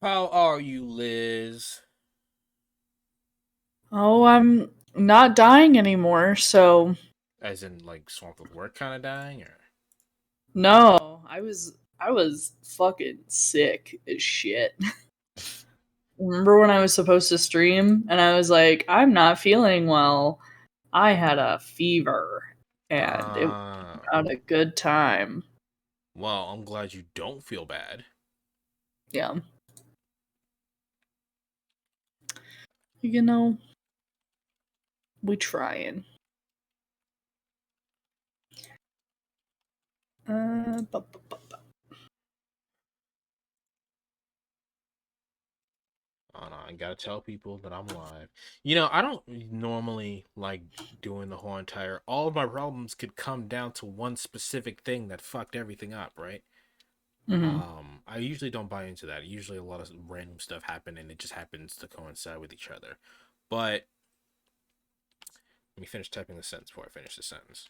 How are you, Liz? Oh, I'm not dying anymore, so As in, like, swamped with work kind of dying, or? no, I was fucking sick as shit. Remember when I was supposed to stream and I was like, I'm not feeling well. I had a fever and it was Uh, not a good time. well, I'm glad you don't feel bad. Yeah. You know, we trying. Bu- bu- bu- bu- Oh, no, I gotta tell people that I'm alive. You know, I don't normally like doing the whole entire. All of my problems could come down to one specific thing that fucked everything up, right? Mhm. I usually don't buy into that. Usually, a lot of random stuff happen, and it just happens to coincide with each other. But let me finish typing the sentence before I finish the sentence.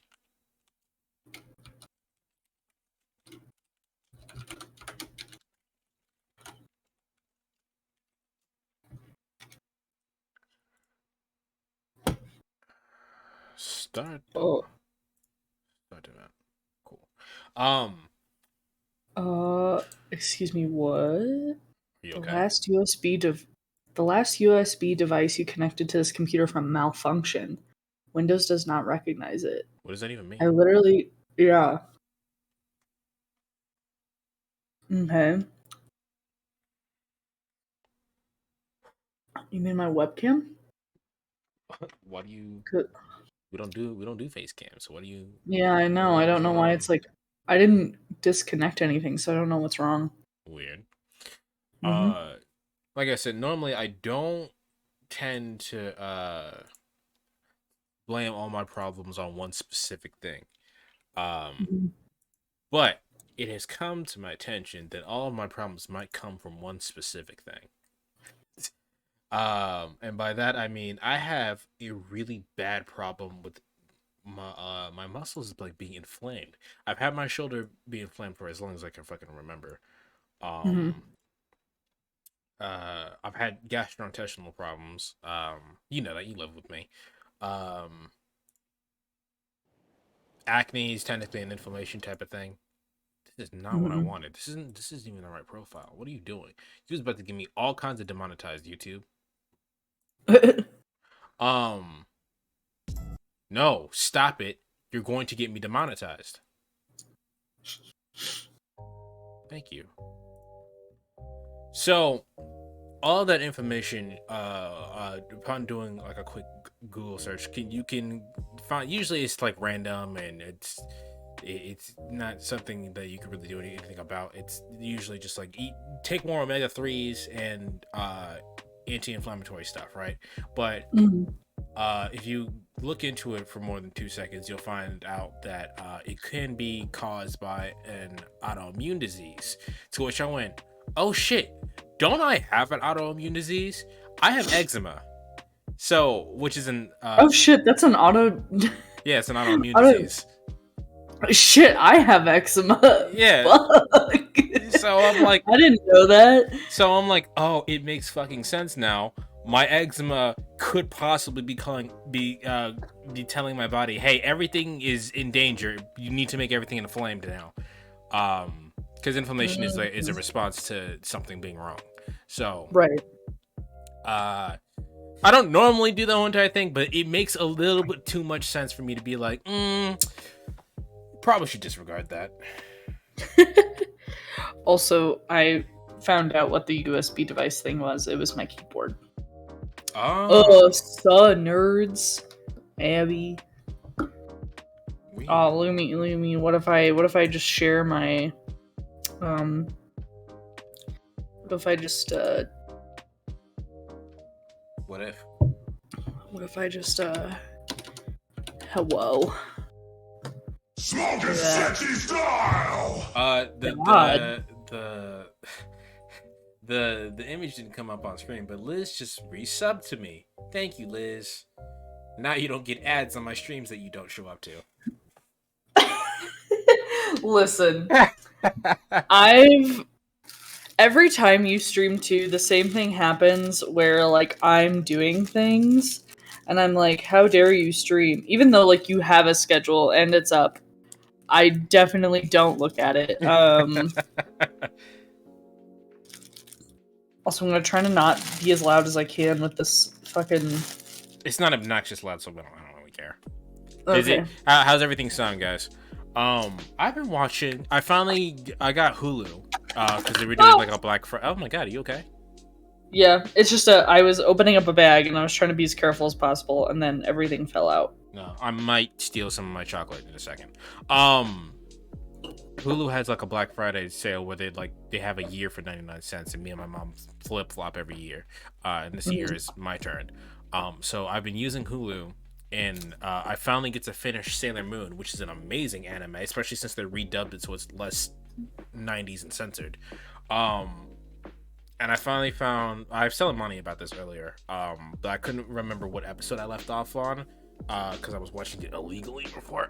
Start the Oh, start the map. Cool. Um, uh, excuse me, what? are you The okay? last USB dev- the last USB device you connected to this computer from malfunction. Windows does not recognize it. What does that even I mean? literally, yeah. Okay. You mean my webcam? Why do you? Good. We don't do face cam. So what do you? Yeah, I know. I What's don't know going why on? it's like I didn't disconnect anything, so I don't know what's wrong. Weird. Mm-hmm. Uh, like I said, normally I don't tend to blame all my problems on one specific thing. Um, Mhm. but it has come to my attention that all of my problems might come from one specific thing. And by that I mean I have a really bad problem with my muscles like being inflamed. I've had my shoulder be inflamed for as long as I can fucking remember. Mhm. Um, I've had gastrointestinal problems. You know that you live with me. Um, Acne is technically an inflammation type of thing. This is not what I Mhm. wanted. This isn't even the right profile. What are you doing? You was about to give me all kinds of demonetized YouTube. Um, no, stop it. You're going to get me demonetized. Thank you. So all that information, upon doing like a quick Google search, you can find. Usually, it's like random and it's not something that you can really do anything about. It's usually just like take more omega 3s and anti-inflammatory stuff, right? But Mhm. if you look into it for more than 2 seconds, you'll find out that it can be caused by an autoimmune disease. To which I went, oh shit, don't I have an autoimmune disease? I have eczema. So, which is an, Oh shit, that's an auto. yeah, it's an autoimmune auto. disease. Shit, I have eczema. Yeah. Fuck. So I'm like, I didn't know that. oh, it makes fucking sense now. My eczema could possibly be telling my body, hey, everything is in danger. You need to make everything inflamed now. Because inflammation is a Mhm. response to something being wrong. So, Right. uh, I don't normally do the whole entire thing, but it makes a little bit too much sense for me to be like, probably should disregard that. Also, I found out what the USB device thing was. It was my keyboard. Oh, Oh, so nerds. Abby. Oh, weird. Lumi. What if I just share my um what if I just What if? what if I just hello. Smoking That. sexy style! The God. the the the image didn't come up on screen, but Liz just resubbed to me. Thank you, Liz. Now you don't get ads on my streams that you don't show up to. Listen, I've every time you stream too, the same thing happens where like I'm doing things and I'm like, how dare you stream? Even though like you have a schedule and it's up. I definitely don't look at it. Also, I'm gonna try to not be as loud as I can with this fucking. It's not obnoxious loud, so I don't really care. Okay. How's everything sound, guys? I've been watching. I got Hulu because they were doing like a Black Friday. Oh my god, are you okay? Yeah, it's just I was opening up a bag and I was trying to be as careful as possible, and then everything fell out. No, I might steal some of my chocolate in a second. Hulu has like a Black Friday sale where they have a year for 99 cents, and me and my mom flip flop every year. And this year is my turn. So I've been using Hulu, and I finally get to finish Sailor Moon, which is an amazing anime, especially since they redubbed it so it's less 90s and censored. And I finally found, I was telling Monty about this earlier, but I couldn't remember what episode I left off on because I was watching it illegally before.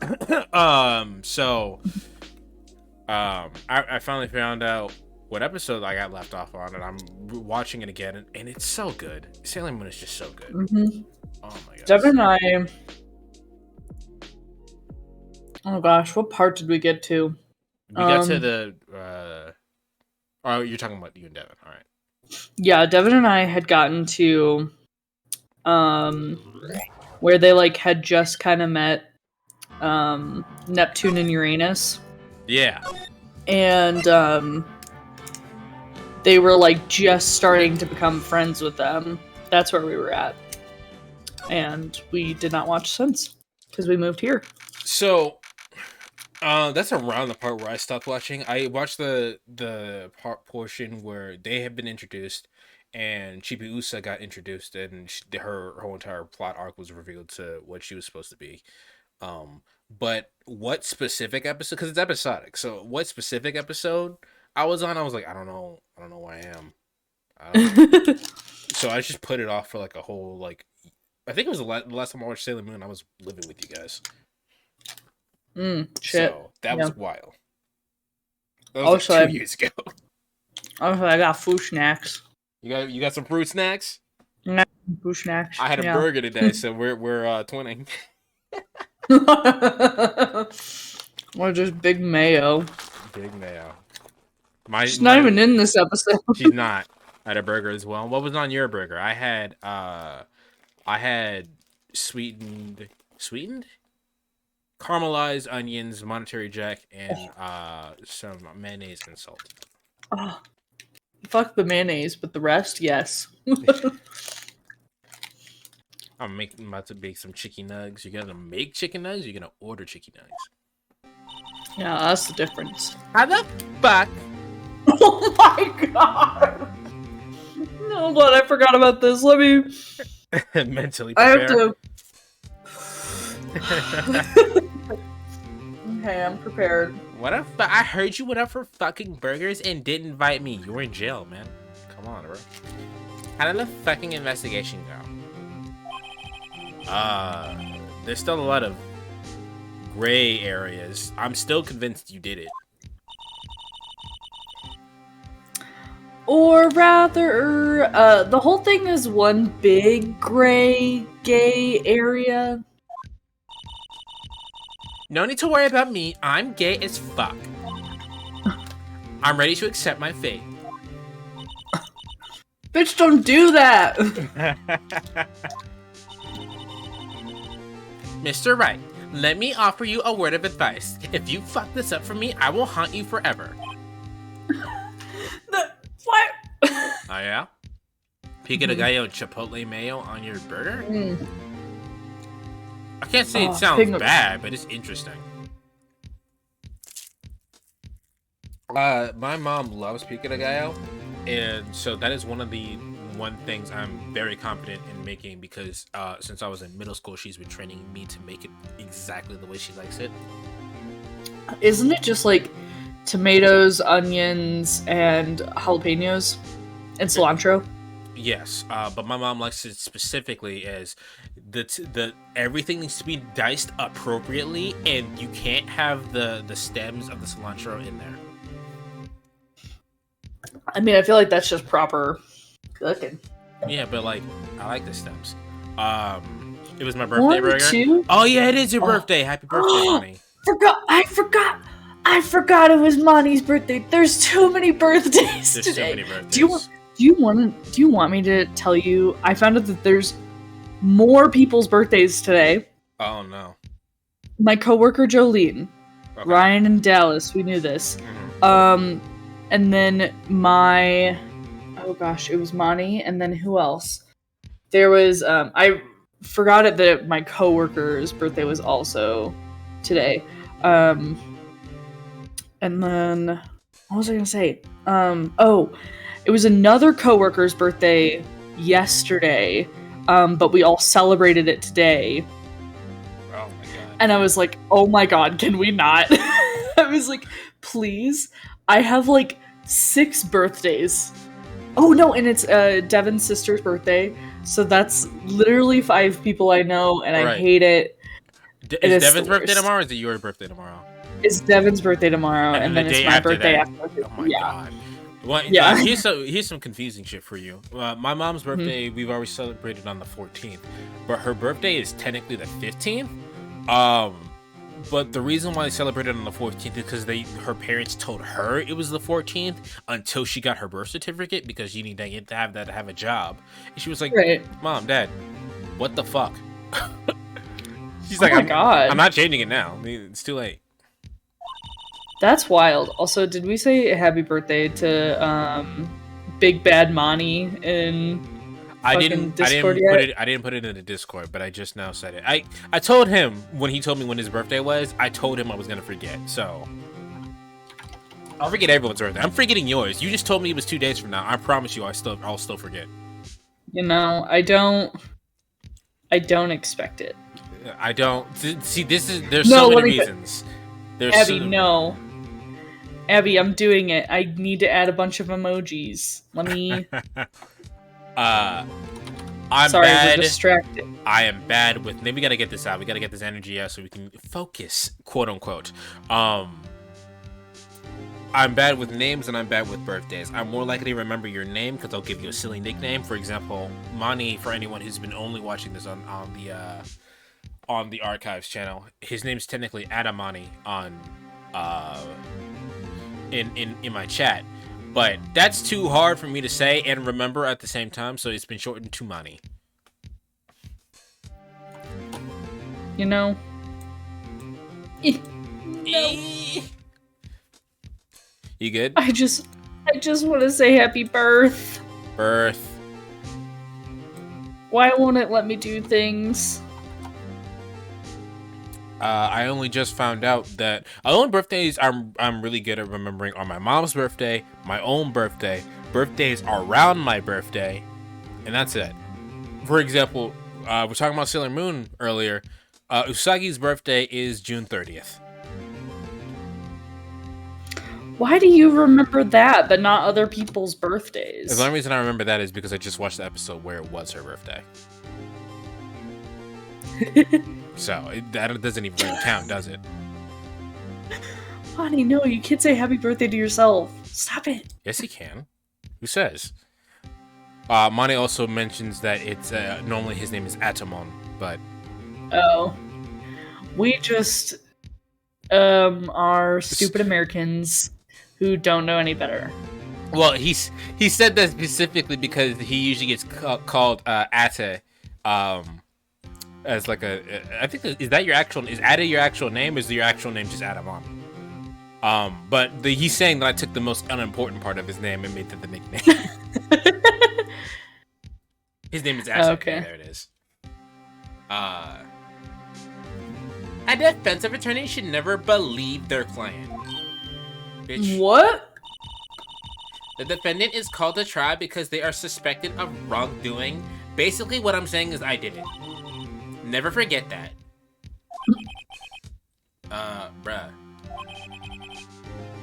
I finally found out what episode I got left off on, and I'm watching it again, and it's so good. Sailor Moon is just so good. Mm-hmm. Oh my god. Devin and I. Oh gosh, what part did we get to? We got to the. Oh, you're talking about you and Devin. All right. Yeah, Devin and I had gotten to where they like had just kind of met Neptune and Uranus. Yeah. And they were like just starting to become friends with them. That's where we were at. And we did not watch since because we moved here. So that's around the part where I stopped watching. I watched the portion where they have been introduced, and Chibiusa got introduced, and her whole entire plot arc was revealed to what she was supposed to be. But what specific episode? Because it's episodic. So what specific episode I was on? I was like, I don't know where I am. So I just put it off for like a whole like. I think it was the last time I watched Sailor Moon. I was living with you guys. Shit. So that was wild. That was Also, 2 years ago. Also, I got food snacks. You got some fruit snacks? Yeah, food snacks. I had a burger today, so we're twinning. Or just big mayo. Big mayo. She's not even in this episode. She's not. I had a burger as well. What was on your burger? I had sweetened caramelized onions, Monterey Jack, and some mayonnaise and salt. Oh, fuck the mayonnaise, but the rest, yes. I'm about to bake some chicken nugs. You're gonna make chicken nugs? You're gonna order chicken nugs? Yeah, that's the difference. How the fuck? Oh my god! No, but I forgot about this. Let me mentally prepare. I have to. Okay, I'm prepared. What if I heard you went up for fucking burgers and didn't invite me? You were in jail, man. Come on, bro. How did the fucking investigation go? There's still a lot of gray areas. I'm still convinced you did it. Or rather, the whole thing is one big gray gay area. No need to worry about me. I'm gay as fuck. I'm ready to accept my fate. Bitch, don't do that! Mr. Wright, let me offer you a word of advice. If you fuck this up for me, I will haunt you forever. What? Oh yeah? Pico de gallo chipotle mayo on your burger? I can't say it sounds bad, but it's interesting. My mom loves pico de gallo, and so that is one things I'm very confident in making because since I was in middle school, she's been training me to make it exactly the way she likes it. Isn't it just like tomatoes, onions, and jalapenos and cilantro? Yes, but my mom likes it specifically as the everything needs to be diced appropriately, and you can't have the stems of the cilantro in there. I mean, I feel like that's just proper cooking. Yeah, but like, I like the stems. It was my birthday One, burger. two. Oh yeah, it is your birthday. Happy birthday, Monty. I forgot it was Monty's birthday. There's too many birthdays There's today. so many birthdays. Do you want me to tell you? I found out that there's more people's birthdays today. Oh no. My coworker Jolene, Okay. Ryan and Dallas, we knew this. Mhm. And then it was Monty, and then who else? There was I forgot it that my coworker's birthday was also today. And then what was I gonna say? It was another coworker's birthday yesterday, but we all celebrated it today. Oh my god. And I was like, oh my god, can we not? I was like, please. I have like 6 birthdays. Oh no, and it's Devin's sister's birthday. So that's literally 5 people I know, and I Right. hate it. Is Devin's birthday tomorrow, or is it your birthday tomorrow? It's Devin's birthday tomorrow, and then the it's day my after birthday that. after. Oh my Yeah. god. Well, Yeah. here's some confusing shit for you. My mom's birthday, we've always celebrated on the 14th, but her birthday is technically the 15th. But the reason why they celebrated on the 14th is because her parents told her it was the 14th until she got her birth certificate, because you need to have that to have a job. And she was like, Right. Mom, Dad, what the fuck? She's Oh like, my God. I'm not changing it now. I mean, it's too late. That's wild. Also, did we say happy birthday to Big Bad Monty in Discord yet? I didn't put it in the Discord, but I just now said it. I told him when he told me when his birthday was. I told him I was gonna forget, so I'll forget everyone's birthday. I'm forgetting yours. You just told me it was 2 days from now. I promise you, I'll still forget. You know, I don't expect it. I don't see. There's No, so let many me- reasons. There's Abby, no. Abby, I'm doing it. I need to add a bunch of emojis. Let me. I'm Sorry, bad. we're distracted. I am bad with. Maybe we gotta get this out. We gotta get this energy out so we can focus, quote unquote. I'm bad with names and I'm bad with birthdays. I'm more likely to remember your name because I'll give you a silly nickname. For example, Mani. For anyone who's been only watching this on the archives channel, his name's technically Adamani on in my chat. But that's too hard for me to say and remember at the same time, so it's been shortened to Money. You know? No. You good? I just want to say happy birth. Birth. Why won't it let me do things? I only just found out that the only birthdays I'm really good at remembering are my mom's birthday, my own birthday, birthdays around my birthday, and that's it. For example, we're talking about Sailor Moon earlier. Usagi's birthday is June 30th. Why do you remember that, but not other people's birthdays? The only reason I remember that is because I just watched the episode where it was her birthday. So, that doesn't even really count, does it? Honey, no, you can't say happy birthday to yourself. Stop it. Yes, he can. Who says? Mani also mentions that it's normally his name is Atamon, but... Oh. We just are stupid Americans who don't know any better. Well, he said that specifically because he usually gets called Ate, as like I think is Ate your actual name? Or is your actual name just Adamon? But he's saying that I took the most unimportant part of his name and made that the nickname. His name is Ate. Okay. There it is. A defensive attorney should never believe their client. Bitch. What? The defendant is called to trial because they are suspected of wrongdoing. Basically, what I'm saying is I did it. Never forget that. Bruh.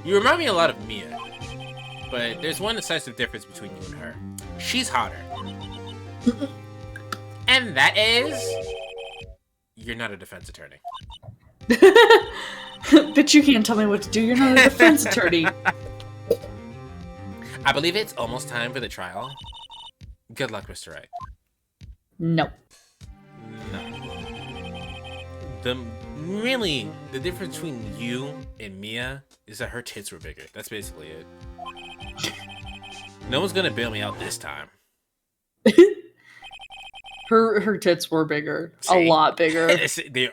You remind me a lot of Mia. But there's one decisive difference between you and her. She's hotter. And that is... You're not a defense attorney. But you can't tell me what to do. You're not a defense attorney. I believe it's almost time for the trial. Good luck, Mr. Wright. No. No. The difference between you and Mia is that her tits were bigger. That's basically it. No one's gonna bail me out this time. Her tits were bigger. See? A lot bigger.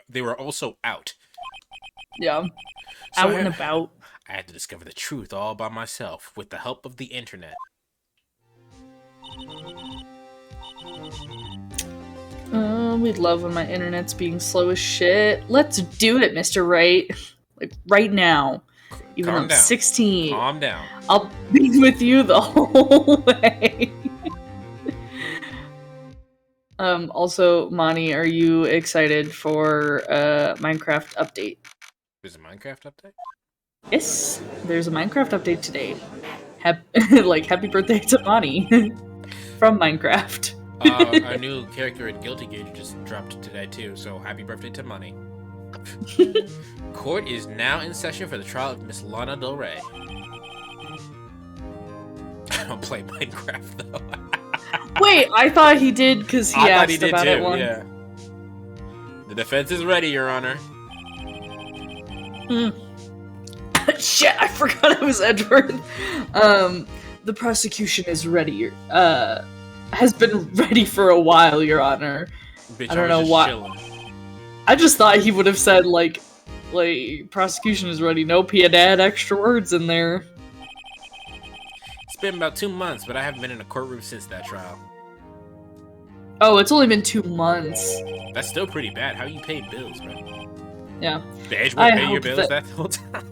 they were also out. Yeah. So Out and about. I had to discover the truth all by myself with the help of the internet. We'd love when my internet's being slow as shit. Let's do it, Mr. Wright. Like, right now. Even though I'm 16. Calm down. I'll be with you the whole way. Also, Monty, are you excited for Minecraft update? There's a Minecraft update? Yes, there's a Minecraft update today. Happy birthday to Monty from Minecraft. Our new character in Guilty Gear just dropped today too, so happy birthday to Money. Court is now in session for the trial of Miss Lana Del Rey. I don't play Minecraft though. Wait, I thought he did because he asked he did about too, it once. Yeah. The defense is ready, Your Honor. Shit, I forgot it was Edward. The prosecution is ready. Has been ready for a while, Your Honor. Bitch, I don't know why. Chilling. I just thought he would have said like prosecution is ready. Nope, he had to add extra words in there. It's been about 2 months, but I haven't been in a courtroom since that trial. Oh, it's only been 2 months. That's still pretty bad. How you paid bills, bro? Yeah. Did Edgewood pay your bills that whole time?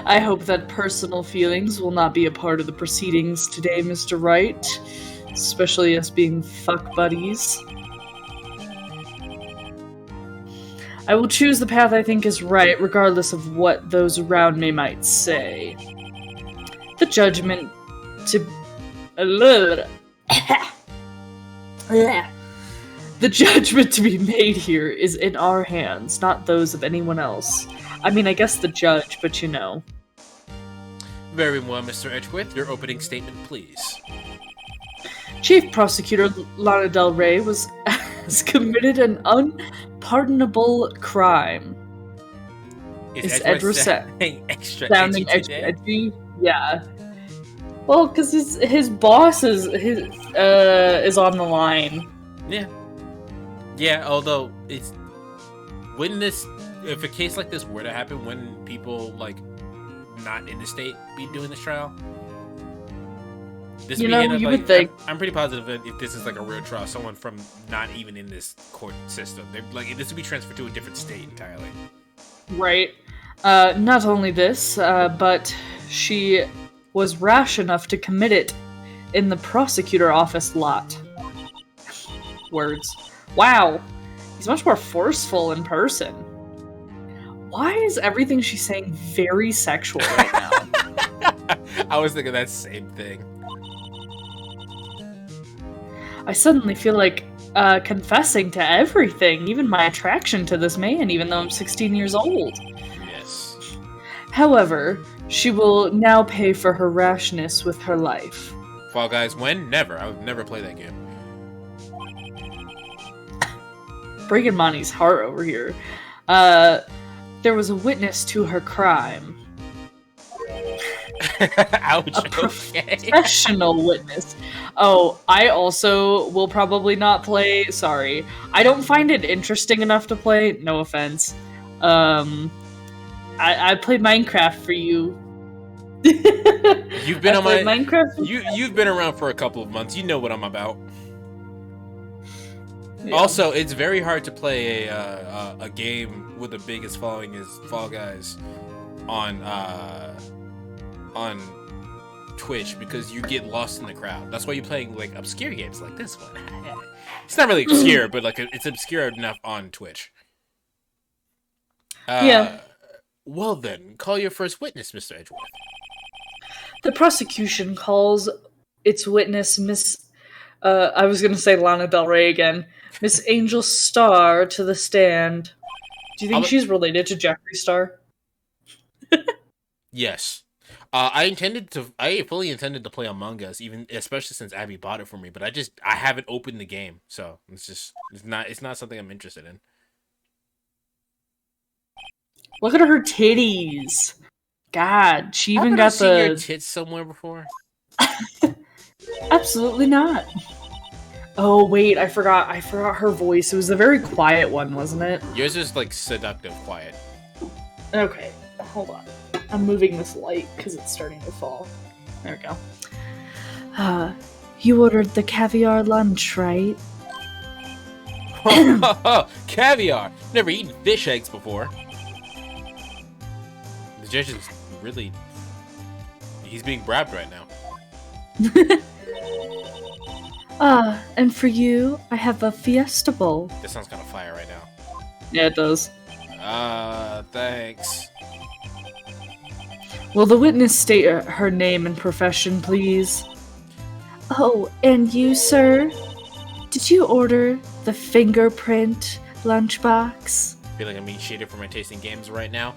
I hope that personal feelings will not be a part of the proceedings today, Mr. Wright. Especially us being fuck buddies. I will choose the path I think is right, regardless of what those around me might say. The judgment to... The judgment to be made here is in our hands, not those of anyone else. I mean, I guess the judge, but you know. Very well, Mr. Edgeworth. Your opening statement, please. Chief Prosecutor Lana Del Rey has committed an unpardonable crime. Is Edward sounding extra sounding edgy extra today? edgy? Yeah. Well, because his boss is on the line. Yeah. Yeah, although it's... If a case like this were to happen, wouldn't people, like, not in the state be doing this trial? This You know, hit up, you like, would think. I'm pretty positive that if this is like a real trial, someone from not even in this court system, this would be transferred to a different state entirely. Right. Not only this, but she was rash enough to commit it in the prosecutor office lot. Words. Wow. He's much more forceful in person. Why is everything she's saying very sexual right now? I was thinking that same thing. I suddenly feel like confessing to everything, even my attraction to this man, even though I'm 16 years old. Yes. However, she will now pay for her rashness with her life. Fall Guys when? Never. I would never play that game. Breaking Monty's heart over here. There was a witness to her crime. Ouch. A professional witness. Oh, I also will probably not play. Sorry. I don't find it interesting enough to play. No offense. I play Minecraft for you. You've been on my Minecraft. You've been around for a couple of months. You know what I'm about. Yeah. Also, it's very hard to play a game with the biggest following as Fall Guys on Twitch because you get lost in the crowd. That's why you're playing like obscure games like this one. It's not really obscure, but like it's obscure enough on Twitch. Yeah. Well then, call your first witness, Mr. Edgeworth. The prosecution calls its witness Miss... I was gonna say Lana Del Rey again. Miss Angel Starr to the stand. Do you think she's related to Jeffree Star? Yes. I fully intended to play Among Us, even especially since Abby bought it for me. But I haven't opened the game, so it's not something I'm interested in. Look at her titties. God, she even Haven't I got seen your the. tits somewhere before? Absolutely not. Oh wait, I forgot. I forgot her voice. It was a very quiet one, wasn't it? Yours is like seductive, quiet. Okay, hold on. I'm moving this light because it's starting to fall. There we go. You ordered the caviar lunch, right? Caviar. Never eaten fish eggs before. The judge is really. He's being brabbed right now. And for you, I have a fiesta bowl. This sounds kind of fire right now. Yeah, it does. Thanks. Will the witness state her name and profession, please? Oh, and you, sir? Did you order the fingerprint lunchbox? I feel like I'm being shaded for my tasting games right now.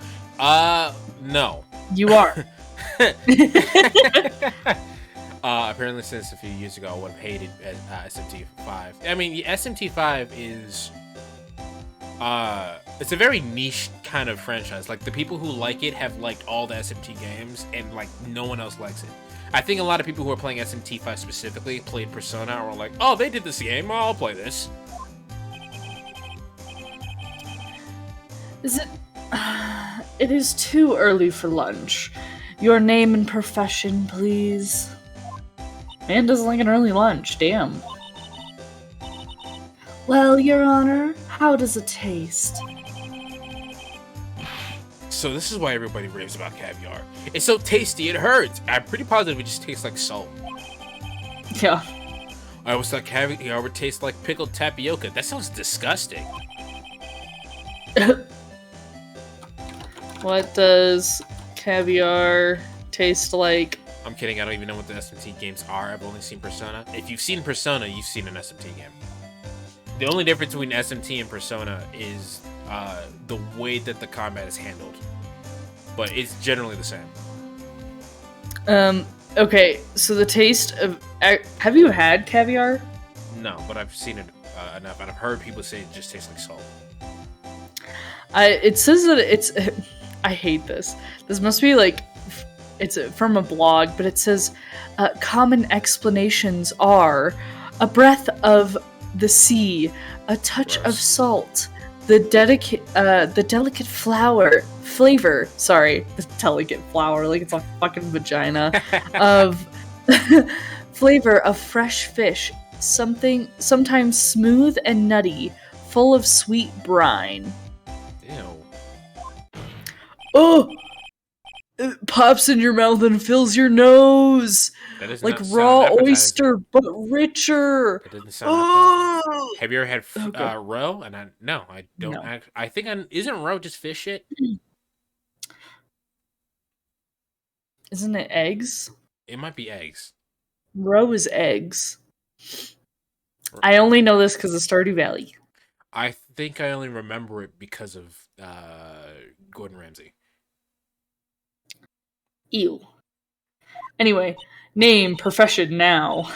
No. You are. Apparently since a few years ago I would have hated SMT5. I mean, SMT5 is it's a very niche kind of franchise. Like, the people who like it have liked all the SMT games, and like no one else likes it. I think a lot of people who are playing SMT5 specifically played Persona or were like, oh, they did this game, I'll play this. Is it? It is too early for lunch. Your name and profession, please. Man doesn't like an early lunch, damn. Well, Your Honor, how does it taste? So this is why everybody raves about caviar. It's so tasty, it hurts. I'm pretty positive it just tastes like salt. Yeah. I always thought caviar would taste like pickled tapioca. That sounds disgusting. What does caviar taste like? I'm kidding, I don't even know what the SMT games are. I've only seen Persona. If you've seen Persona, you've seen an SMT game. The only difference between SMT and Persona is the way that the combat is handled. But it's generally the same. Okay, so the taste of... Have you had caviar? No, but I've seen it enough, and I've heard people say it just tastes like salt. It says that it's... I hate this. This must be like... It's from a blog, but it says common explanations are a breath of the sea, a touch of salt, the delicate flavor. Sorry, the delicate flower, like it's a fucking vagina of flavor of fresh fish. Sometimes smooth and nutty, full of sweet brine. Ew. Oh. It pops in your mouth and fills your nose. That does Like not raw sound oyster, but richer. That doesn't sound appetizing. Have you ever had Okay. roe? And I don't. No. I think isn't roe just fish shit? Isn't it eggs? It might be eggs. Roe is eggs. I only know this because of Stardew Valley. I think I only remember it because of Gordon Ramsay. Ew. Anyway, name, profession now.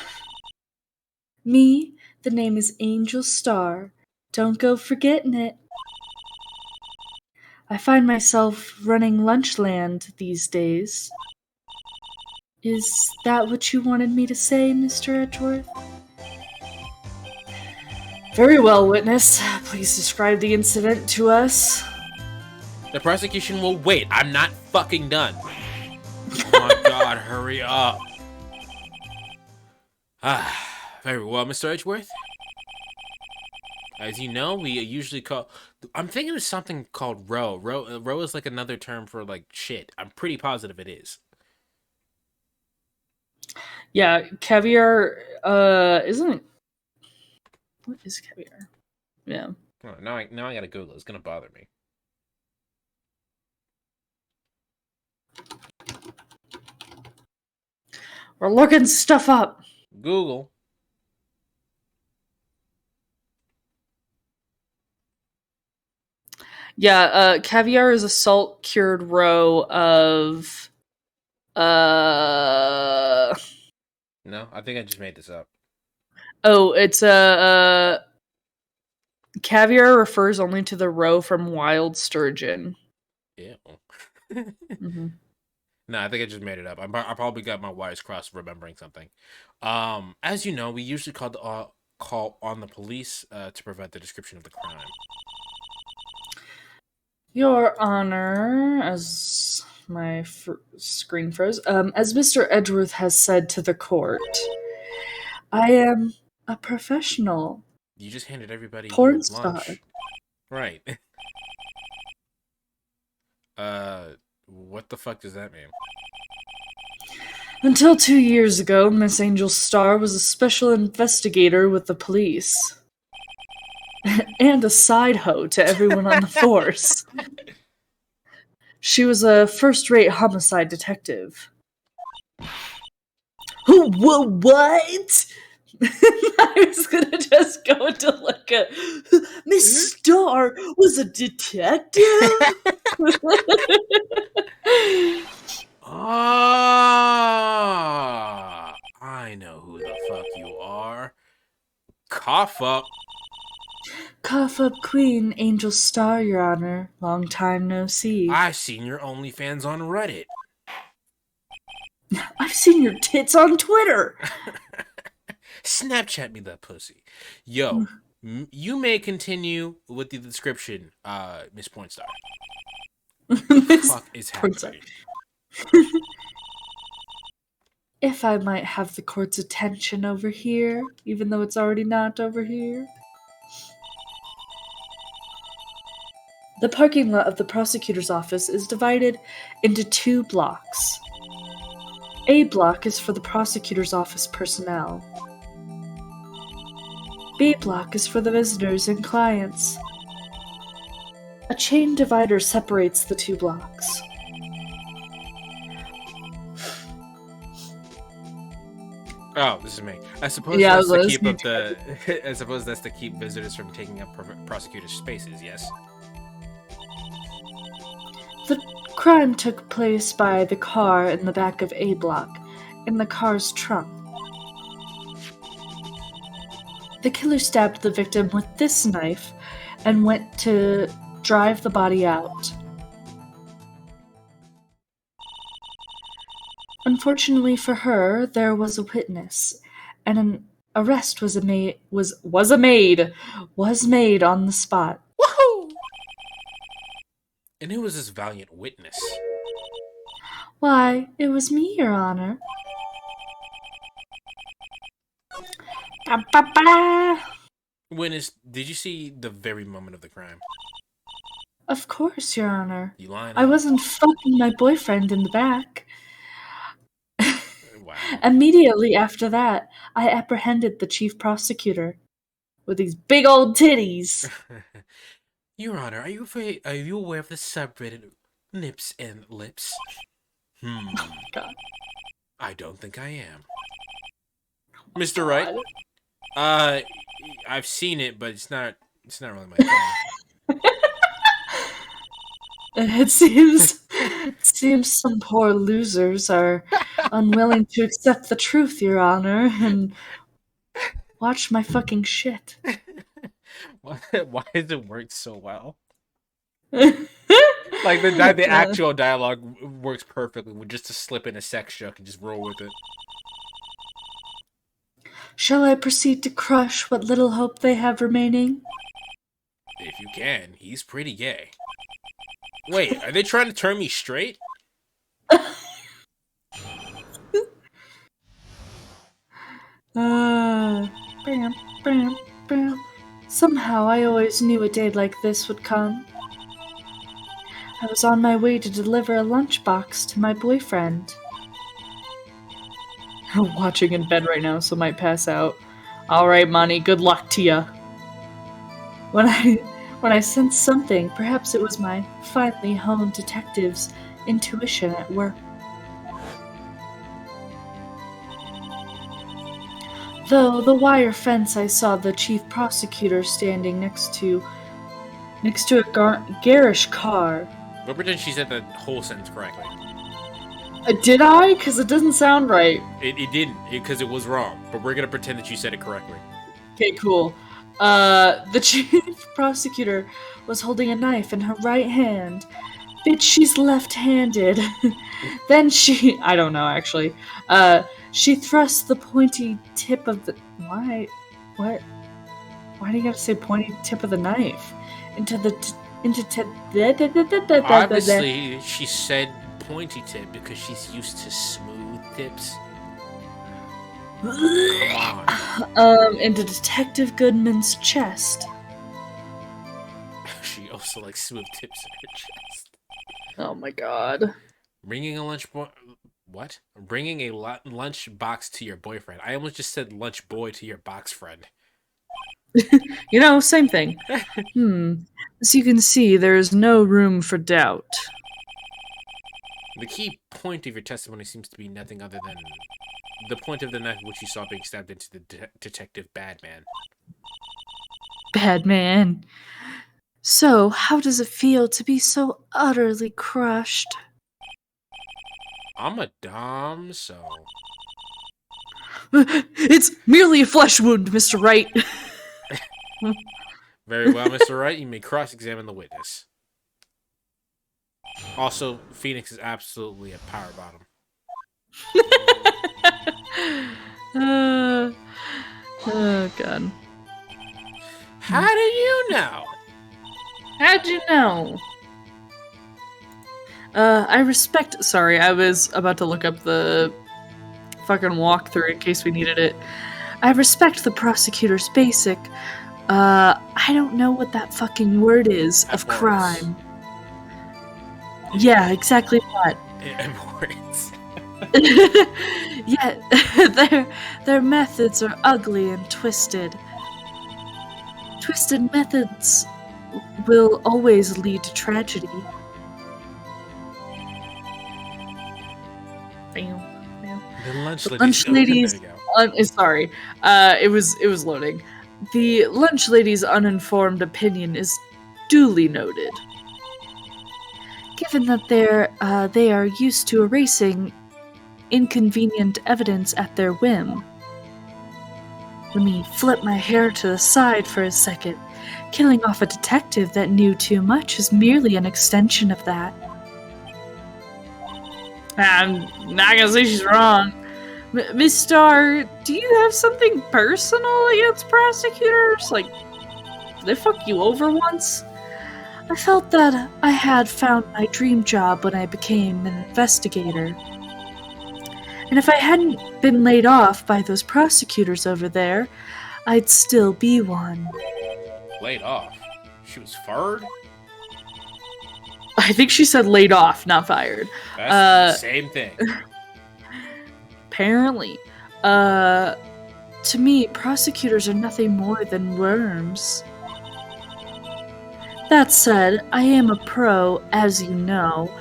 Me, the name is Angel Star. Don't go forgetting it. I find myself running Lunchland these days. Is that what you wanted me to say, Mr. Edgeworth? Very well, witness. Please describe the incident to us. The prosecution will wait. I'm not fucking done. Oh my god, hurry up. Very well, Mr. Edgeworth. As you know, we usually call... I'm thinking of something called roe. Roe is like another term for, like, shit. I'm pretty positive it is. Yeah, caviar, isn't it? What is caviar? Yeah. Oh, now I gotta Google it. It's gonna bother me. We're looking stuff up. Google. Yeah, caviar is a salt-cured roe of No, I think I just made this up. Oh, it's caviar refers only to the roe from wild sturgeon. Yeah. Mm-hmm. No, I think I just made it up. I probably got my wires crossed remembering something. As you know, we usually call on the police to prevent the description of the crime. Your Honor, as my screen froze, as Mr. Edgeworth has said to the court, I am a professional You just handed everybody porn here star. lunch. Right. What the fuck does that mean? Until 2 years ago, Miss Angel Starr was a special investigator with the police. And a side hoe to everyone on the force. She was a first-rate homicide detective. What? I was gonna just go into like a Miss Starr was a detective. Ah, I know who the fuck you are. Cough up. Cough up Queen Angel Starr, Your Honor. Long time no see. I've seen your OnlyFans on Reddit. I've seen your tits on Twitter. Snapchat me that pussy. Yo, you may continue with the description, Miss Pornstar. What the fuck is happening? If I might have the court's attention over here, even though it's already not over here. The parking lot of the prosecutor's office is divided into 2 blocks. A block is for the prosecutor's office personnel. B block is for the visitors and clients. A chain divider separates the 2 blocks. Oh, this is me. I suppose I suppose that's to keep visitors from taking up prosecutors' spaces. Yes. The crime took place by the car in the back of A block, in the car's trunk. The killer stabbed the victim with this knife and went to drive the body out. Unfortunately for her, there was a witness, and an arrest was made on the spot. Woohoo! And who was this valiant witness? Why, it was me, Your Honor. Ba-ba-ba! Witness, did you see the very moment of the crime? Of course, Your Honor. You lying? I wasn't fucking my boyfriend in the back. Wow. Immediately after that, I apprehended the chief prosecutor with these big old titties. Your Honor, are you aware of the subreddit nips and lips? Oh my god. I don't think I am. Mr. Wright? I've seen it, but it's not really my thing. It seems some poor losers are unwilling to accept the truth, Your Honor, and watch my fucking shit. Why does it work so well? Like the actual dialogue works perfectly with just to slip in a sex joke and just roll with it. Shall I proceed to crush what little hope they have remaining? If you can, he's pretty gay. Wait, are they trying to turn me straight? Bam, bam, bam. Somehow I always knew a day like this would come. I was on my way to deliver a lunchbox to my boyfriend. I'm watching in bed right now, so might pass out. Alright, Monty, good luck to ya. When I sensed something, perhaps it was my finely honed detective's intuition at work. Though the wire fence I saw the chief prosecutor standing next to a garish car. We'll pretend she said the whole sentence correctly. Did I? Because it doesn't sound right. It didn't, because it was wrong. But we're gonna pretend that you said it correctly. Okay, cool. The chief prosecutor was holding a knife in her right hand. Bitch, she's left-handed. Then I don't know, actually. She thrust the pointy tip of the... Why? What? Why do you gotta say pointy tip of the knife? Obviously, she said pointy tip because she's used to smooth tips. Come on. Into Detective Goodman's chest. She also likes smooth tips in her chest. Oh my god. Bringing a lunch what? Bringing a lunch box to your boyfriend. I almost just said lunch boy to your box friend. You know, same thing. As you can see, there is no room for doubt. The key point of your testimony seems to be nothing other than the point of the knife which you saw being stabbed into the detective Badman. Badman. So, how does it feel to be so utterly crushed? I'm a dom, so... It's merely a flesh wound, Mr. Wright. Very well, Mr. Wright. You may cross-examine the witness. Also, Phoenix is absolutely a power bottom. Oh, God. How do you know? How'd you know? I respect... Sorry, I was about to look up the fucking walkthrough in case we needed it. I respect the prosecutor's basic... I don't know what that fucking word is of Ackwards. crime. Yeah, exactly that. Ackwards. Yet, their methods are ugly and twisted. Twisted methods will always lead to tragedy. The lunch lady. Lunch ladies. There you go. Sorry, it was loading. The lunch lady's uninformed opinion is duly noted. Given that they are used to erasing inconvenient evidence at their whim. Let me flip my hair to the side for a second. Killing off a detective that knew too much is merely an extension of that. I'm not gonna say she's wrong. Miss Starr, do you have something personal against prosecutors? Like, did they fuck you over once? I felt that I had found my dream job when I became an investigator. And if I hadn't been laid off by those prosecutors over there, I'd still be one. Laid off? She was fired? I think she said laid off, not fired. That's the same thing. Apparently. To me, prosecutors are nothing more than worms. That said, I am a pro, as you know.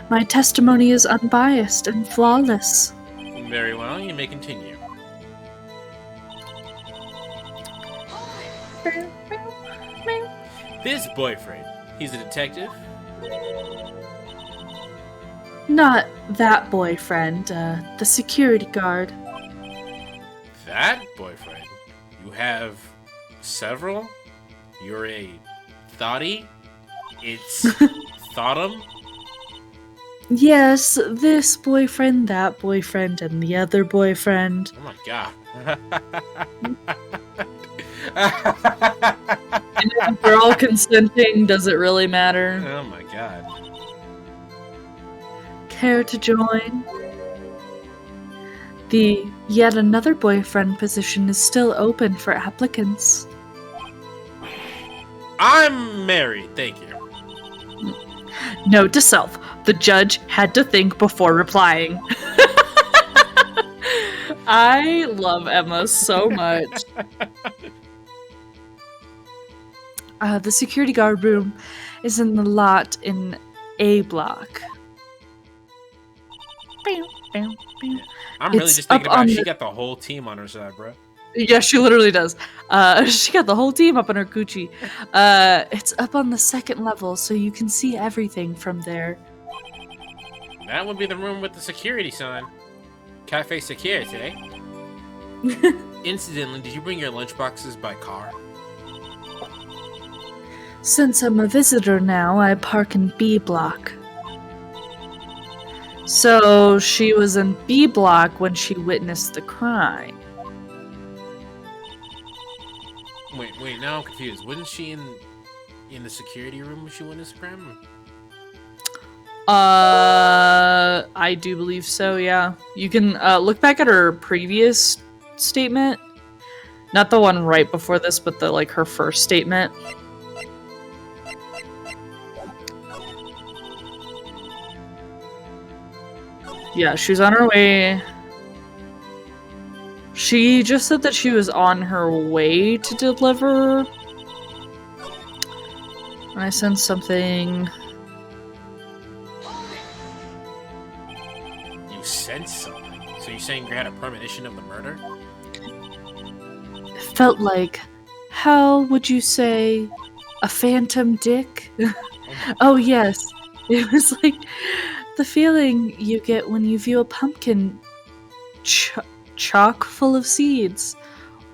My testimony is unbiased and flawless. Very well, you may continue. This boyfriend, he's a detective? Not that boyfriend, the security guard. That boyfriend? You have several? You're a thotty? It's Thotum? Yes, this boyfriend, that boyfriend, and the other boyfriend. Oh my god. And if they're all consenting, does it really matter? Oh my god. Care to join? The yet another boyfriend position is still open for applicants. I'm married, thank you. Note to self, the judge had to think before replying. I love Emma so much. The security guard room is in the lot in A block. I'm really It's just thinking up on about she the- got the whole team on her side, bro. Yeah, she literally does. She got the whole team up on her coochie. It's up on the second level, so you can see everything from there. That would be the room with the security sign. Cafe Security. Incidentally, did you bring your lunchboxes by car? Since I'm a visitor now, I park in B block. So she was in B block when she witnessed the crime. Wait, now I'm confused. Wasn't she in the security room when she witnessed the crime? I do believe so, yeah. You can look back at her previous statement. Not the one right before this, but the her first statement. Yeah, she was on her way. She just said that she was on her way to deliver. And I sensed something. You sensed something? So you're saying you had a premonition of the murder? It felt like, how would you say, a phantom dick? Oh yes, it was like the feeling you get when you view a pumpkin chock full of seeds.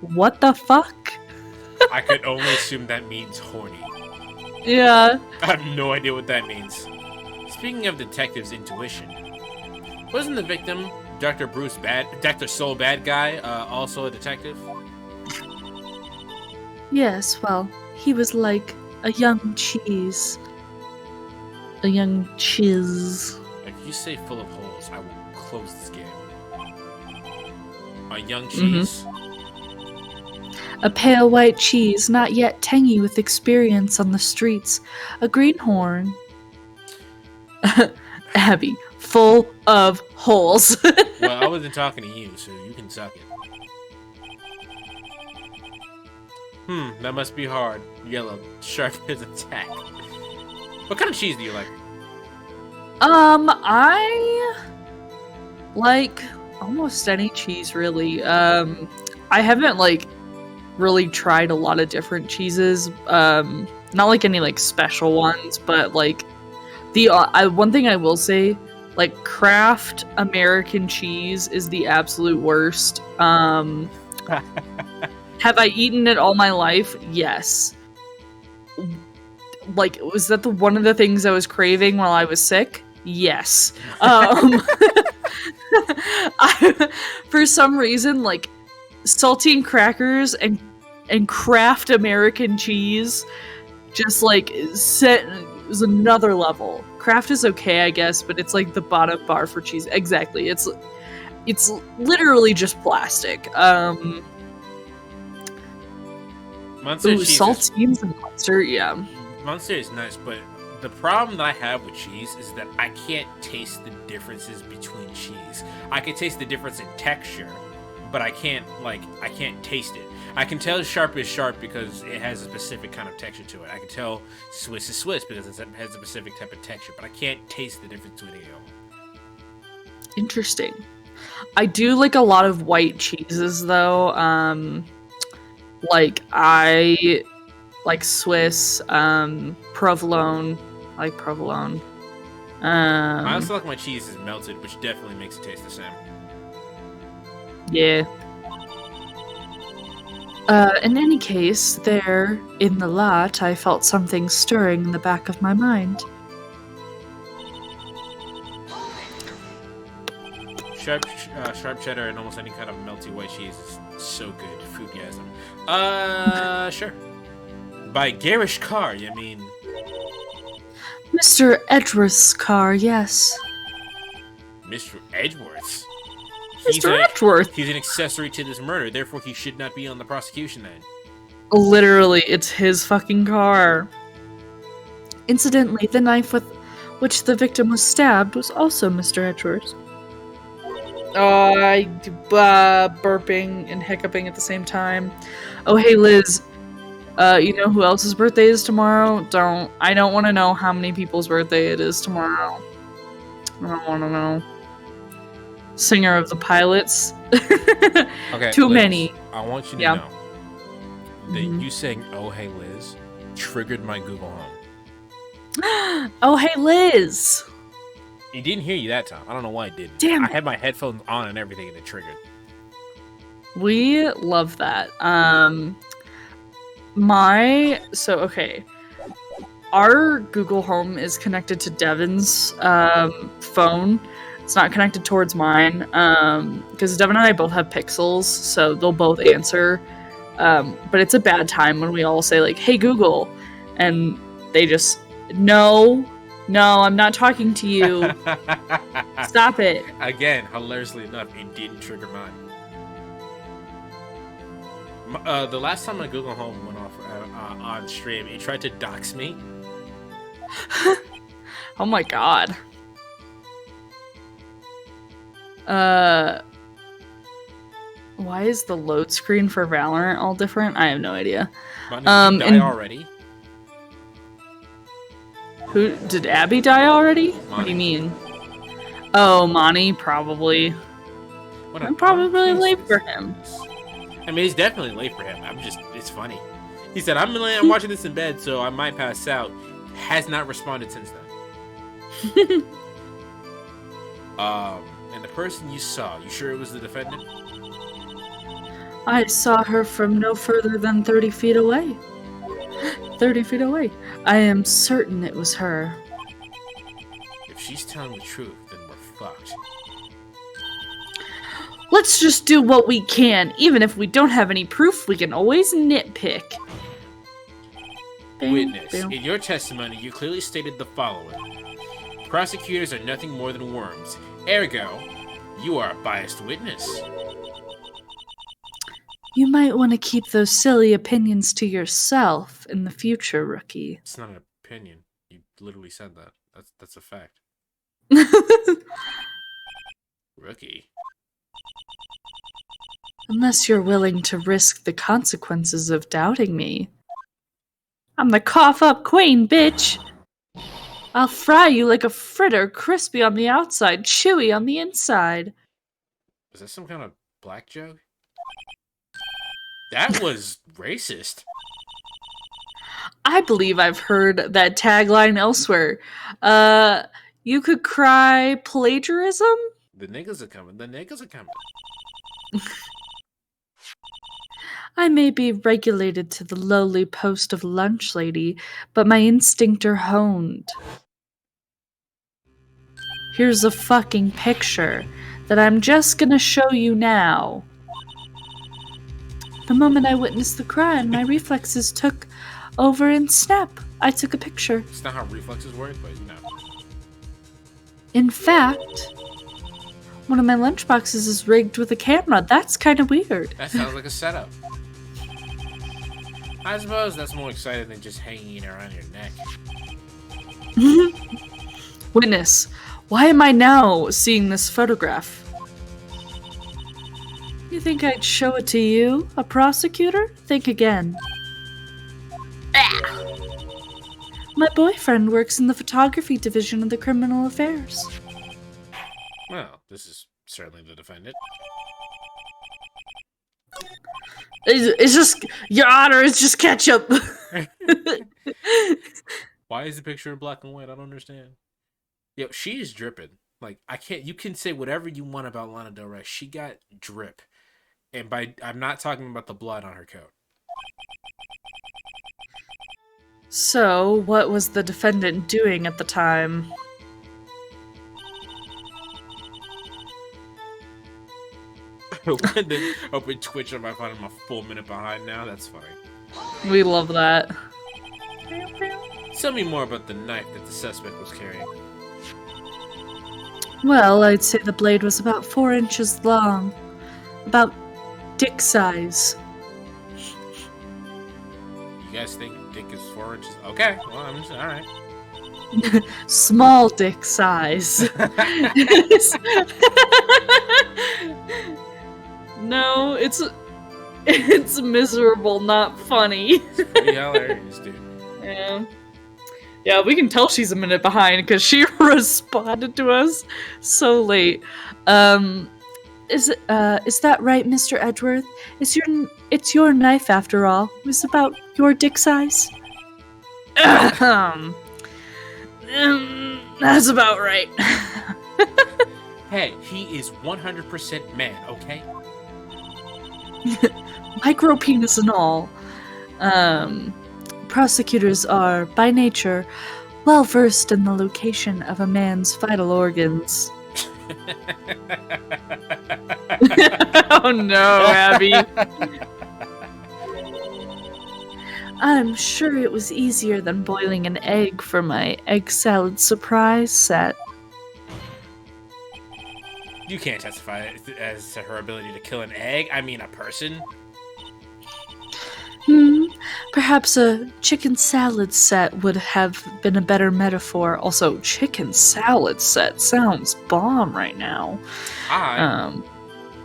What the fuck? I could only assume that means horny. Yeah. I have no idea what that means. Speaking of detective's intuition, wasn't the victim, Dr. Soul Bad Guy, also a detective? Yes, well, he was like a young cheese. A young chiz. If you say full of holes, I will close this game. A young cheese? A pale white cheese, not yet tangy with experience on the streets. A greenhorn. Abby, full of holes. Well, I wasn't talking to you, so you can suck it. That must be hard. Yellow, sharp as a tack. What kind of cheese do you like? I like almost any cheese, really. I haven't really tried a lot of different cheeses. Not like any special ones, but the one thing I will say, Kraft American cheese is the absolute worst. Have I eaten it all my life? Yes. Was that one of the things I was craving while I was sick? Yes. For some reason, saltine crackers and Kraft American cheese just it was another level. Kraft is okay, I guess, but it's the bottom bar for cheese. Exactly. It's literally just plastic. Monster cheese saltines and Monster, yeah. Monster is nice, but the problem that I have with cheese is that I can't taste the differences between cheese. I can taste the difference in texture, but I can't taste it. I can tell sharp is sharp because it has a specific kind of texture to it. I can tell Swiss is Swiss because it has a specific type of texture, but I can't taste the difference between any of them. Interesting. I do like a lot of white cheeses, though. I like Swiss, provolone. I like provolone. I also like my cheese is melted, which definitely makes it taste the same. Yeah. In any case, there, in the lot, I felt something stirring in the back of my mind. Sharp cheddar and almost any kind of melty white cheese is so good. Foodgasm. Sure. By garish car, you mean? Mr. Edgeworth's car, yes. Mr. Edgeworth? Mr. Edgeworth! He's an accessory to this murder, therefore he should not be on the prosecution then. Literally, it's his fucking car. Incidentally, the knife with which the victim was stabbed was also Mr. Edgeworth's. Oh, I burping and hiccuping at the same time. Oh, hey, Liz. You know who else's birthday is tomorrow? I don't want to know how many people's birthday it is tomorrow. I don't want to know. Singer of the Pilots. Okay. Too Liz, many. I want you to know that you saying "Oh hey Liz" triggered my Google Home. Oh hey Liz. It didn't hear you that time. I don't know why it didn't. Damn I it. had my headphones on and everything, and it triggered. We love that. Okay. Our Google Home is connected to Devin's phone. It's not connected towards mine because Devin and I both have Pixels, so they'll both answer. But it's a bad time when we all say like, "Hey Google," and they just no, I'm not talking to you. Stop it. Again, hilariously enough, it didn't trigger mine. The last time my Google Home went off on stream, it tried to dox me. Oh my god. Why is the load screen for Valorant all different? I have no idea. Did you die already? Who did Abby die already? Monty. What do you mean? Oh, Monty, probably. I'm probably late for him. I mean, he's definitely late for him. It's funny. He said, I'm watching this in bed, so I might pass out. Has not responded since then. And the person you saw, you sure it was the defendant? I saw her from no further than 30 feet away. 30 feet away. I am certain it was her. If she's telling the truth, then we're fucked. Let's just do what we can. Even if we don't have any proof, we can always nitpick. Witness, in your testimony, you clearly stated the following. Prosecutors are nothing more than worms. Ergo, you are a biased witness. You might want to keep those silly opinions to yourself in the future, rookie. It's not an opinion. You literally said that. That's a fact. Rookie. Unless you're willing to risk the consequences of doubting me. I'm the cough-up queen, bitch! I'll fry you like a fritter, crispy on the outside, chewy on the inside. Is that some kind of black joke? That was racist. I believe I've heard that tagline elsewhere. You could cry plagiarism? The niggas are coming. The niggas are coming. I may be regulated to the lowly post of lunch lady, but my instinct are honed. Here's a fucking picture that I'm just gonna show you now. The moment I witnessed the crime, my reflexes took over and snap. I took a picture. It's not how reflexes work, but you know. In fact, one of my lunchboxes is rigged with a camera. That's kind of weird. That sounds like a setup. I suppose that's more exciting than just hanging around your neck. Witness, why am I now seeing this photograph? You think I'd show it to you, a prosecutor? Think again. Ah! My boyfriend works in the photography division of the criminal affairs. Well, this is certainly the defendant. It's just, Your Honor, it's just ketchup. Why is the picture in black and white? I don't understand. Yo, she is dripping. Like, you can say whatever you want about Lana Del Rey. She got drip. And I'm not talking about the blood on her coat. So, what was the defendant doing at the time? Open Twitch on my phone. I'm a full minute behind now. That's funny. We love that. Tell me more about the knife that the suspect was carrying. Well, I'd say the blade was about 4 inches long. About dick size. You guys think dick is 4 inches? Okay, well, I'm just, alright. Small dick size. No, it's miserable, not funny. It's pretty hilarious, dude. Yeah, we can tell she's a minute behind because she responded to us so late. Is that right, Mr. Edgeworth? It's your knife after all. It was about your dick size. That's about right. Hey, he is 100% man, okay? Micro penis and all. Prosecutors are, by nature, well versed in the location of a man's vital organs. Oh no, Abby. I'm sure it was easier than boiling an egg for my egg salad surprise set. You can't testify as to her ability to kill an egg. I mean, a person. Perhaps a chicken salad set would have been a better metaphor. Also, chicken salad set sounds bomb right now. I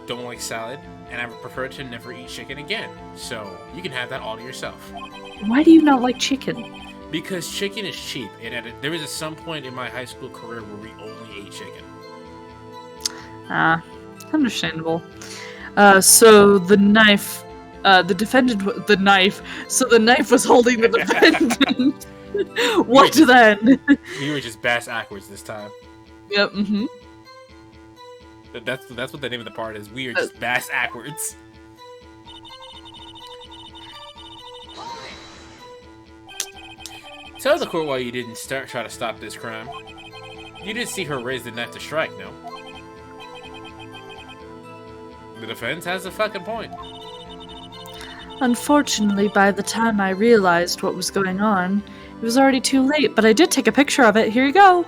don't like salad, and I would prefer to never eat chicken again. So you can have that all to yourself. Why do you not like chicken? Because chicken is cheap. There was some point in my high school career where we only ate chicken. Understandable. So the knife, the defendant, the knife. So the knife was holding the defendant. What then? You were just bass Ackwards this time. Yep. Mm-hmm. That's what the name of the part is. We are just bass Ackwards. Tell the court why you didn't try to stop this crime. You didn't see her raise the knife to strike, no? The defense has a fucking point. Unfortunately, by the time I realized what was going on, it was already too late, but I did take a picture of it. Here you go.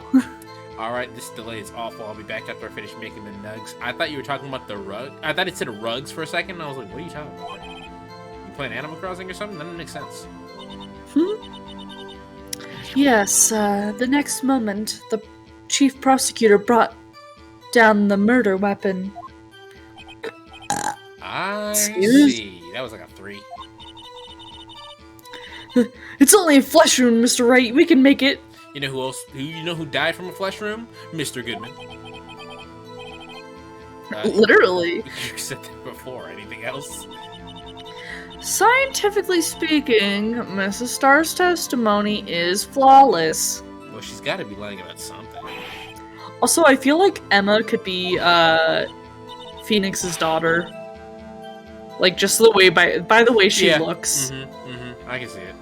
Alright, this delay is awful. I'll be back after I finish making the nugs. I thought you were talking about the rug. I thought it said rugs for a second, and I was like, what are you talking about? You playing Animal Crossing or something? That doesn't make sense. Yes, the next moment, the chief prosecutor brought down the murder weapon. I see. That was like a 3. It's only a flesh wound, Mr. Wright. We can make it. You know who else? You know who died from a flesh room? Mr. Goodman. Literally. You said that before. Anything else? Scientifically speaking, Mrs. Starr's testimony is flawless. Well, she's got to be lying about something. Also, I feel like Emma could be Phoenix's daughter. Like just the way by the way she looks. I can see it.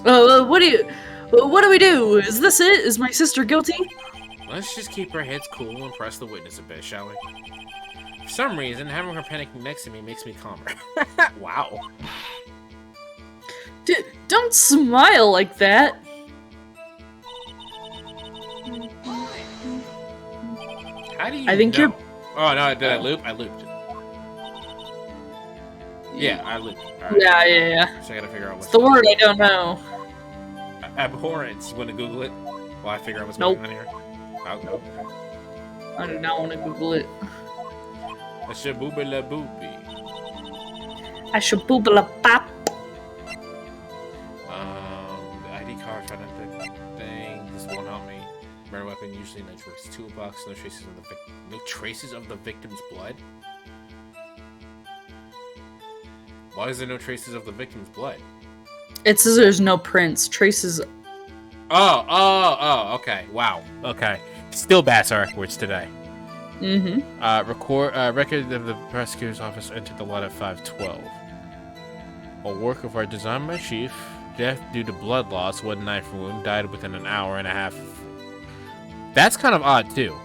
What do we do? Is this it? Is my sister guilty? Let's just keep our heads cool and press the witness a bit, shall we? For some reason, having her panicking next to me makes me calmer. Wow. Don't smile like that. How do you I think know? you're... Oh, no, did I loop? I looped. Yeah, I looped. Right. Yeah. So I gotta figure out what's the word I don't know. Abhorrence. You wanna Google it? While I figure out what's Nope. going on here? I'll go. I do not want to Google it. A shaboobala boopy. I should boobala pop. The ID card, try not to thing. This won't help me. Murder weapon, usually in a toolbox. No traces of the victim's blood. Why is there no traces of the victim's blood? It says there's no prints. Traces. Oh, okay. Wow. Okay. Still bats are Ackwards today. Record of the prosecutor's office entered the lot at 5:12. A work of art designed by Chief. Death due to blood loss, one knife wound, died within an hour and a half. That's kind of odd, too.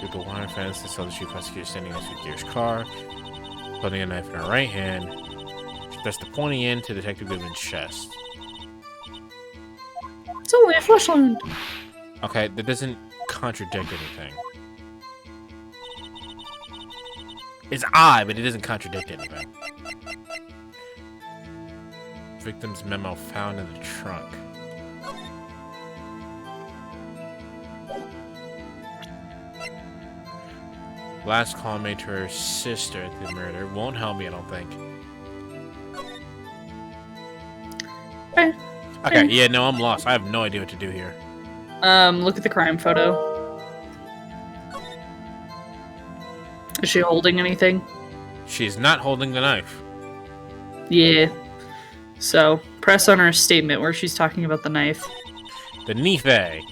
Due to wire fence, they saw the chief prosecutor standing next to Gear's car, holding a knife in her right hand. She pressed the pointy end to Detective Goodman's chest. It's only a flesh wound. Okay, that doesn't contradict anything. It's odd, but it doesn't contradict anything. Victim's memo found in the trunk. Last call made to her sister at the murder. Won't help me, I don't think. Okay, yeah, no, I'm lost. I have no idea what to do here. Look at the crime photo. Is she holding anything? She's not holding the knife. Yeah. So, press on her statement where she's talking about the knife. The knife.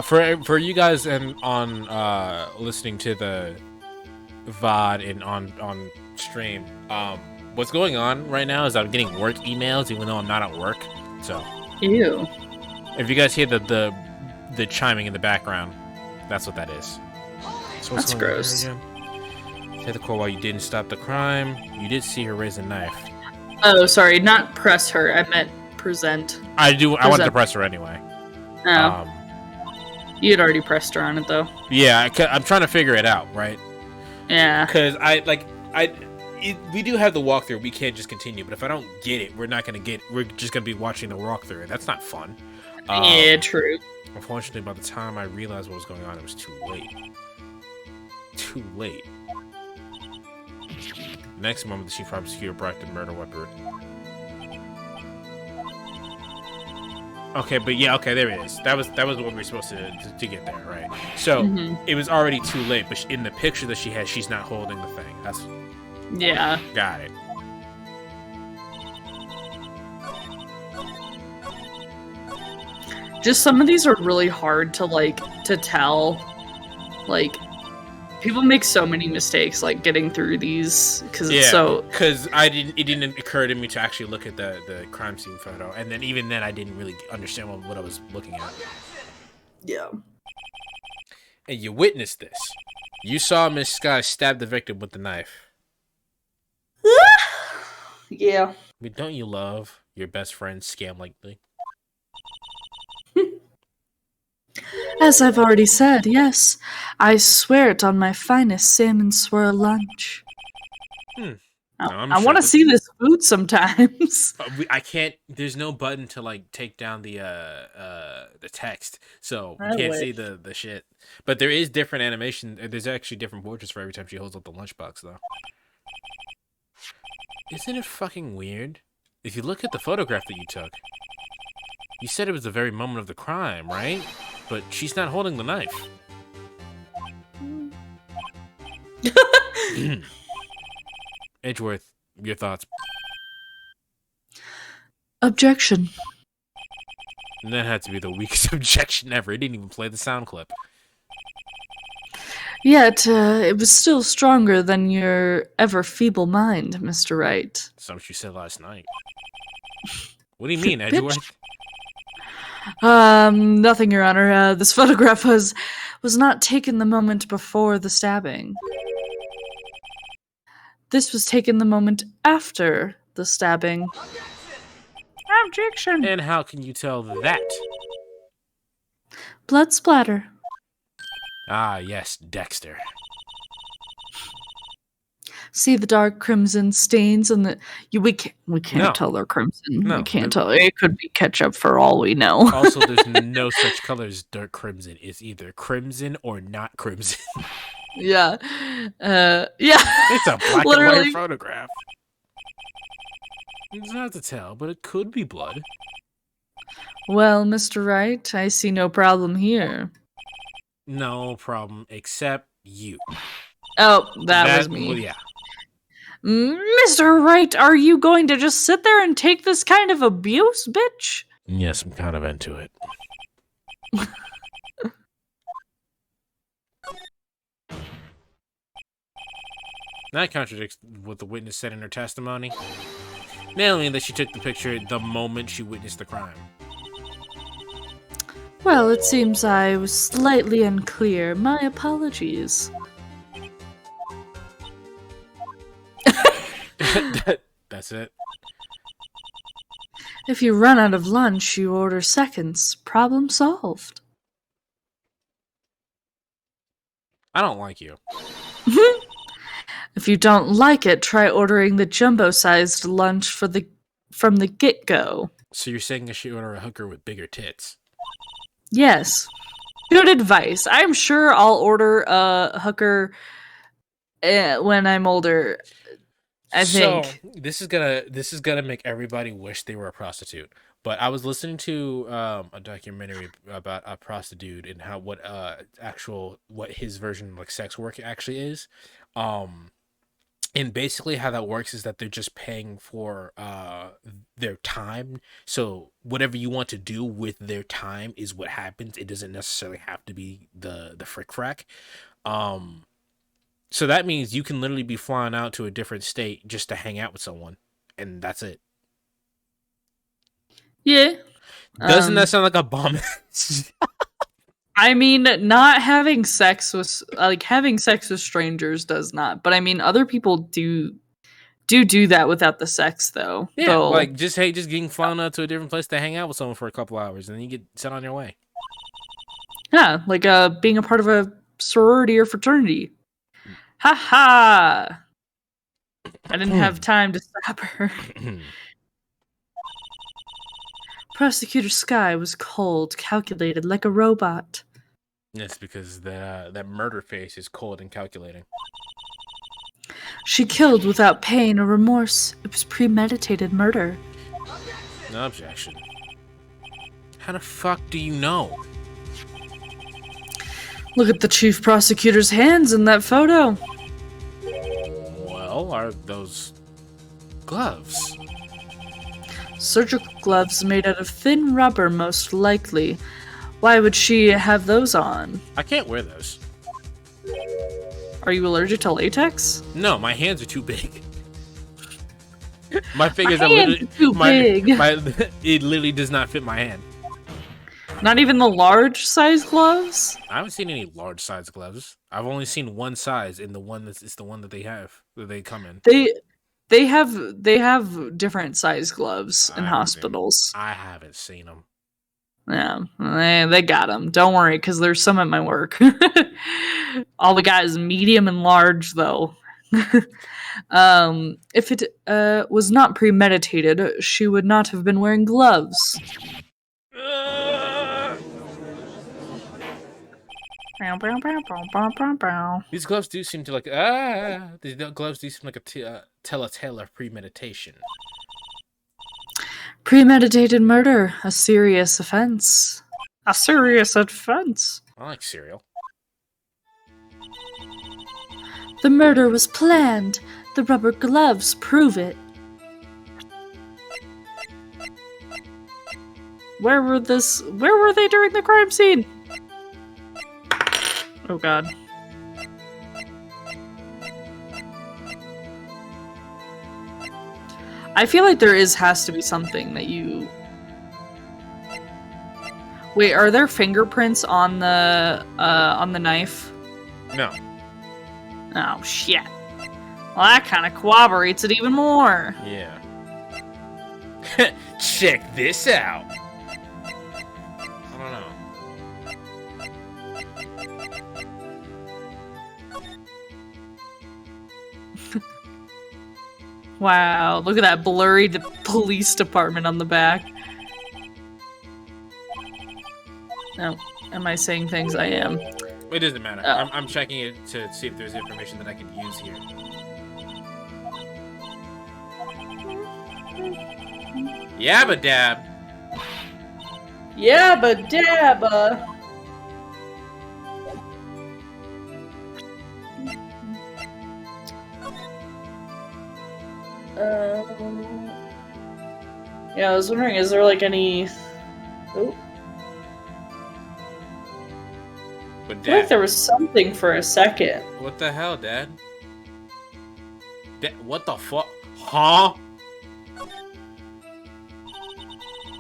For you guys and on listening to the VOD and on stream, what's going on right now is I'm getting work emails even though I'm not at work. So, Ew. if you guys hear the chiming in the background, that's what that is. So That's gross. Say the call while you didn't stop the crime. You did see her raise a knife. Oh, sorry, not press her. I meant present. I wanted to press her anyway. Oh. You had already pressed her on it, though. Yeah, I'm trying to figure it out, right? Yeah. Because we do have the walkthrough. We can't just continue. But if I don't get it, we're just gonna be watching the walkthrough, and that's not fun. Yeah, true. Unfortunately, by the time I realized what was going on, it was too late. Too late. Next moment, the chief prosecutor brought the murder weapon. Okay, but yeah, okay, there it is. That was what we were supposed to get there, right? So it was already too late. But in the picture that she has, she's not holding the thing. That's got it. Just some of these are really hard to tell. Like, people make so many mistakes getting through these because it's so. Because it didn't occur to me to actually look at the crime scene photo, and then even then I didn't really understand what I was looking at. Yeah. And you witnessed this. You saw Miss Sky stab the victim with the knife. Yeah. I mean, don't you love your best friend's scam like me? As I've already said, yes. I swear it on my finest salmon swirl lunch. I want to see this food sometimes. I can't. There's no button to take down the text, so you can't see the shit. But there is different animation. There's actually different portraits for every time she holds up the lunchbox, though. Isn't it fucking weird? If you look at the photograph that you took, you said it was the very moment of the crime, right? But she's not holding the knife. Edgeworth, your thoughts? Objection. And that had to be the weakest objection ever. It didn't even play the sound clip. Yet, it was still stronger than your ever-feeble mind, Mr. Wright. Something you said last night. What do you mean, Edgeworth? Nothing, Your Honor. This photograph was not taken the moment before the stabbing. This was taken the moment after the stabbing. Objection. And how can you tell that? Blood splatter. Ah, yes, Dexter. See the dark crimson stains and we can't tell they're crimson. No, we can't tell. It could be ketchup for all we know. Also, there's no such color as dark crimson. It's either crimson or not crimson. Yeah. Yeah. It's a black Literally. and white photograph. It's hard to tell, but it could be blood. Well, Mr. Wright, I see no problem here. No problem, except you. Oh, that was me. Well, yeah. Mr. Wright, are you going to just sit there and take this kind of abuse, bitch? Yes, I'm kind of into it. That contradicts what the witness said in her testimony. Namely, that she took the picture the moment she witnessed the crime. Well, it seems I was slightly unclear. My apologies. That's it. If you run out of lunch, you order seconds. Problem solved. I don't like you. If you don't like it, try ordering the jumbo-sized lunch from the get-go. So you're saying I should order a hooker with bigger tits? Yes. Good advice. I'm sure I'll order a hooker when I'm older. I think. So this is gonna make everybody wish they were a prostitute. But I was listening to a documentary about a prostitute and how what his version of like sex work actually is. Um, and basically how that works is that they're just paying for their time. So whatever you want to do with their time is what happens. It doesn't necessarily have to be the frick frack. Um, so that means you can literally be flying out to a different state just to hang out with someone, and that's it. Yeah. Doesn't that sound like a bomb? I mean, not having sex with having sex with strangers does not. But I mean, other people do that without the sex though. Yeah, Though, like just getting flown out to a different place to hang out with someone for a couple hours, and then you get sent on your way. yeah, like being a part of a sorority or fraternity. Ha ha! I didn't have time to stop her. Prosecutor Sky was cold, calculated like a robot. That's because that murder face is cold and calculating. She killed without pain or remorse. It was premeditated murder. No objection. How the fuck do you know? Look at the chief prosecutor's hands in that photo. Well, are those gloves? Surgical gloves made out of thin rubber, most likely. Why would she have those on? I can't wear those. Are you allergic to latex? No, my hands are too big. My fingers My are hands literally are too big. It literally does not fit my hand. Not even the large size gloves? I haven't seen any large size gloves. I've only seen one size, and it's the one that they come in. They have different size gloves in hospitals. I haven't seen them. Yeah, they got them. Don't worry, because there's some at my work. All the guys, medium and large, though. If it was not premeditated, she would not have been wearing gloves. These gloves do seem to these gloves do seem like a telltale of premeditation. Premeditated murder, a serious offense. A serious offense. I like cereal. The murder was planned. The rubber gloves prove it. Where were they during the crime scene? Oh god. I feel like there has to be something that you... Wait, are there fingerprints on the knife? No. Oh, shit. Well, that kind of corroborates it even more. Yeah. Check this out. I don't know. Wow, look at that blurry police department on the back. No, am I saying things? I am. It doesn't matter. Oh. I'm checking it to see if there's information that I can use here. Yabba dab. Yabba dabba. Yeah, I was wondering, is there like any... Oh. But I feel like Dad, there was something for a second. what the hell, Dad? What the fuck? Huh?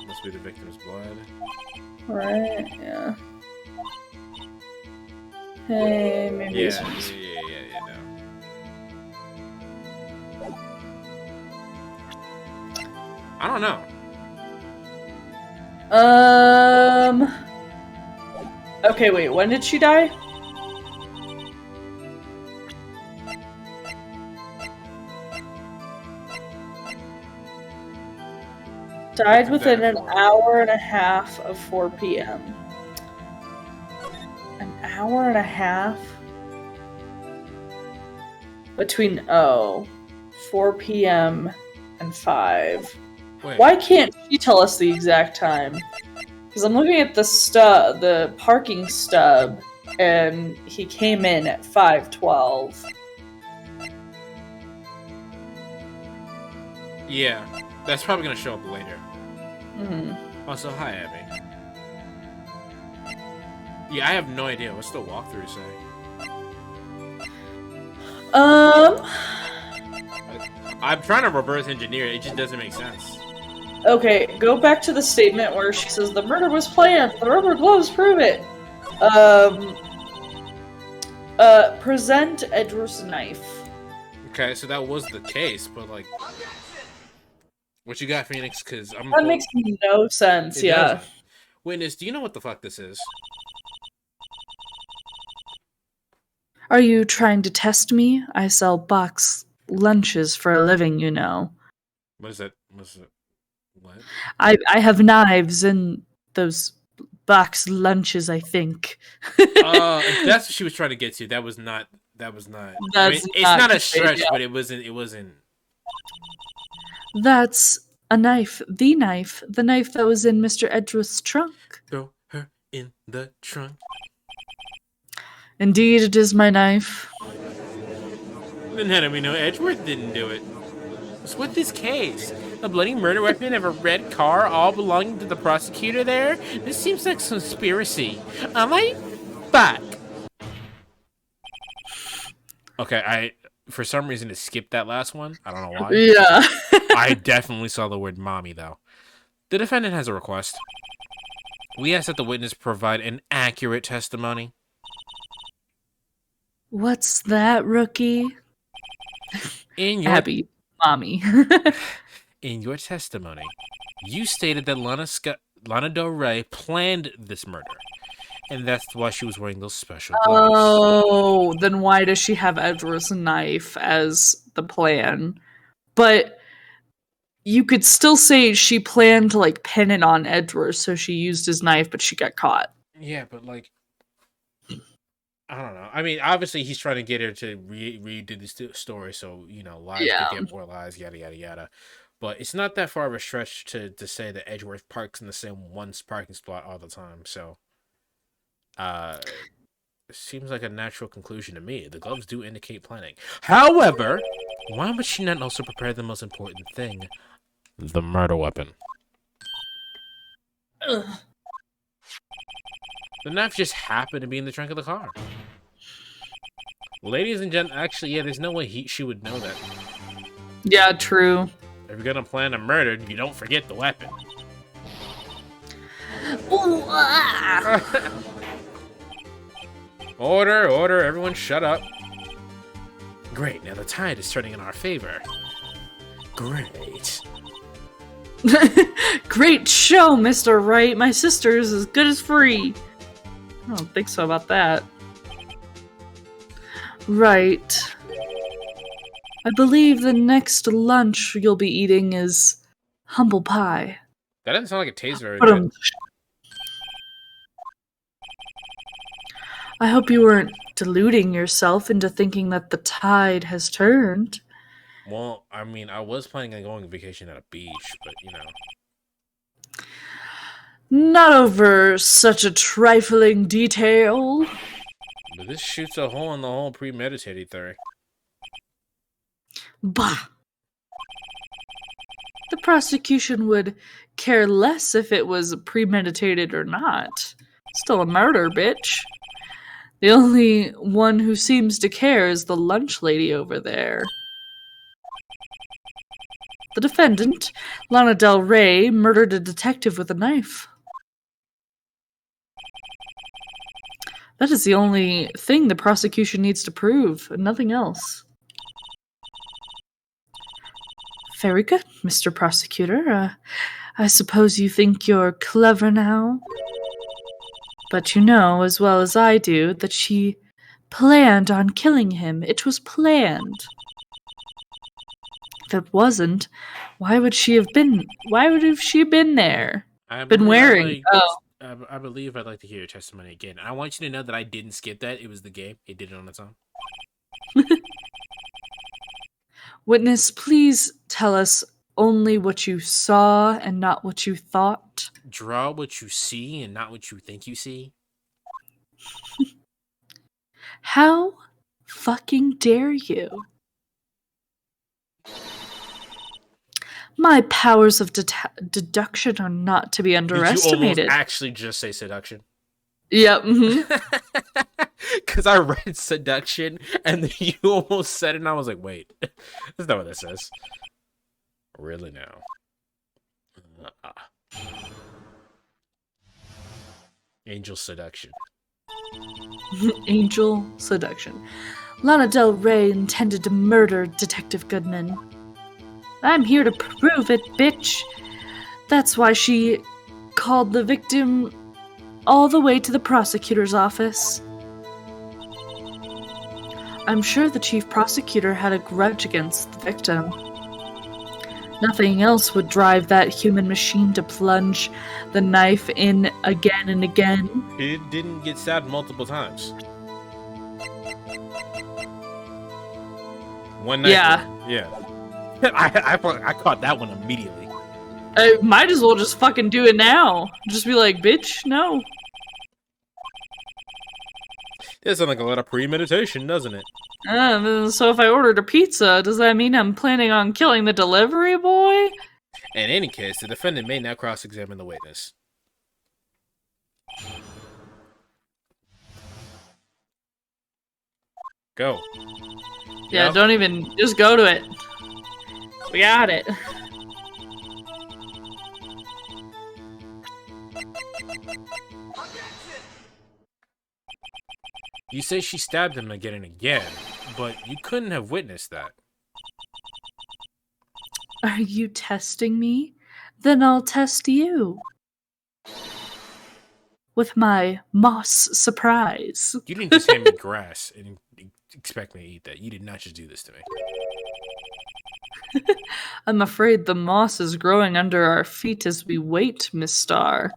Must be the victim's blood. Right, yeah. Hey, maybe this Yeah, one's... no. I don't know. Okay, wait, when did she die? Died within an hour and a half of 4 p.m. An hour and a half? Between, 4 p.m. and 5. Wait. Why can't she tell us the exact time? Because I'm looking at the parking stub, and he came in at 5:12. Yeah, that's probably gonna show up later. Hmm. Also, hi, Abby. Yeah, I have no idea. What's the walkthrough say? I'm trying to reverse engineer it. It just doesn't make sense. Okay, go back to the statement where she says the murder was planned. The rubber gloves prove it. Present Edward's knife. Okay, so that was the case, but like, what you got, Phoenix? Because That makes no sense. It Yeah. doesn't. Witness, do you know what the fuck this is? Are you trying to test me? I sell box lunches for a living, you know. What is that? What's it? What? I have knives in those box lunches, I think. If that's what she was trying to get to. That was not. That's I mean, it's not a stretch, but it wasn't. It wasn't. That's a knife. The knife that was in Mr. Edgeworth's trunk. Throw her in the trunk. Indeed, it is my knife. Then how do we know Edgeworth didn't do it? What's with this case? A bloody murder weapon of a red car, all belonging to the prosecutor there? This seems like conspiracy. Am I back? Okay, I for some reason skipped that last one. I don't know why. Yeah. I definitely saw the word mommy, though. The defendant has a request. We ask that the witness provide an accurate testimony. What's that, rookie? In your Abby, mommy. In your testimony, you stated that Lana Del Rey planned this murder, and that's why she was wearing those special gloves. Oh, then why does she have Edward's knife as the plan? But you could still say she planned to like pin it on Edward, so she used his knife, but she got caught. Yeah, but like, I don't know. I mean, obviously he's trying to get her to redo the story, so lies could get more lies, yada yada yada. But it's not that far of a stretch to say that Edgeworth parks in the same one parking spot all the time. So, it seems like a natural conclusion to me. The gloves do indicate planning. However, why would she not also prepare the most important thing? The murder weapon. Ugh. The knife just happened to be in the trunk of the car. Ladies and gentlemen, actually, yeah, there's no way she would know that. Yeah, true. If you're gonna plan a murder, you don't forget the weapon. Order, everyone shut up. Great, now the tide is turning in our favor. Great. Great show, Mr. Wright. My sister is as good as free. I don't think so about that. Right. I believe the next lunch you'll be eating is humble pie. That doesn't sound like it tastes very good. I hope you weren't deluding yourself into thinking that the tide has turned. Well, I mean, I was planning on going on vacation at a beach, but Not over such a trifling detail. But this shoots a hole in the whole premeditated theory. Bah! The prosecution would care less if it was premeditated or not. Still a murder, bitch. The only one who seems to care is the lunch lady over there. The defendant, Lana Del Rey, murdered a detective with a knife. That is the only thing the prosecution needs to prove, and nothing else. Very good, Mr. Prosecutor. I suppose you think you're clever now? But you know as well as I do that she planned on killing him. It was planned. If it wasn't, why would she have been there? I believe I'd like to hear your testimony again. I want you to know that I didn't skip that. It was the game. It did it on its own. Witness, please tell us Only what you saw and not what you thought. Draw what you see and not what you think you see. How fucking dare you? My powers of deduction are not to be Did you almost underestimated. actually just say seduction? Yep. Because I read seduction and then you almost said it and I was like, wait, that's not what that says. Really now? Angel seduction. Angel seduction. Lana Del Rey intended to murder Detective Goodman. I'm here to prove it, bitch. That's why she called the victim all the way to the prosecutor's office. I'm sure the chief prosecutor had a grudge against the victim. Nothing else would drive that human machine to plunge the knife in again and again. It didn't get stabbed multiple times. One knife. Yeah. I caught that one immediately. I might as well just fucking do it now. Just be like, bitch, no. It sounds like a lot of premeditation, doesn't it? So if I ordered a pizza, does that mean I'm planning on killing the delivery boy? In any case, the defendant may now cross-examine the witness. Go. Yeah, Yep. don't even... Just go to it. We got it. You say she stabbed him again and again, but you couldn't have witnessed that. Are you testing me? Then I'll test you. With my moss surprise. You didn't just hand me grass and expect me to eat that. You did not just do this to me. I'm afraid the moss is growing under our feet as we wait, Miss Starr.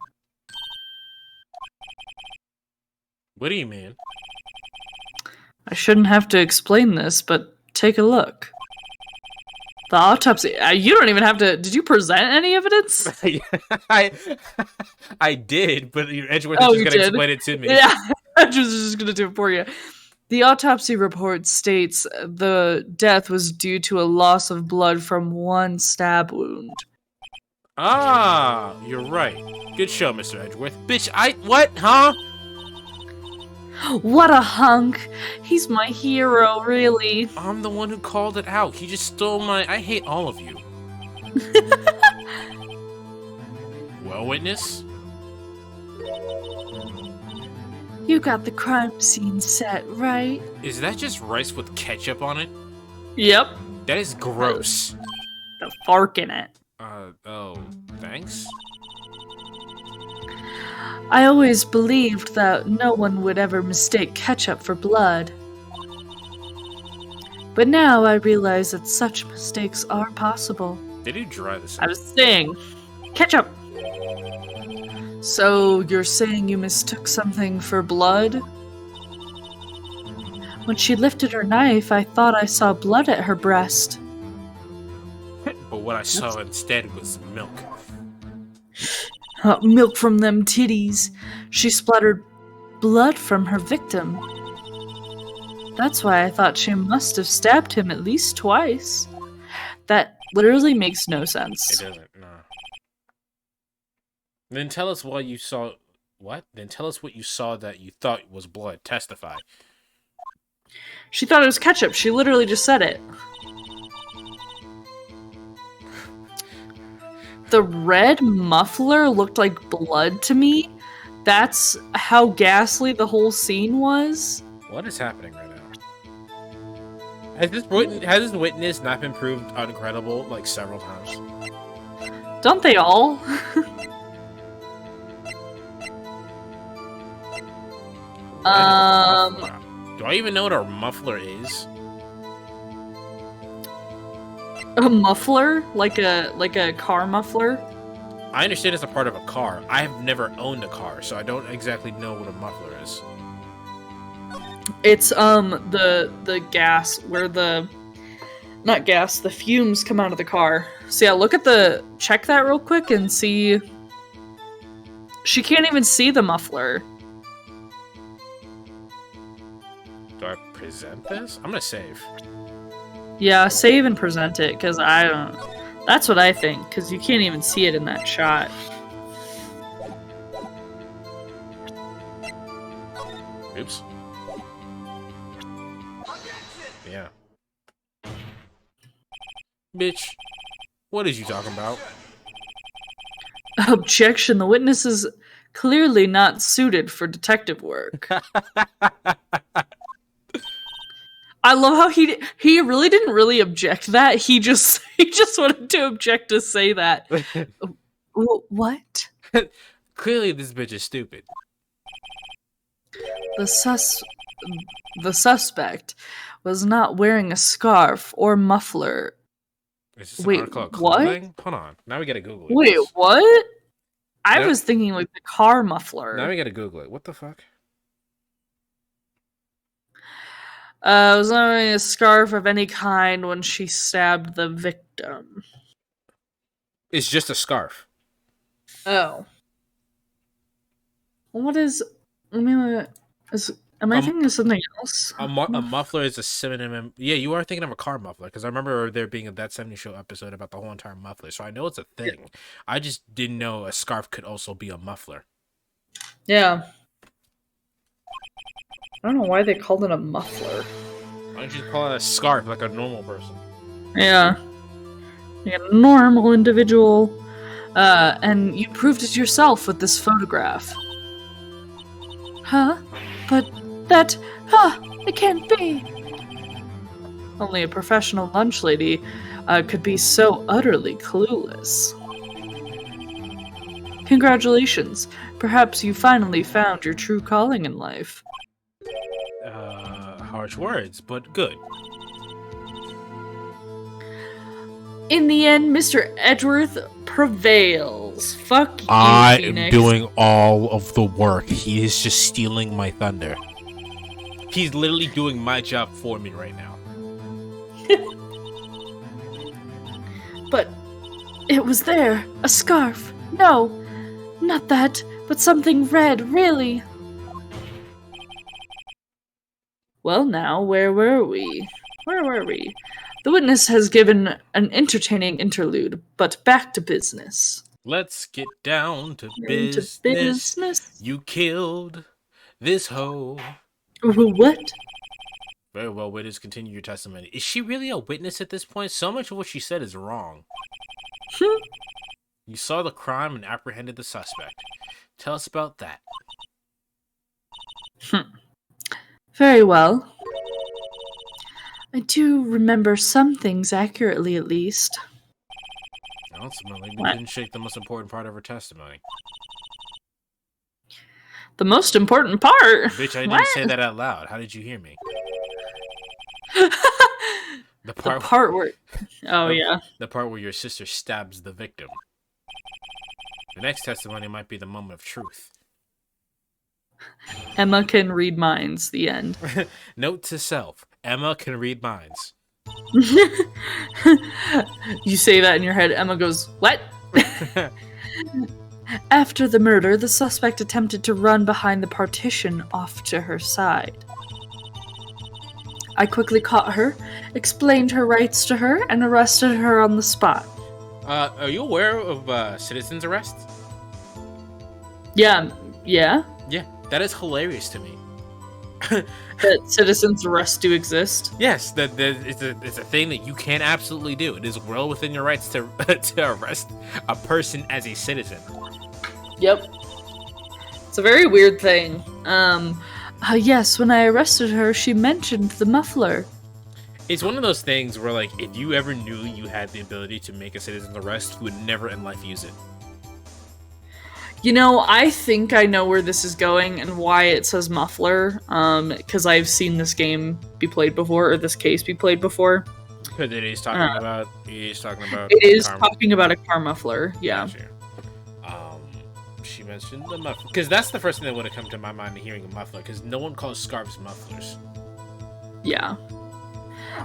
What do you mean? I shouldn't have to explain this, but take a look. The autopsy... you don't even have to... Did you present any evidence? I did, but Edgeworth Oh, is you just going to did? explain it to me. Yeah, I was just going to do it for you. The autopsy report states the death was due to a loss of blood from one stab wound. Ah, you're right. Good show, Mr. Edgeworth. Bitch, what? Huh? What a hunk! He's my hero, really. I'm the one who called it out. He just stole my... I hate all of you. Well, witness? You got the crime scene set, right? Is that just rice with ketchup on it? Yep. That is gross. The fork in it. Oh, thanks? I always believed that no one would ever mistake ketchup for blood. But now I realize that such mistakes are possible. They do dry this. I was saying, ketchup! So you're saying you mistook something for blood? When she lifted her knife, I thought I saw blood at her breast. But what I saw instead was milk. Milk from them titties. She splattered blood from her victim. That's why I thought she must have stabbed him at least twice. That literally makes no sense. It doesn't, no. Then tell us why you saw... What? Then tell us what you saw that you thought was blood. Testify. She thought it was ketchup. She literally just said it. The red muffler looked like blood to me. That's how ghastly the whole scene was. What is happening right now? Has this witness not been proved uncredible like several times? Don't they all? Do I even know what a muffler is? A muffler? Like a car muffler? I understand it's a part of a car. I have never owned a car, so I don't exactly know what a muffler is. It's the gas where the not gas, the fumes come out of the car. So yeah, check that real quick and see. She can't even see the muffler. Do I present this? I'm gonna save. Yeah, save and present it, because I don't... That's what I think, because you can't even see it in that shot. Oops. Yeah. Bitch. What is you talking about? Objection, the witness is clearly not suited for detective work. I love how he really didn't really object that. He just wanted to object to say that. What? Clearly this bitch is stupid. The suspect was not wearing a scarf or muffler. Is this an Wait, article of what? clothing? Hold on. Now we gotta Google it. Wait, what? I Nope. was thinking like the car muffler. Now we gotta Google it. What the fuck? Was not wearing a scarf of any kind when she stabbed the victim. It's just a scarf. Oh. What is... I mean, am I thinking of something else? A muffler is a synonym. Yeah, you are thinking of a car muffler, because I remember there being a That 70s Show episode about the whole entire muffler, so I know it's a thing. Yeah. I just didn't know a scarf could also be a muffler. Yeah. I don't know why they called it a muffler. Why don't you call it a scarf like a normal person? Yeah. Like a normal individual. And you proved it yourself with this photograph. Huh? But that... it can't be. Only a professional lunch lady could be so utterly clueless. Congratulations. Perhaps you finally found your true calling in life. Harsh words, but good. In the end, Mr. Edgeworth prevails. Fuck you, I Phoenix. am doing all of the work. He is just stealing my thunder. He's literally doing my job for me right now. But it was there. A scarf. No, not that, but something red, really. Well now, where were we? The witness has given an entertaining interlude, but back to business. Let's get down to business. You killed this hoe. What? Very well, witness, continue your testimony. Is she really a witness at this point? So much of what she said is wrong. You saw the crime and apprehended the suspect. Tell us about that. Very well. I do remember some things accurately, at least. Ultimately, we didn't shake the most important part of her testimony. The most important part? Bitch, I didn't say that out loud. How did you hear me? The part where... Oh, yeah. The part where your sister stabs the victim. The next testimony might be the moment of truth. Emma can read minds. The end. Note to self. Emma can read minds. You say that in your head. Emma goes, what? After the murder, the suspect attempted to run behind the partition off to her side. I quickly caught her, explained her rights to her, and arrested her on the spot. Are you aware of citizen's arrest? Yeah. Yeah, that is hilarious to me. That citizen's arrests do exist? Yes, it's a thing that you can absolutely do. It is well within your rights to arrest a person as a citizen. Yep. It's a very weird thing. Yes, when I arrested her, she mentioned the muffler. It's one of those things where, like, if you ever knew you had the ability to make a citizen's arrest, you would never in life use it. You know, I think I know where this is going and why it says muffler, because I've seen this game be played before, or this case be played before. Because it is talking about... It is talking about a car muffler, yeah. Gotcha. She mentioned the muffler. Because that's the first thing that would have come to my mind hearing a muffler, because no one calls scarves mufflers. Yeah.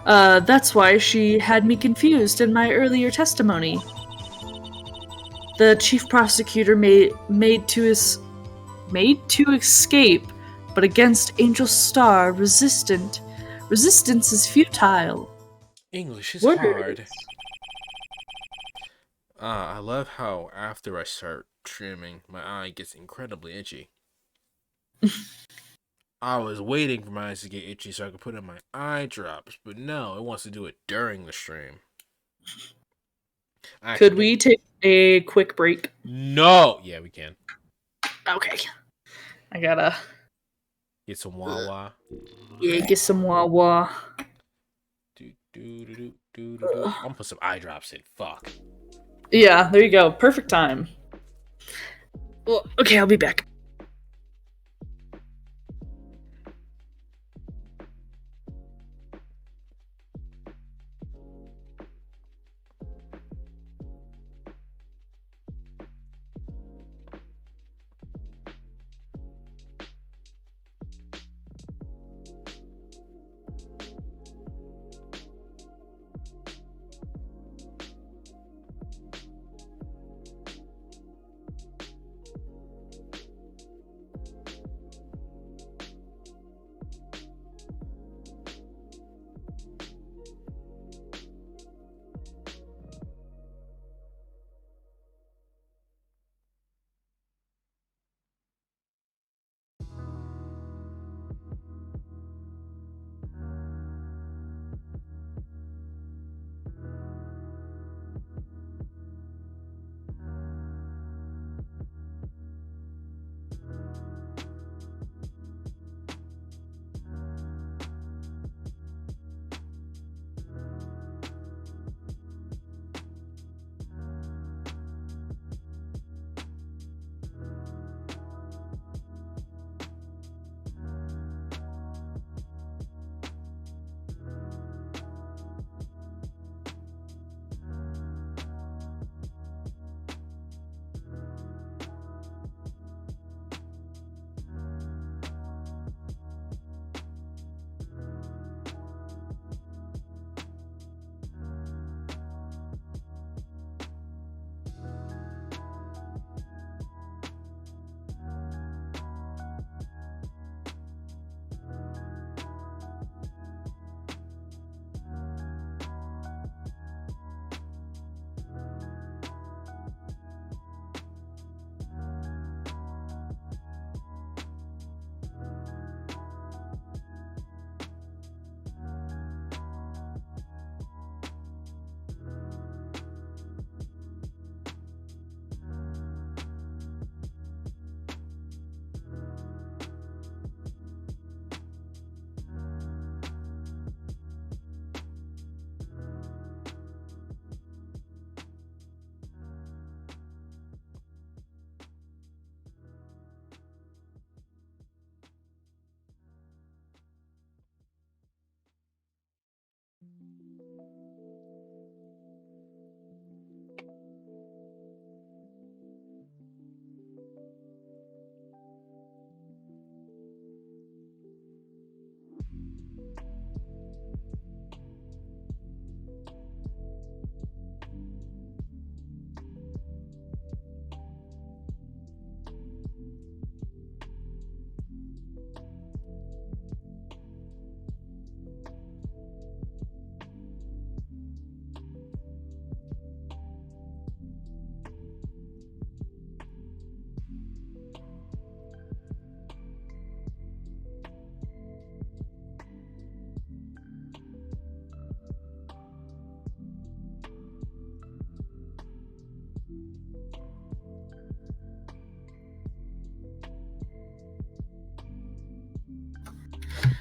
That's why she had me confused in my earlier testimony. The chief prosecutor made to escape, but against Angel Star, resistance is futile. English is Words. hard. I love how after I start trimming, my eye gets incredibly itchy. I was waiting for my eyes to get itchy so I could put in my eye drops, but no, it wants to do it during the stream. Could we take a quick break? No! Yeah, we can. Okay. I gotta... Get some Wawa. Yeah, get some Wawa. I'm gonna put some eye drops in. Fuck. Yeah, there you go. Perfect time. Well, okay, I'll be back.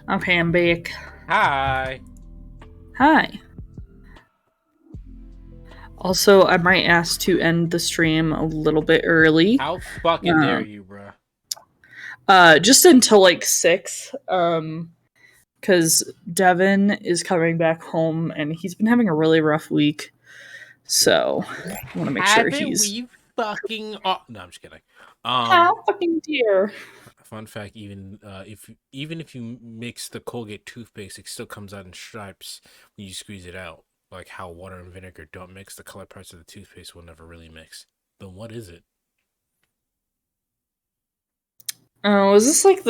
Okay, I'm back. Hi. Hi. Also, I might ask to end the stream a little bit early. How fucking dare you, bruh? Just until like 6. Because Devin is coming back home and he's been having a really rough week. So I want to make sure he's we fucking no, I'm just kidding. how fucking dear. Fun fact: even if you mix the Colgate toothpaste, it still comes out in stripes when you squeeze it out. Like how water and vinegar don't mix, the color parts of the toothpaste will never really mix. Then what is it? Oh, is this like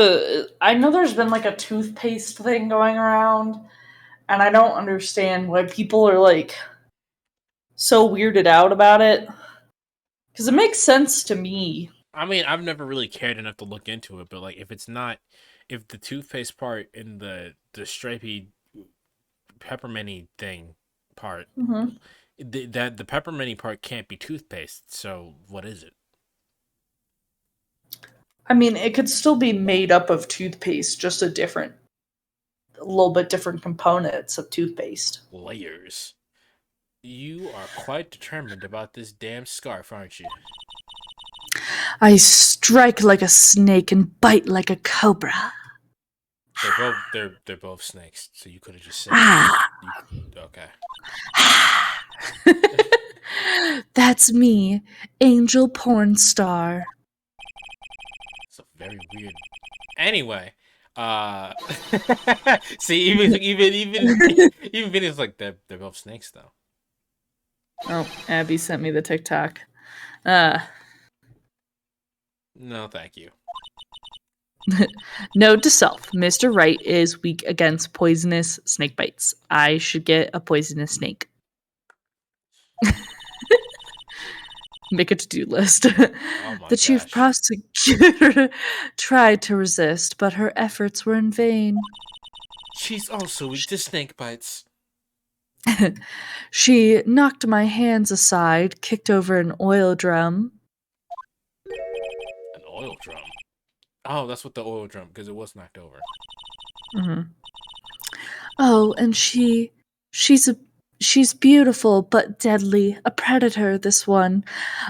I know there's been like a toothpaste thing going around, and I don't understand why people are like so weirded out about it. Because it makes sense to me. I mean, I've never really cared enough to look into it, but like if the toothpaste part in the stripy pepperminty thing part, Mm-hmm. the pepperminty part can't be toothpaste. So what is it? I mean, it could still be made up of toothpaste, just a little bit different components of toothpaste. Layers. You are quite determined about this damn scarf, aren't you? I strike like a snake and bite like a cobra. They're both snakes, so you could have just said okay. That's me, angel porn star. It's a very weird. Anyway, see, even Vinny's like they're both snakes though. Oh, Abby sent me the TikTok. No, thank you. Note to self: Mr. Wright is weak against poisonous snake bites. I should get a poisonous snake. Make a to-do list. The chief prosecutor tried to resist, but her efforts were in vain. She's also weak to snake bites. She knocked my hands aside, kicked over an oil drum. An oil drum? Oh, that's what the oil drum, because it was knocked over. Mm-hmm. Oh, and she's beautiful but deadly. A predator, this one.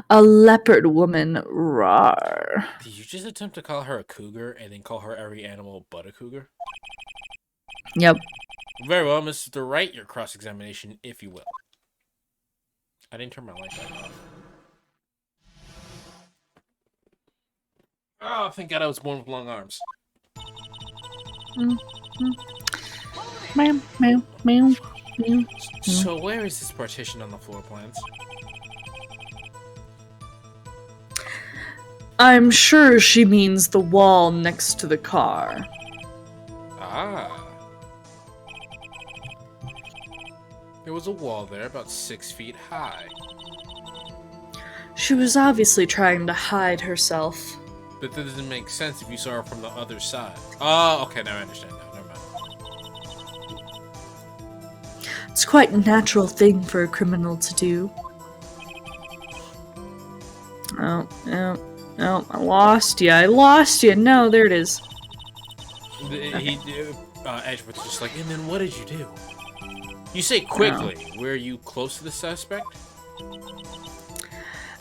A leopard woman. Rawr. Did you just attempt to call her a cougar and then call her every animal but a cougar? Yep. Very well, Mr. Wright, your cross-examination, if you will. I didn't turn my light back off. Oh, thank God I was born with long arms. Meow, meow, meow, meow. So where is this partition on the floor plans? I'm sure she means the wall next to the car. Ah. There was a wall there about 6 feet high. She was obviously trying to hide herself. But that doesn't make sense if you saw her from the other side. Oh, okay, now I understand now. Never mind. It's quite a natural thing for a criminal to do. Oh, I lost you. No, there it is. Edgeworth's just like, and then what did you do? You say quickly. Oh. Were you close to the suspect?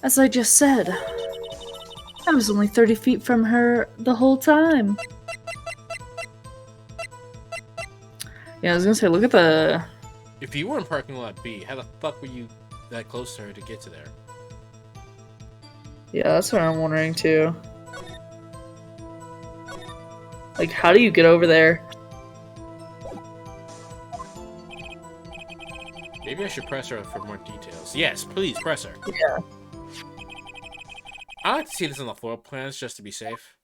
As I just said, I was only 30 feet from her the whole time. Yeah, I was gonna say, look at the... If you were in parking lot B, how the fuck were you that close to her to get to there? Yeah, that's what I'm wondering too. Like, how do you get over there? Maybe I should press her for more details. Yes, please, press her. Yeah. I like to see this on the floor plans just to be safe.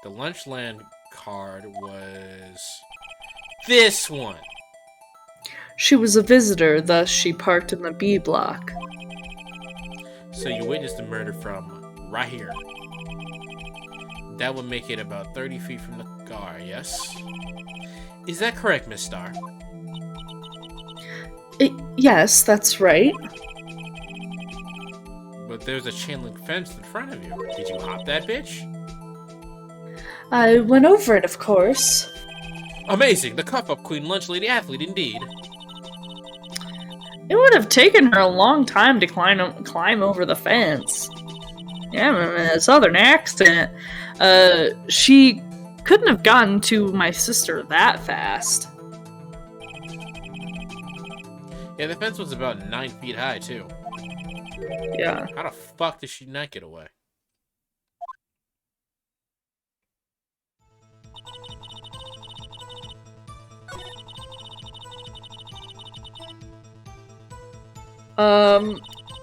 The Lunchland card was this one. She was a visitor, thus she parked in the B block. So you witnessed the murder from right here. That would make it about 30 feet from the car, yes? Is that correct, Miss Starr? Yes, that's right. But there's a chain link fence in front of you. Did you hop that bitch? I went over it, of course. Amazing! The cuff-up queen lunch lady athlete, indeed. It would have taken her a long time to climb over the fence. Yeah, a southern accent. She couldn't have gotten to my sister that fast. Yeah, the fence was about 9 feet high, too. Yeah. How the fuck did she not get away?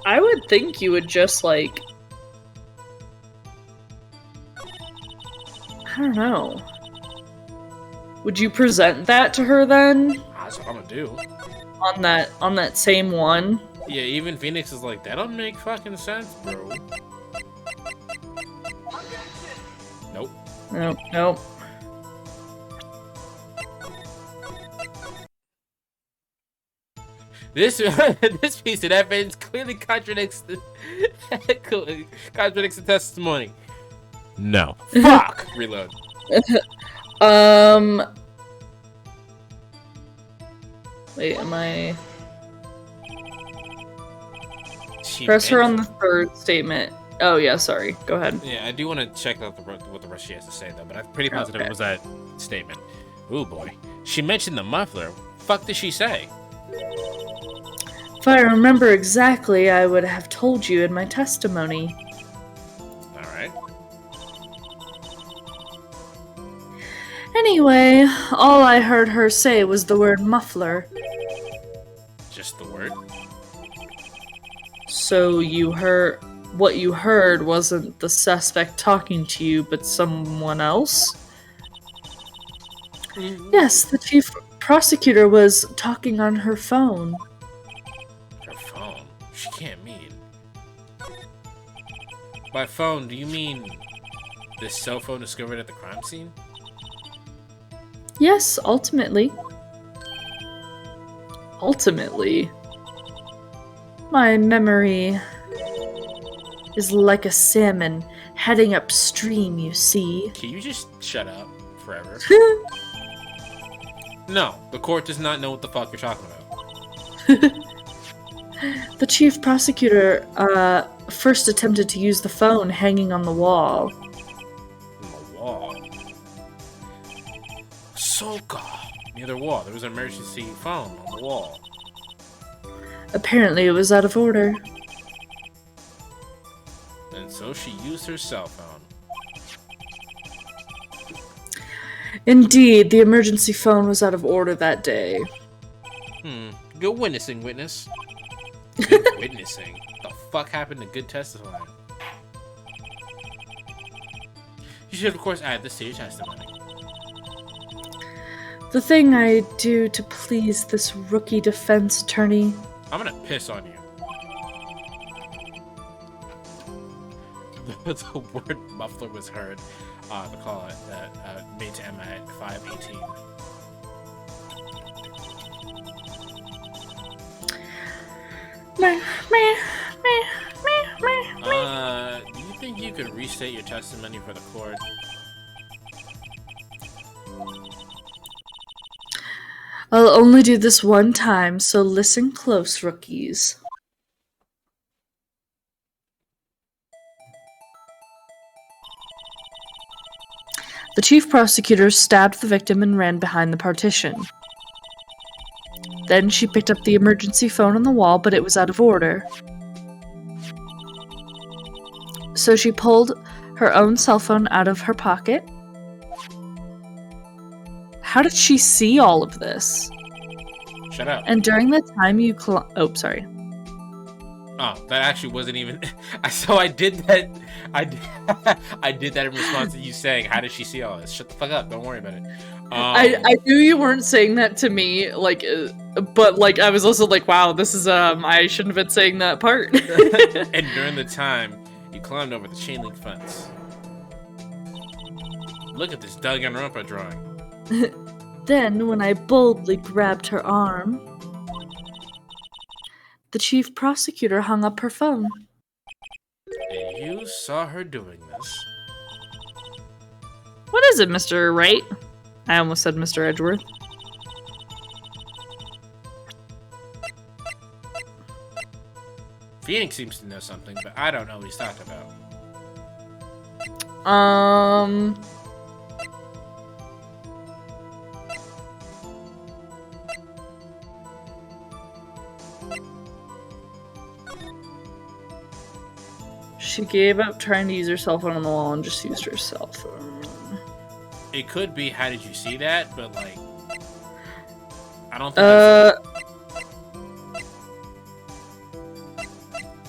I would think you would just, like... I don't know. Would you present that to her then? That's what I'm gonna do. On that same one? Yeah, even Phoenix is like, that don't make fucking sense, bro. Nope. Nope, nope. This this piece of evidence clearly contradicts the testimony. No. Fuck. Reload. Wait, am I? She Press her on mentioned- the third statement. Oh yeah, sorry. Go ahead. Yeah, I do want to check out what the rest she has to say though, but I'm pretty positive Okay. it was that statement. Ooh boy. She mentioned the muffler. Fuck did she say? If I remember exactly, I would have told you in my testimony. Alright. Anyway, all I heard her say was the word muffler. Just the word. So what you heard wasn't the suspect talking to you, but someone else? Yes, the chief prosecutor was talking on her phone. Her phone. She can't mean. By phone, do you mean this cell phone discovered at the crime scene? Yes, ultimately. Ultimately. My memory is like a salmon heading upstream, you see. Can you just shut up forever? No, the court does not know what the fuck you're talking about. The chief prosecutor first attempted to use the phone hanging on the wall. On the wall. Soka! Near the wall, there was an emergency phone on the wall. Apparently it was out of order. And so she used her cell phone. Indeed, the emergency phone was out of order that day. Good witnessing, witness. Good witnessing? The fuck happened to good testifying? You should, of course, add this to your testimony. The thing I do to please this rookie defense attorney. I'm gonna piss on you. The word muffler was heard. The call made to Emma at 5:18. Do you think you could restate your testimony for the court? I'll only do this one time, so listen close, rookies. The chief prosecutor stabbed the victim and ran behind the partition. Then she picked up the emergency phone on the wall, but it was out of order. So she pulled her own cell phone out of her pocket. How did she see all of this? Shut up. And during the time you oh, sorry. Oh, that actually wasn't even. So I did that. I did that in response to you saying, "How did she see all this?" Shut the fuck up. Don't worry about it. I knew you weren't saying that to me, like, but like I was also like, wow, this is I shouldn't have been saying that part. And during the time, you climbed over the chain link fence. Look at this Danganronpa drawing. Then, when I boldly grabbed her arm, the chief prosecutor hung up her phone. And you saw her doing this. What is it, Mr. Wright? I almost said Mr. Edgeworth. Phoenix seems to know something, but I don't know what he's talking about. She gave up trying to use her cell phone on the wall and just used her cell phone. it could be how did you see that, but like I don't think that's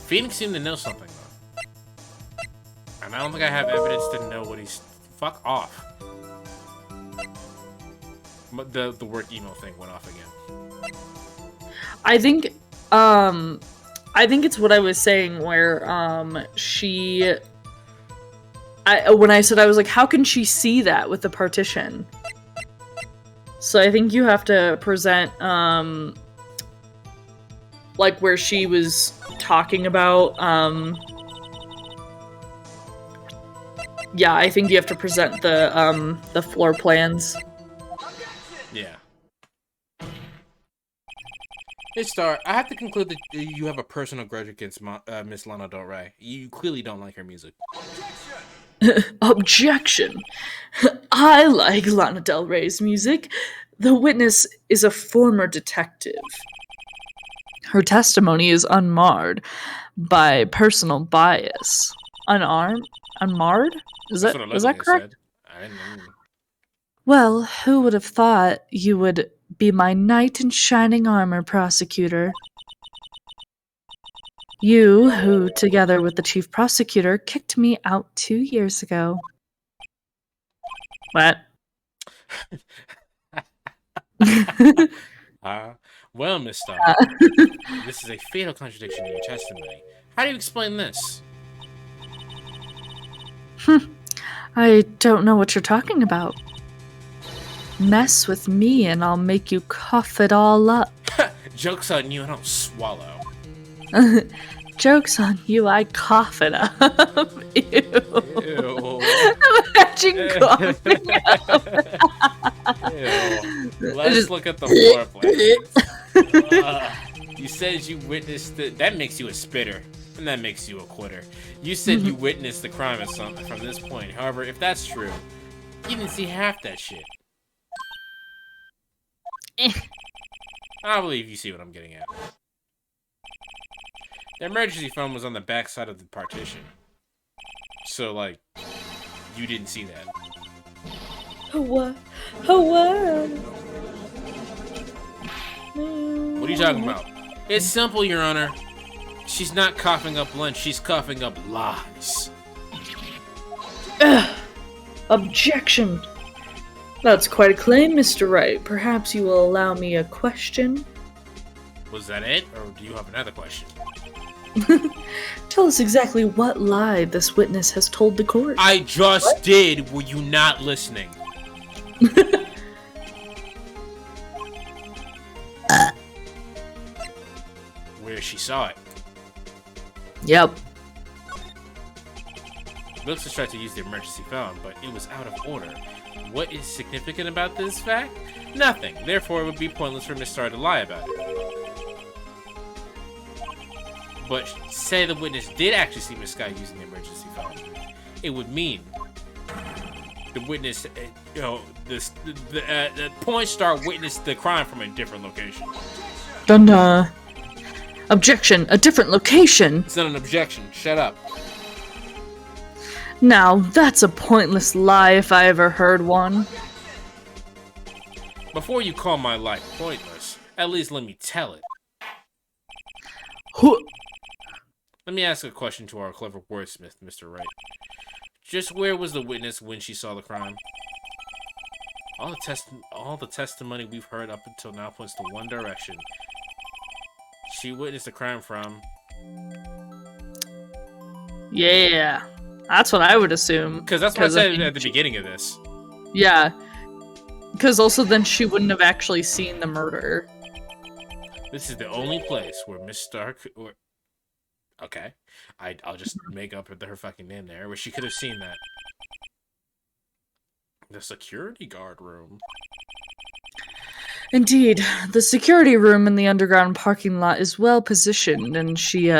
Phoenix seemed to know something though. And I don't think I have evidence to know what he's fuck off. But the work email thing went off again. I think it's what I was saying where when I said I was like, how can she see that with the partition? So I think you have to present like where she was talking about yeah, I think you have to present the floor plans. Yeah. Hey, Star, I have to conclude that you have a personal grudge against Miss Lana Del Rey. You clearly don't like her music. Objection! I like Lana Del Rey's music. The witness is a former detective. Her testimony is unmarred by personal bias. Unmarred? Is that correct? I didn't know. Well, who would have thought you would be my knight in shining armor, prosecutor? You, who, together with the chief prosecutor, kicked me out 2 years ago. What? Well, Miss Star, this is a fatal contradiction in your testimony. How do you explain this? I don't know what you're talking about. Mess with me and I'll make you cough it all up. Joke's on you, I don't swallow. Joke's on you, I cough it up. Ew. Ew. Imagine coughing up. Ew. Let's look at the floor plan. You said you witnessed it. That makes you a spitter, and that makes you a quitter. You said you witnessed the crime at something from this point. However, if that's true, you didn't see half that shit. I believe you see what I'm getting at. The emergency phone was on the back side of the partition. So, like, you didn't see that. What? What are you talking about? It's simple, Your Honor. She's not coughing up lunch, she's coughing up lies. Objection. That's quite a claim, Mr. Wright. Perhaps you will allow me a question? Was that it, or do you have another question? Tell us exactly what lie this witness has told the court. I just did. Were you not listening? Where she saw it. Yep. Wilkes has tried to use the emergency phone, but it was out of order. What is significant about this fact? Nothing. Therefore, it would be pointless for Miss Starr to lie about it. But say the witness did actually see Miss Sky using the emergency phone, it would mean the witness, the porn star witnessed the crime from a different location. Dun. Objection. A different location. It's not an objection. Shut up. Now, that's a pointless lie if I ever heard one. Before you call my life pointless, at least let me tell it. Let me ask a question to our clever wordsmith, Mr. Wright. Just where was the witness when she saw the crime? All the testimony we've heard up until now points to one direction. She witnessed the crime from... Yeah, that's what I would assume. Because that's what I said at the beginning of this. Yeah. Because also then she wouldn't have actually seen the murder. This is the only place where Miss Stark... Okay. I'll just make up her fucking name there, where she could have seen that. The security guard room. Indeed, the security room in the underground parking lot is well positioned, and she,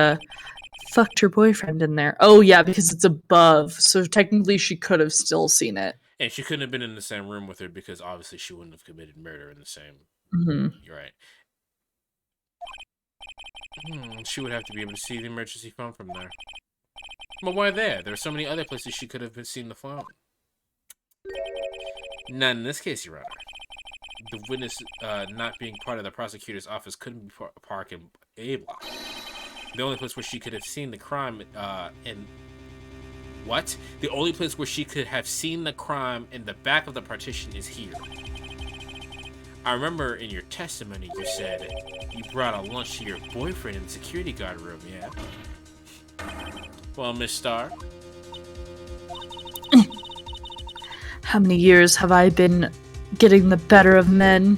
fucked her boyfriend in there. Oh yeah, because it's above, so technically she could have still seen it. And she couldn't have been in the same room with her, because obviously she wouldn't have committed murder in the same... Mm-hmm. You're right. She would have to be able to see the emergency phone from there. But why there? There are so many other places she could have seen the phone. Not in this case, Your Honor. The witness not being part of the prosecutor's office couldn't be parked in A block. The only place where she could have seen the crime in... What? The only place where she could have seen the crime in the back of the partition is here. I remember in your testimony you said you brought a lunch to your boyfriend in the security guard room, yeah? Well, Miss Starr? How many years have I been getting the better of men?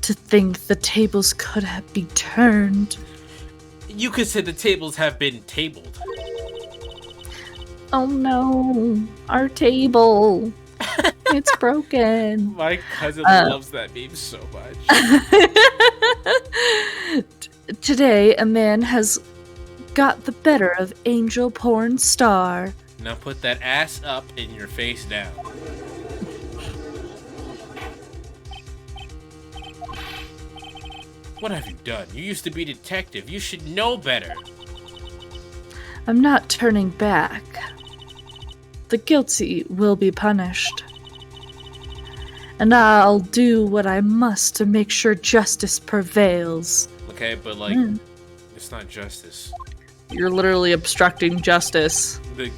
To think the tables could have been turned. You could say the tables have been tabled. Oh no, our table. It's broken. My cousin loves that meme so much. Today, a man has got the better of Angel Porn Star. Now put that ass up and your face down. What have you done? You used to be a detective. You should know better. I'm not turning back. The guilty will be punished. And I'll do what I must to make sure justice prevails. Okay, but like, it's not justice. You're literally obstructing justice. The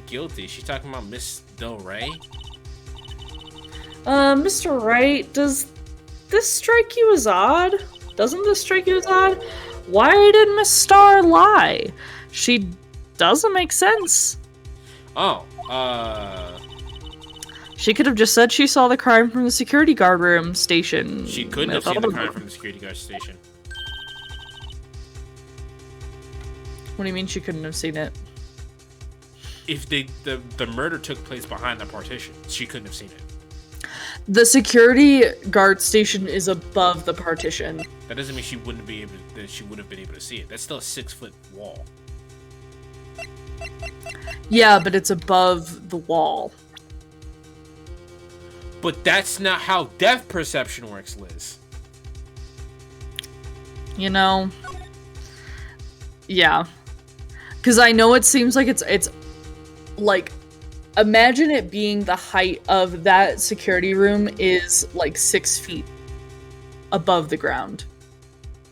guilty? She's talking about Miss Del Rey? Mr. Wright, does this strike you as odd? Doesn't this strike you as odd? Why did Miss Starr lie? She doesn't make sense. Oh, She could have just said she saw the crime from the security guard room station. she couldn't have seen the crime from the security guard station. What do you mean she couldn't have seen it? If the murder took place behind the partition, she couldn't have seen it. The security guard station is above the partition. That doesn't mean she wouldn't be able. That she would have been able to see it. That's still a 6-foot wall. Yeah, but it's above the wall. But that's not how depth perception works, Liz. You know? Yeah. Because I know it seems like it's like, imagine it being the height of that security room is like 6 feet above the ground.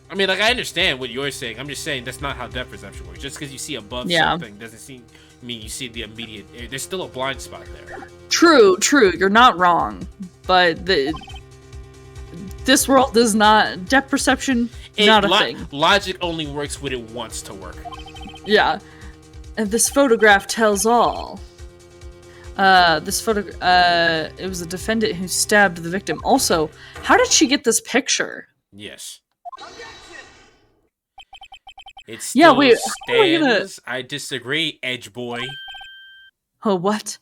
I mean, like, I understand what you're saying. I'm just saying that's not how depth perception works. Just because you see above something doesn't mean you see the immediate. There's still a blind spot there. True. You're not wrong. But this world is not depth perception. Not a thing. Logic only works when it wants to work. Yeah. And this photograph tells all. It was a defendant who stabbed the victim. Also, how did she get this picture? Yes. It still wait, stands. I disagree, Edge Boy. Oh, what?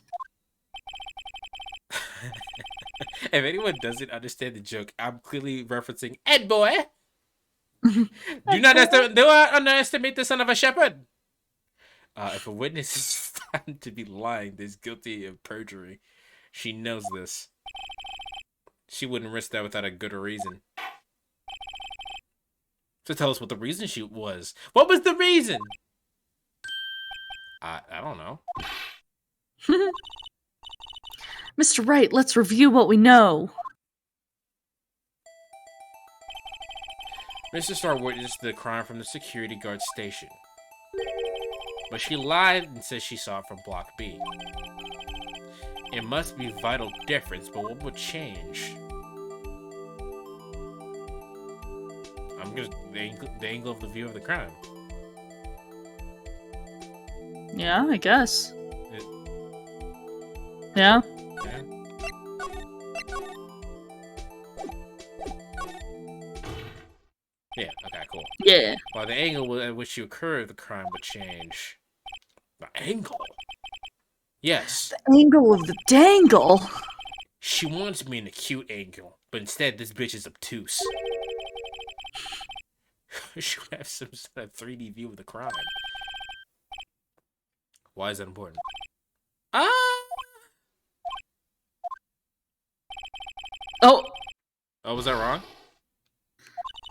If anyone doesn't understand the joke, I'm clearly referencing Ed Boy. Do not underestimate the son of a shepherd. If a witness is found to be lying, they're guilty of perjury. She knows this. She wouldn't risk that without a good reason. So tell us what the reason she was. What was the reason? I don't know. Mr. Wright, let's review what we know. Mr. Starr witnessed the crime from the security guard station. But she lied and said she saw it from Block B. It must be vital difference, but what would change? I'm just the angle of the view of the crime. Yeah, I guess. Yeah. Yeah, okay, cool. Yeah. While the angle at which you occurred, the crime would change. The angle? Yes. The angle of the dangle? She wants me in a cute angle, but instead this bitch is obtuse. She would have some sort of 3D view of the crime. Why is that important? Oh, was that wrong?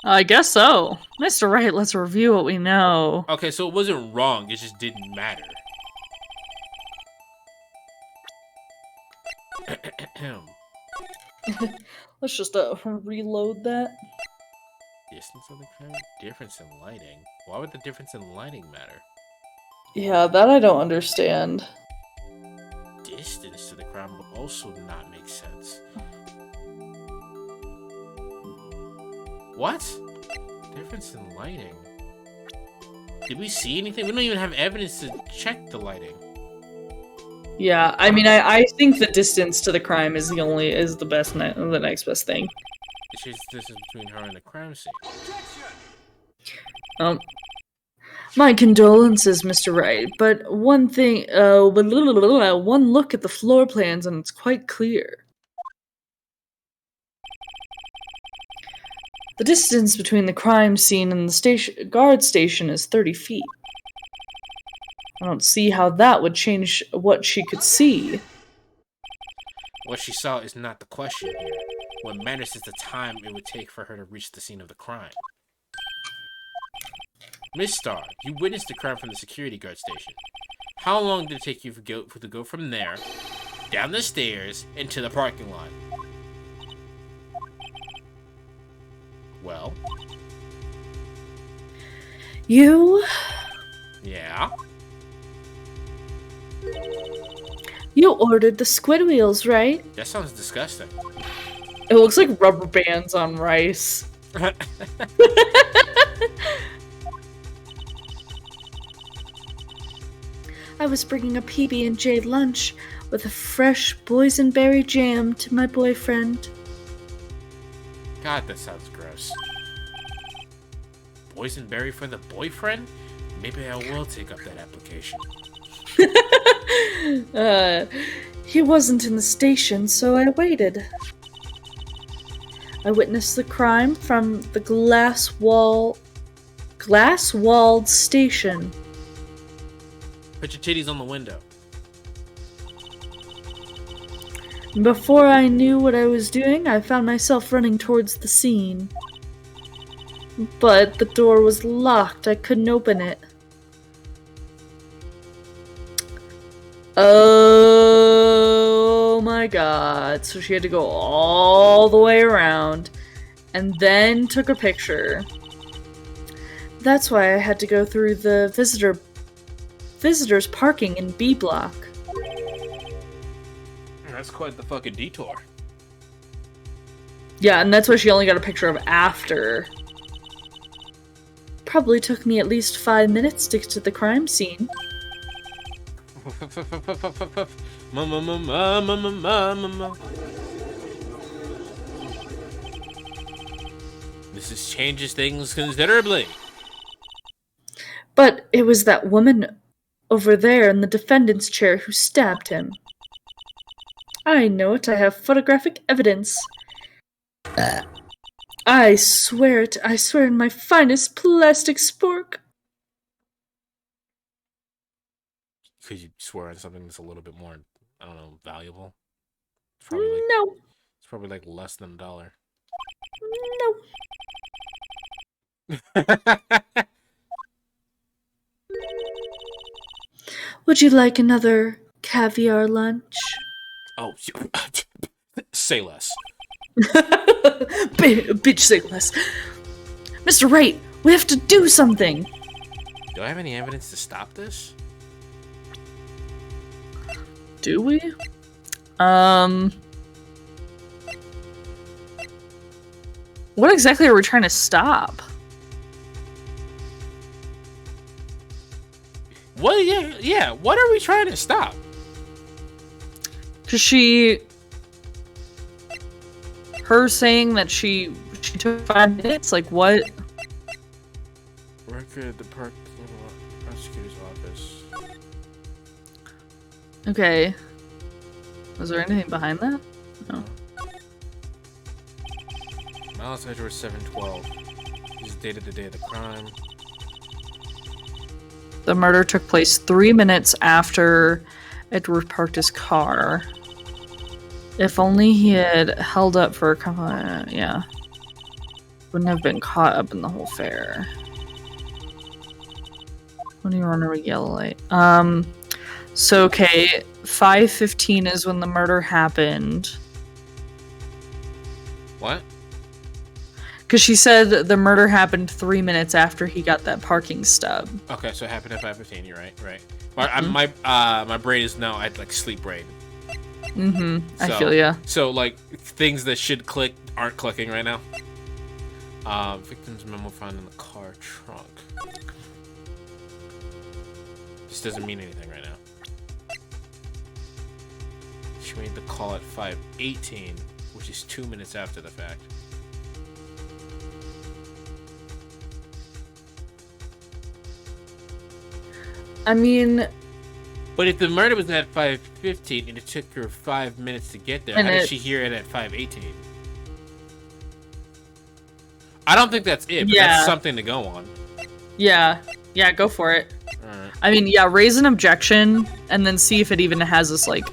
I guess so. Mr. Wright, let's review what we know. Okay, so it wasn't wrong, it just didn't matter. Let's just reload that. Distance of the crime? Difference in lighting? Why would the difference in lighting matter? Yeah, that I don't understand. Distance to the crime would also not make sense. What? Difference in lighting? Did we see anything? We don't even have evidence to check the lighting. Yeah, I mean, I think the distance to the crime is the next best thing. It's just the distance between her and the crime scene. My condolences, Mr. Wright, but one look at the floor plans and it's quite clear. The distance between the crime scene and the guard station is 30 feet. I don't see how that would change what she could see. What she saw is not the question here. What matters is the time it would take for her to reach the scene of the crime. Miss Starr, you witnessed the crime from the security guard station. How long did it take you to go from there, down the stairs, into the parking lot? Well? You? Yeah? You ordered the squid wheels, right? That sounds disgusting. It looks like rubber bands on rice. I was bringing a PB&J lunch with a fresh boysenberry jam to my boyfriend. God, that sounds gross. Boysenberry for the boyfriend? Maybe I will take up that application. He wasn't in the station, so I waited. I witnessed the crime from the glass-walled station. Put your titties on the window. Before I knew what I was doing, I found myself running towards the scene. But the door was locked. I couldn't open it. Oh my god. So she had to go all the way around and then took a picture. That's why I had to go through the visitors parking in B block. That's quite the fucking detour. Yeah, and that's why she only got a picture of after. Probably took me at least 5 minutes to get to the crime scene. This changes things considerably. But it was that woman over there in the defendant's chair who stabbed him. I know it. I have photographic evidence. I swear it. I swear in my finest plastic spork. Could you swear on something that's a little bit more, I don't know, valuable? No. It's probably like less than $1. No. Would you like another caviar lunch? Oh, say less. Bitch, say less. Mr. Wright, we have to do something. Do I have any evidence to stop this? Do we? What exactly are we trying to stop? What? Yeah. What are we trying to stop? Cause her saying that she took 5 minutes. Like what? Record at the prosecutor's office. Okay. Was there anything behind that? No. Malice Edgeworth 712. This is dated the day of the crime. The murder took place 3 minutes after Edward parked his car. If only he had held up for a couple of, yeah. Wouldn't have been caught up in the whole affair. When you run a yellow light. So, okay, 5:15 is when the murder happened. What? Because she said the murder happened 3 minutes after he got that parking stub. Okay, so it happened at 5:15. You're right. My brain is now at like sleep brain. I feel ya. So like things that should click aren't clicking right now. Victim's memo found in the car trunk. This doesn't mean anything right now. She made the call at 5:18, which is 2 minutes after the fact. I mean... But if the murder was at 5:15 and it took her 5 minutes to get there, how did she hear it at 5:18? I don't think that's it, but that's something to go on. Yeah, go for it. Alright. I mean, yeah, raise an objection, and then see if it even has us, like...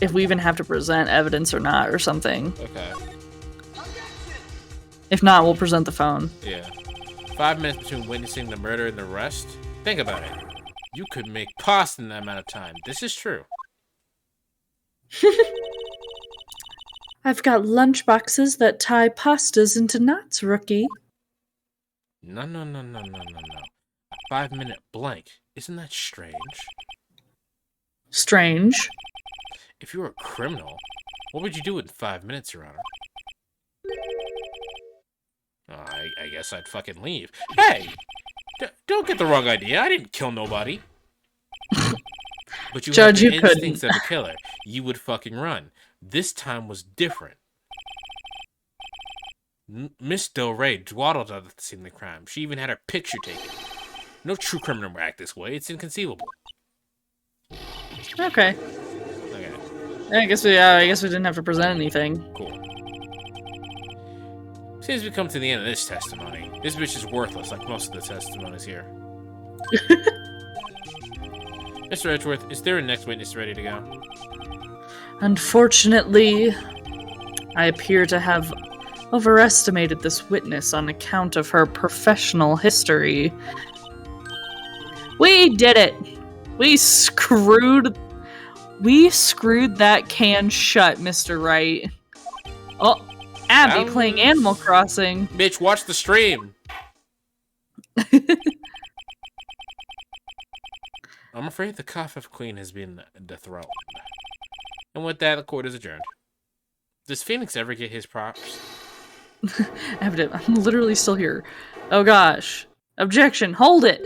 If we even have to present evidence or not, or something. Okay. If not, we'll present the phone. Yeah. 5 minutes between witnessing the murder and the arrest? Think about it. You could make pasta in that amount of time. This is true. I've got lunchboxes that tie pastas into knots, rookie. No. A 5-minute blank. Isn't that strange? Strange. If you were a criminal, what would you do in 5 minutes, Your Honor? I guess I'd fucking leave. Hey! Don't get the wrong idea. I didn't kill nobody. But you Judge, have the you instincts couldn't. of a killer. You would fucking run. This time was different. Miss Del Rey dwaddled out at the scene of the crime. She even had her picture taken. No true criminal would act this way. It's inconceivable. Okay. Okay. I guess we didn't have to present anything. Cool. Seems we come to the end of this testimony. This bitch is worthless, like most of the testimonies here. Mr. Edgeworth, is there a next witness ready to go? Unfortunately, I appear to have overestimated this witness on account of her professional history. We did it! We screwed that can shut, Mr. Wright. Oh, Abby playing Animal Crossing. Bitch, watch the stream! I'm afraid the Cough Queen has been dethroned. And with that, the court is adjourned. Does Phoenix ever get his props? Evident. I'm literally still here. Oh gosh. Objection. Hold it!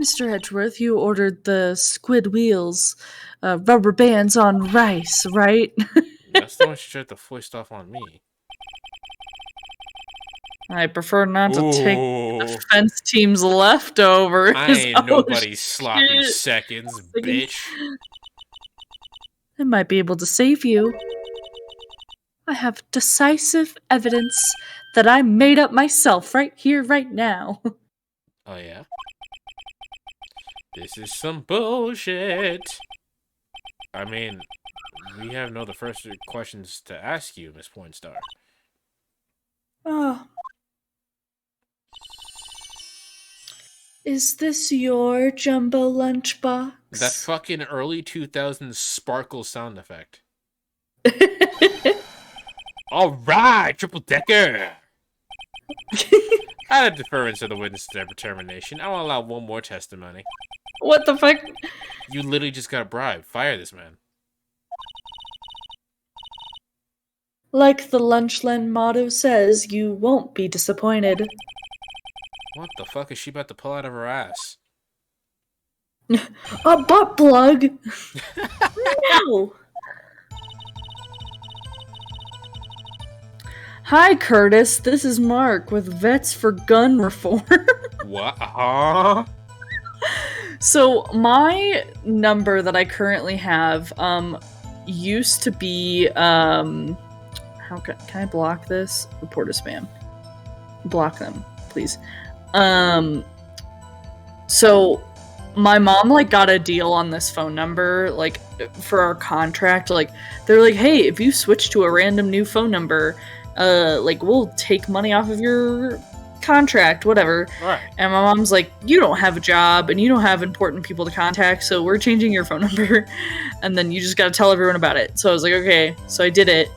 Mr. Edgeworth, you ordered the squid wheels, rubber bands on rice, right? That's the one she tried to foist off on me. I prefer not to take the defense team's leftovers. I ain't nobody's sloppy seconds, bitch. I might be able to save you. I have decisive evidence that I made up myself right here, right now. Oh, yeah? This is some bullshit. I mean, we have no the first questions to ask you, Miss Pornstar. Oh. Is this your jumbo lunchbox? That fucking early 2000s sparkle sound effect. All right, triple decker. Out of deference to the witness determination, I will allow one more testimony. What the fuck? You literally just got bribed. Fire this man. Like the Lunchland motto says, you won't be disappointed. What the fuck is she about to pull out of her ass? A butt plug! No! Hi, Curtis. This is Mark with Vets for Gun Reform. What? Huh? So, my number that I currently have, used to be, can I block this? Report as spam. Block them, please. So my mom like got a deal on this phone number, like for our contract. Like they're like, hey, if you switch to a random new phone number, like we'll take money off of your contract, whatever. Right. And my mom's like, you don't have a job and you don't have important people to contact, so we're changing your phone number. And then you just got to tell everyone about it. So I was like, okay. So I did it.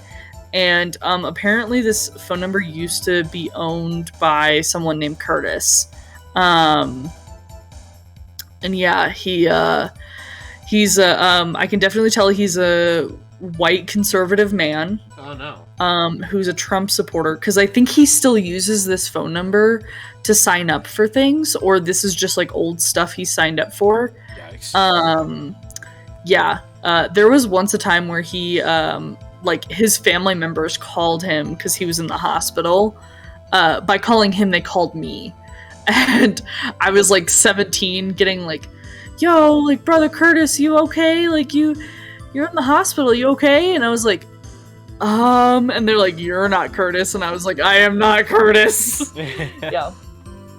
And apparently this phone number used to be owned by someone named Curtis. And yeah, he's I can definitely tell he's a white conservative man. Oh no. Who's a Trump supporter, because I think he still uses this phone number to sign up for things, or this is just like old stuff he signed up for. Yikes. Yeah. There was once a time where he like his family members called him because he was in the hospital. By calling him, they called me. And I was like 17 getting like, yo, like, brother Curtis, you okay? Like, you're in the hospital, you okay? And I was like, and they're like, you're not Curtis. And I was like, I am not Curtis. Yeah.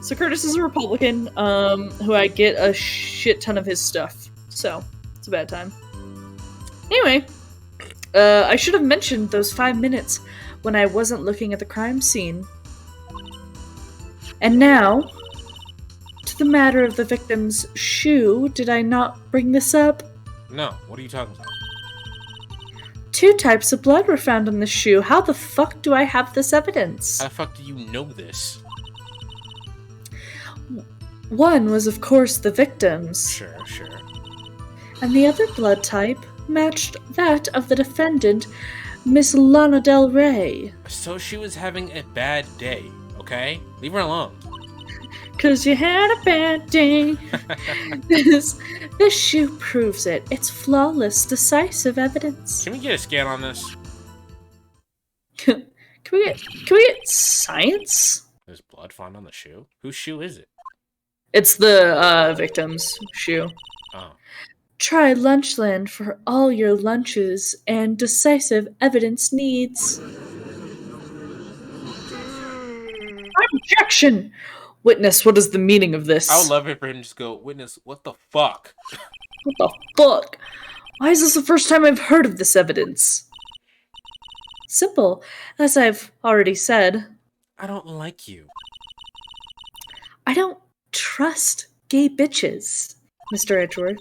So Curtis is a Republican, who I get a shit ton of his stuff. So, it's a bad time. Anyway, I should have mentioned those 5 minutes when I wasn't looking at the crime scene. And now, to the matter of the victim's shoe, did I not bring this up? No, what are you talking about? 2 types of blood were found on the shoe. How the fuck do I have this evidence? How the fuck do you know this? One was, of course, the victim's. Sure. And the other blood type matched that of the defendant, Miss Lana Del Rey. So she was having a bad day, okay? Leave her alone. 'Cause you had a bad day. This shoe proves it. It's flawless, decisive evidence. Can we get a scan on this? Can we get science? There's blood found on the shoe? Whose shoe is it? It's the victim's shoe. Oh. Try Lunchland for all your lunches and decisive evidence needs. Objection! Witness, what is the meaning of this? I would love it for him to just go, witness, what the fuck? What the fuck? Why is this the first time I've heard of this evidence? Simple. As I've already said, I don't like you. I don't trust gay bitches, Mr. Edgeworth.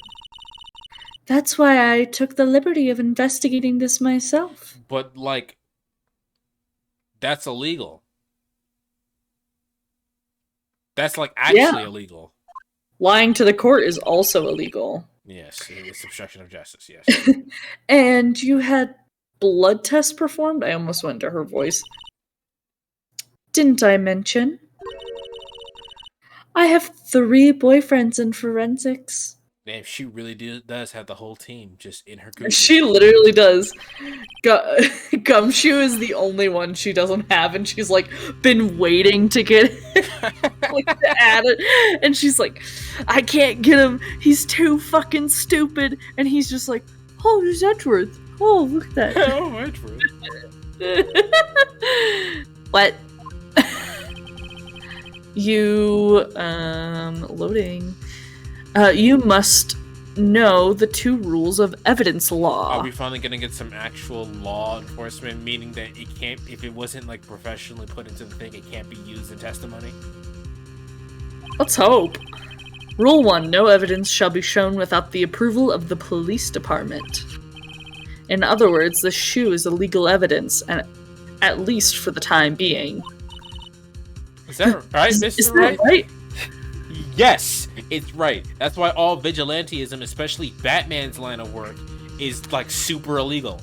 That's why I took the liberty of investigating this myself. But, like, that's illegal. That's, like, actually illegal. Lying to the court is also illegal. Yes, it's obstruction of justice, yes. And you had blood tests performed? I almost went to her voice. Didn't I mention? I have 3 boyfriends in forensics. Damn, she really does have the whole team just in her group. She literally does. Gumshoe is the only one she doesn't have, and she's like been waiting to get like to add it, and she's like, I can't get him. He's too fucking stupid, and he's just like, oh, there's Edgeworth. Oh, look at that. Oh, Edgeworth. What? You loading. You must know the 2 rules of evidence law. Are we finally gonna get some actual law enforcement, meaning that it can't, if it wasn't like professionally put into the thing, it can't be used in testimony? Let's hope. Rule 1. No evidence shall be shown without the approval of the police department. In other words, the shoe is illegal evidence, and at least for the time being. Is that right, Mr. Is Wright? that right? Yes, it's right. That's why all vigilantism, especially Batman's line of work, is like super illegal.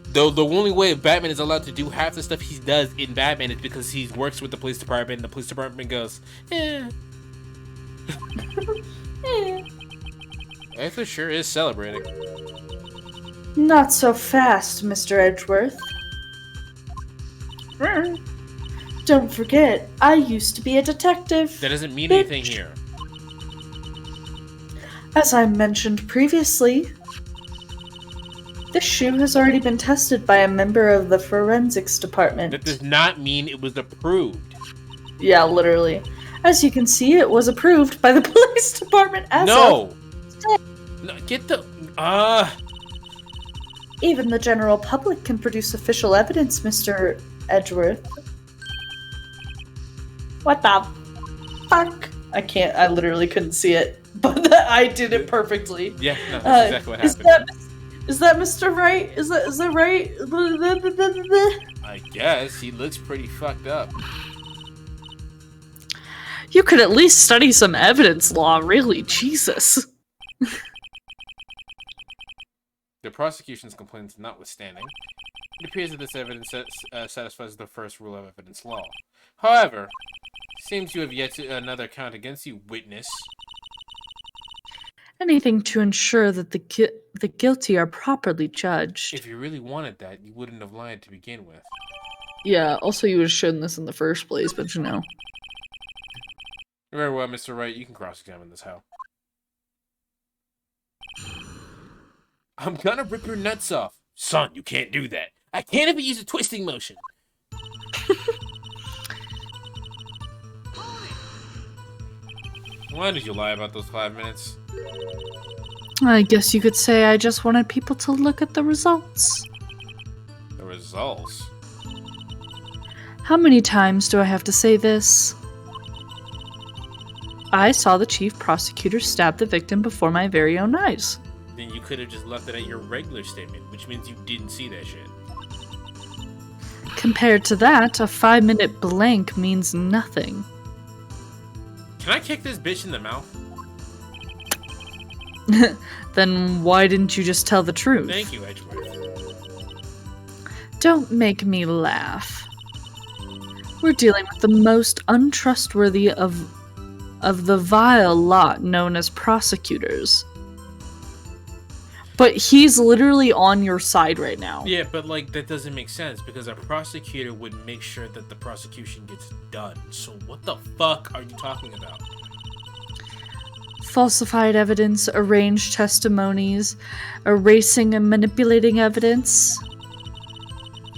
Though the only way Batman is allowed to do half the stuff he does in Batman is because he works with the police department, and the police department goes, Arthur sure is celebrating. Not so fast, Mr. Edgeworth. Don't forget, I used to be a detective. That doesn't mean anything here. As I mentioned previously, this shoe has already been tested by a member of the forensics department. That does not mean it was approved. Yeah, literally. As you can see, it was approved by the police department as No, get the... Even the general public can produce official evidence, Mr. Edgeworth. What the fuck? I literally couldn't see it, but I did it perfectly. Yeah, no, that's exactly what happened. Is that Mr. Wright? Is that right? I guess he looks pretty fucked up. You could at least study some evidence law, really. Jesus. The prosecution's complaints notwithstanding, it appears that this evidence satisfies the first rule of evidence law. However, seems you have yet another count against you, witness. Anything to ensure that the guilty are properly judged. If you really wanted that, you wouldn't have lied to begin with. Yeah, also you would have shown this in the first place, but you know. Very well, Mr. Wright, you can cross-examine this hoe. I'm gonna rip your nuts off. Son, you can't do that. I can't even use a twisting motion. Why did you lie about those 5 minutes? I guess you could say I just wanted people to look at the results. The results? How many times do I have to say this? I saw the chief prosecutor stab the victim before my very own eyes. Then you could have just left it at your regular statement, which means you didn't see that shit. Compared to that, a 5-minute blank means nothing. Can I kick this bitch in the mouth? Then why didn't you just tell the truth? Thank you, Edgeworth. Don't make me laugh. We're dealing with the most untrustworthy of the vile lot known as prosecutors. But he's literally on your side right now. Yeah, but like that doesn't make sense because a prosecutor would make sure that the prosecution gets done. So what the fuck are you talking about? Falsified evidence, arranged testimonies, erasing and manipulating evidence.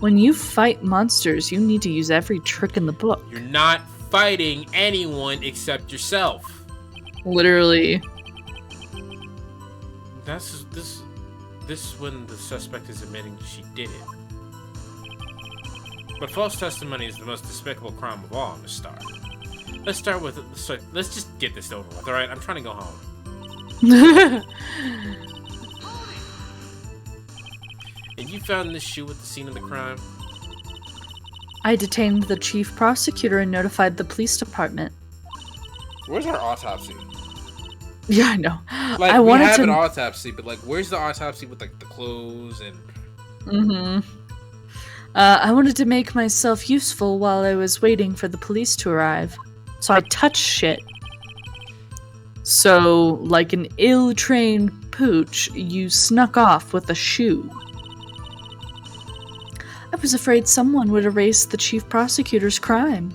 When you fight monsters, you need to use every trick in the book. You're not fighting anyone except yourself. Literally. This is when the suspect is admitting she did it. But false testimony is the most despicable crime of all, Miss Starr. Let's start with let's just get this over with, alright? I'm trying to go home. And you found this shoe at the scene of the crime? I detained the chief prosecutor and notified the police department. Where's our autopsy? Yeah, I know. Like, I wanted we have to... an autopsy, but like, where's the autopsy with like the clothes and... I wanted to make myself useful while I was waiting for the police to arrive. So I touched shit. So, like an ill-trained pooch, you snuck off with a shoe. I was afraid someone would erase the chief prosecutor's crime.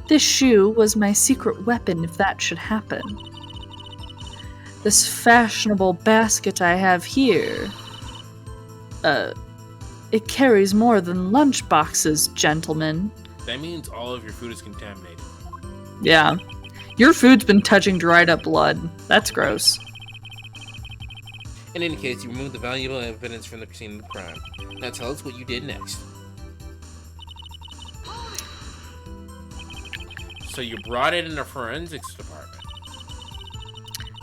This shoe was my secret weapon if that should happen. This fashionable basket I have here... it carries more than lunch boxes, gentlemen. That means all of your food is contaminated. Yeah. Your food's been touching dried up blood. That's gross. In any case, you removed the valuable evidence from the scene of the crime. Now tell us what you did next. So you brought it in the forensics department.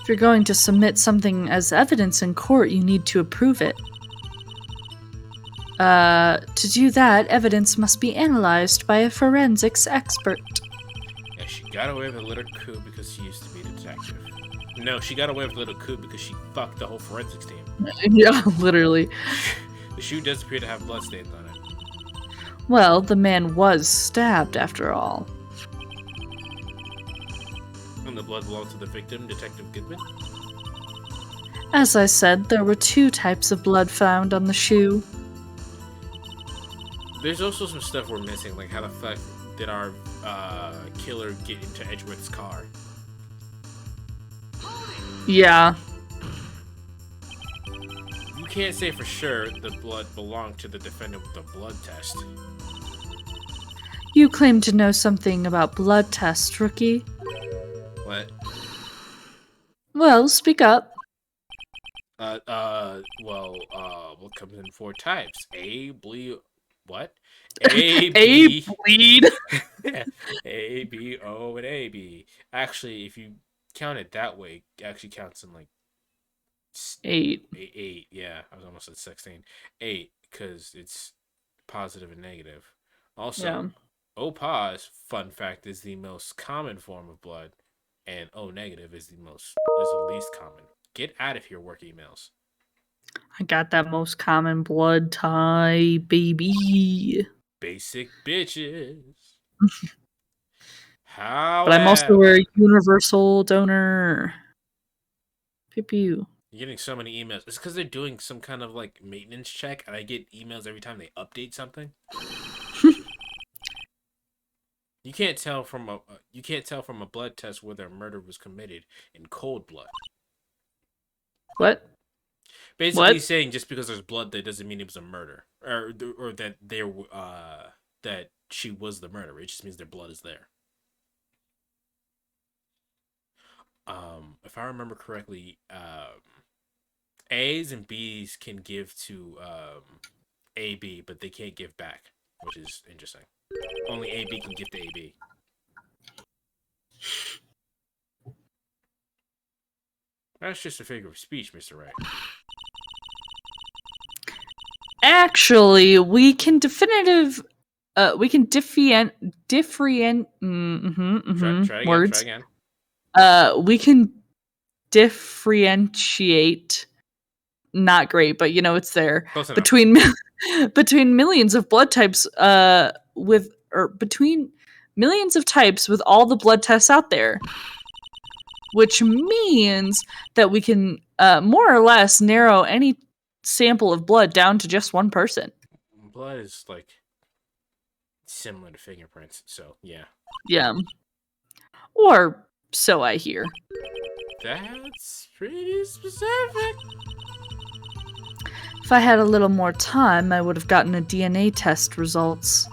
If you're going to submit something as evidence in court, you need to approve it. To do that, evidence must be analyzed by a forensics expert. Yeah, she got away with a little coup because she used to be a detective. No, she got away with a little coup because she fucked the whole forensics team. Yeah, literally. The shoe does appear to have bloodstains on it. Well, the man was stabbed after all. And the blood belonged to the victim, Detective Goodman? As I said, there were 2 types of blood found on the shoe. There's also some stuff we're missing, like how the fuck did our killer get into Edgeworth's car? Yeah. You can't say for sure the blood belonged to the defendant with the blood test. You claim to know something about blood tests, rookie. What? Well, speak up. What comes in 4 types? A, what? A AB. bleed. A, B, O, and A, B. Actually, if you count it that way, it actually counts in like 8. 8. Yeah, I was almost at 16. 8, because it's positive and negative. Yeah. Also, O pos, fun fact, is the most common form of blood, and O negative is the least common. Get out of here, work emails. I got that most common blood type, baby. Basic bitches. But I'm also a However, universal donor. Pew pew. you're getting so many emails. It's because they're doing some kind of like maintenance check, and I get emails every time they update something. You can't tell from a blood test whether a murder was committed in cold blood. What? Basically, saying just because there's blood, that doesn't mean it was a murder, or that that she was the murderer. It just means their blood is there. If I remember correctly, A's and B's can give to AB, but they can't give back, which is interesting. Only AB can give to AB. That's just a figure of speech, Mr. Wright. Actually, we can different words. Try again. We can differentiate. Not great, but it's there. Close enough. Between millions of blood types, between millions of types with all the blood tests out there, which means that we can more or less narrow any sample of blood down to just one person. Blood is like similar to fingerprints, so yeah. Yeah. Or so I hear. That's pretty specific. If I had a little more time, I would have gotten a DNA test results.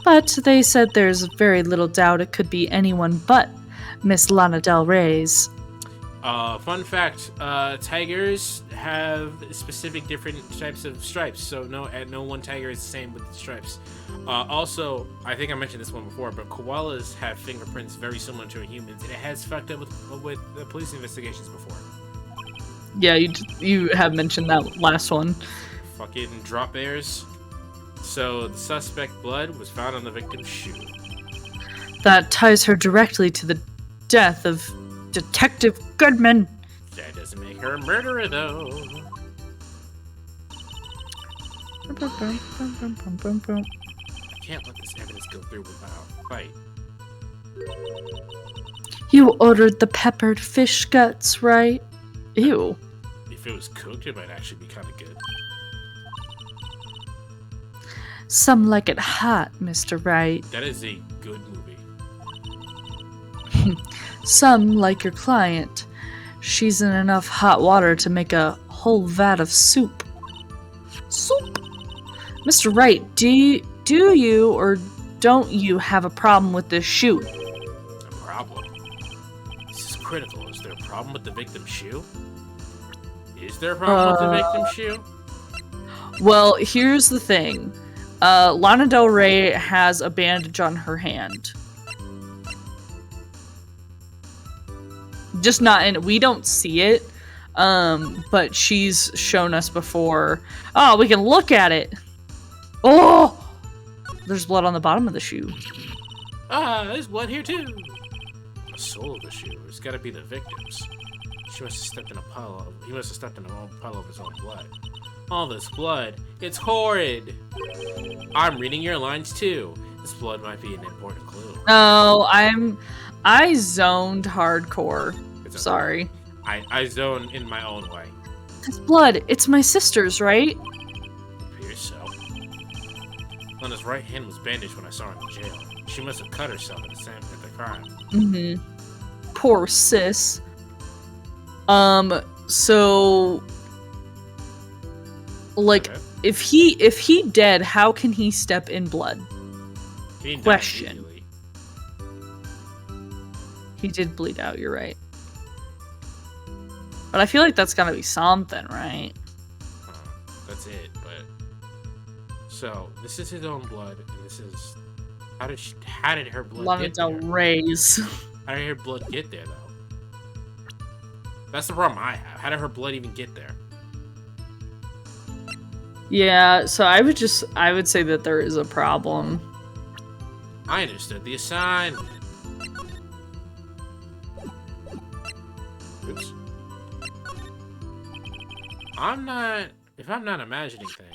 But they said there's very little doubt it could be anyone but Miss Lana Del Rey's. Fun fact, tigers have specific different types of stripes, so no one tiger is the same with the stripes. Also, I think I mentioned this one before, but koalas have fingerprints very similar to humans, and it has fucked up with the police investigations before. Yeah, you have mentioned that last one. Fucking drop bears. So the suspect blood was found on the victim's shoe. That ties her directly to the death of Detective Goodman. That doesn't make her a murderer, though. I can't let this evidence go through without a fight. You ordered the peppered fish guts, right? Ew. If it was cooked, it might actually be kind of good. Some like it hot, Mr. Wright. That is a good movie. Some like your client. She's in enough hot water to make a whole vat of soup. Soup! Mr. Wright, do you or don't you have a problem with this shoe? A problem? This is critical. Is there a problem with the victim's shoe? Is there a problem with the victim's shoe? Well, here's the thing. Lana Del Rey has a bandage on her hand. Just not in. We don't see it, but she's shown us before. Oh, we can look at it. Oh, there's blood on the bottom of the shoe. There's blood here too. The sole of the shoe. It's got to be the victim's. He must have stepped in a pile of his own blood. All this blood. It's horrid. I'm reading your lines too. This blood might be an important clue. Oh, I zoned hardcore. Sorry. I zone in my own way. This blood, it's my sister's, right? It appears so. Lana's right hand was bandaged when I saw her in jail. She must have cut herself at the crime. Mm-hmm. Poor sis. So like Okay. if he dead, how can he step in blood? He didn't die Question. immediately. He did bleed out, you're right. But I feel like that's gotta be something, right? That's it, but So this is his own blood, and this is how did her blood Lana get Del there? Rey's. How did her blood get there, though? That's the problem I have. How did her blood even get there? Yeah, so I would say that there is a problem. I understood the assignment. Oops. If I'm not imagining things,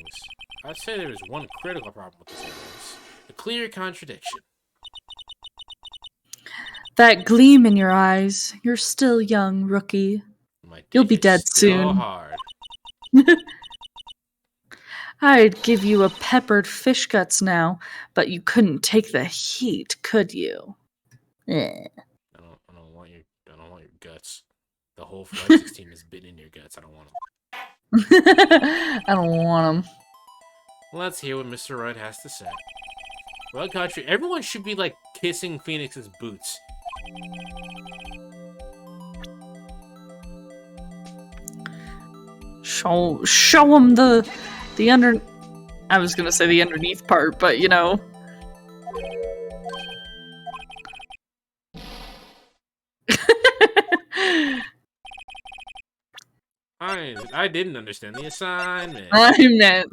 I'd say there is one critical problem with this evidence. A clear contradiction. That gleam in your eyes. You're still young, rookie. My You'll dick be is dead still soon. hard. I'd give you a peppered fish guts now, but you couldn't take the heat, could you? Eh. I don't want your guts. The whole forensics team has been in your guts. I don't want them. I don't want them. Let's hear what Mr. Wright has to say. Well, country, everyone should be like kissing Phoenix's boots. Show him the under. I was gonna say the underneath part, but you know. I didn't understand the assignment. I meant.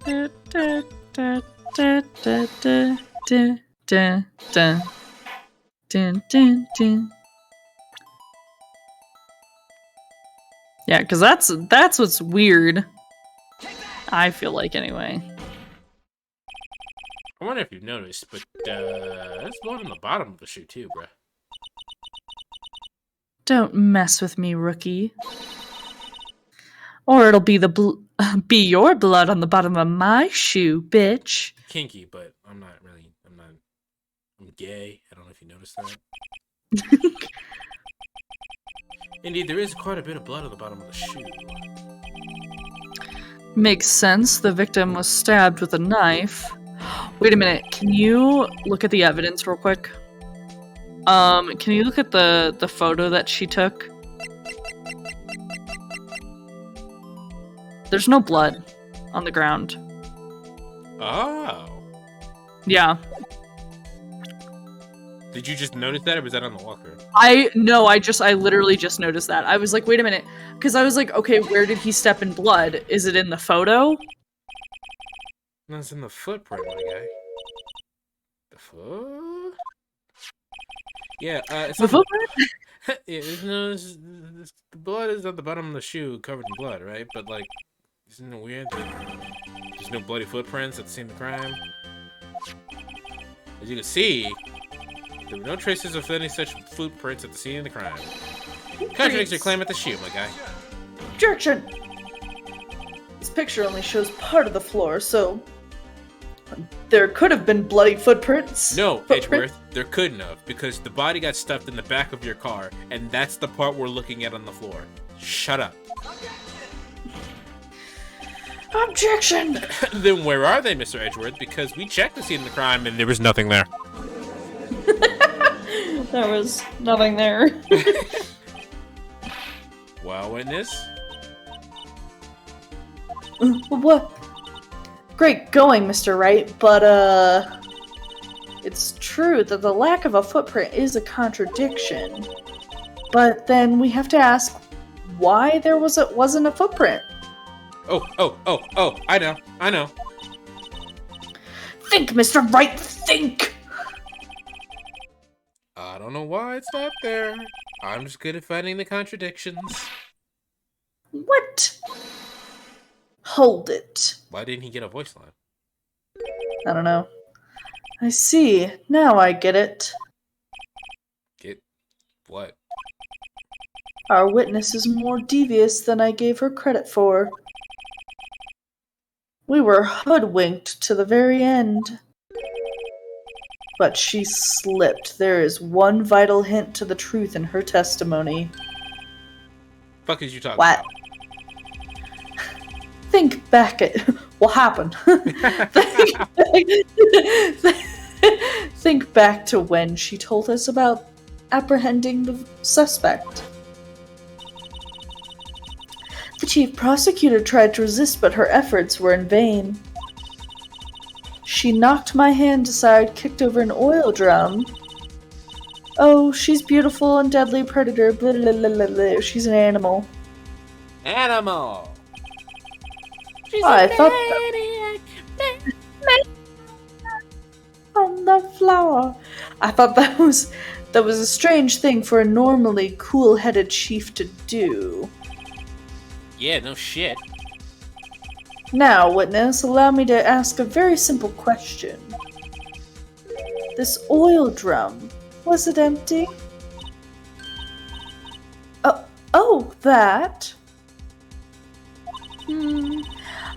Da, da, da, da, da, da, da, da, da. Dun, dun, dun. Yeah, because that's what's weird. I feel like anyway. I wonder if you've noticed, but there's blood on the bottom of the shoe too, bruh. Don't mess with me, rookie. Or it'll be be your blood on the bottom of my shoe, bitch. Kinky, but I'm gay. I don't know if you noticed that. Indeed, there is quite a bit of blood on the bottom of the shoe. Makes sense. The victim was stabbed with a knife. Wait a minute. Can you look at the evidence real quick? Can you look at the photo that she took? There's no blood on the ground. Oh. Yeah. Did you just notice that, or was that on the walker? I literally just noticed that. I was like, wait a minute. Because I was like, okay, where did he step in blood? Is it in the photo? No, it's in the footprint, my guy. The foot? Yeah, it's The on footprint? yeah, the blood is at the bottom of the shoe, covered in blood, right? But, like, isn't it weird that there's no bloody footprints at the scene of the crime? As you can see, there were no traces of any such footprints at the scene of the crime. Contradicts your claim at the shoe, my guy. Objection! This picture only shows part of the floor, so there could have been bloody footprints. No, Edgeworth, there couldn't have, because the body got stuffed in the back of your car, and that's the part we're looking at on the floor. Shut up. Objection! Then where are they, Mr. Edgeworth? Because we checked the scene of the crime, and there was nothing there. There was nothing there. Well, witness? What? Great going, Mr. Wright, but, it's true that the lack of a footprint is a contradiction. But then we have to ask why there wasn't a footprint. Oh, I know. Think, Mr. Wright, think! I don't know why it's not there. I'm just good at finding the contradictions. What? Hold it. Why didn't he get a voice line? I don't know. I see. Now I get it. Get what? Our witness is more devious than I gave her credit for. We were hoodwinked to the very end. But she slipped. There is one vital hint to the truth in her testimony. Fuck is you talking What? about? Think back at what happened. Think back to when she told us about apprehending the suspect. The chief prosecutor tried to resist, but her efforts were in vain. She knocked my hand aside, kicked over an oil drum. Oh, she's beautiful and deadly predator. Blah, blah, blah, blah, blah. She's an animal. Animal. She's I a thought maniac. on the floor. I thought that was a strange thing for a normally cool-headed chief to do. Yeah, no shit. Now, witness, allow me to ask a very simple question. This oil drum, was it empty? Oh, that?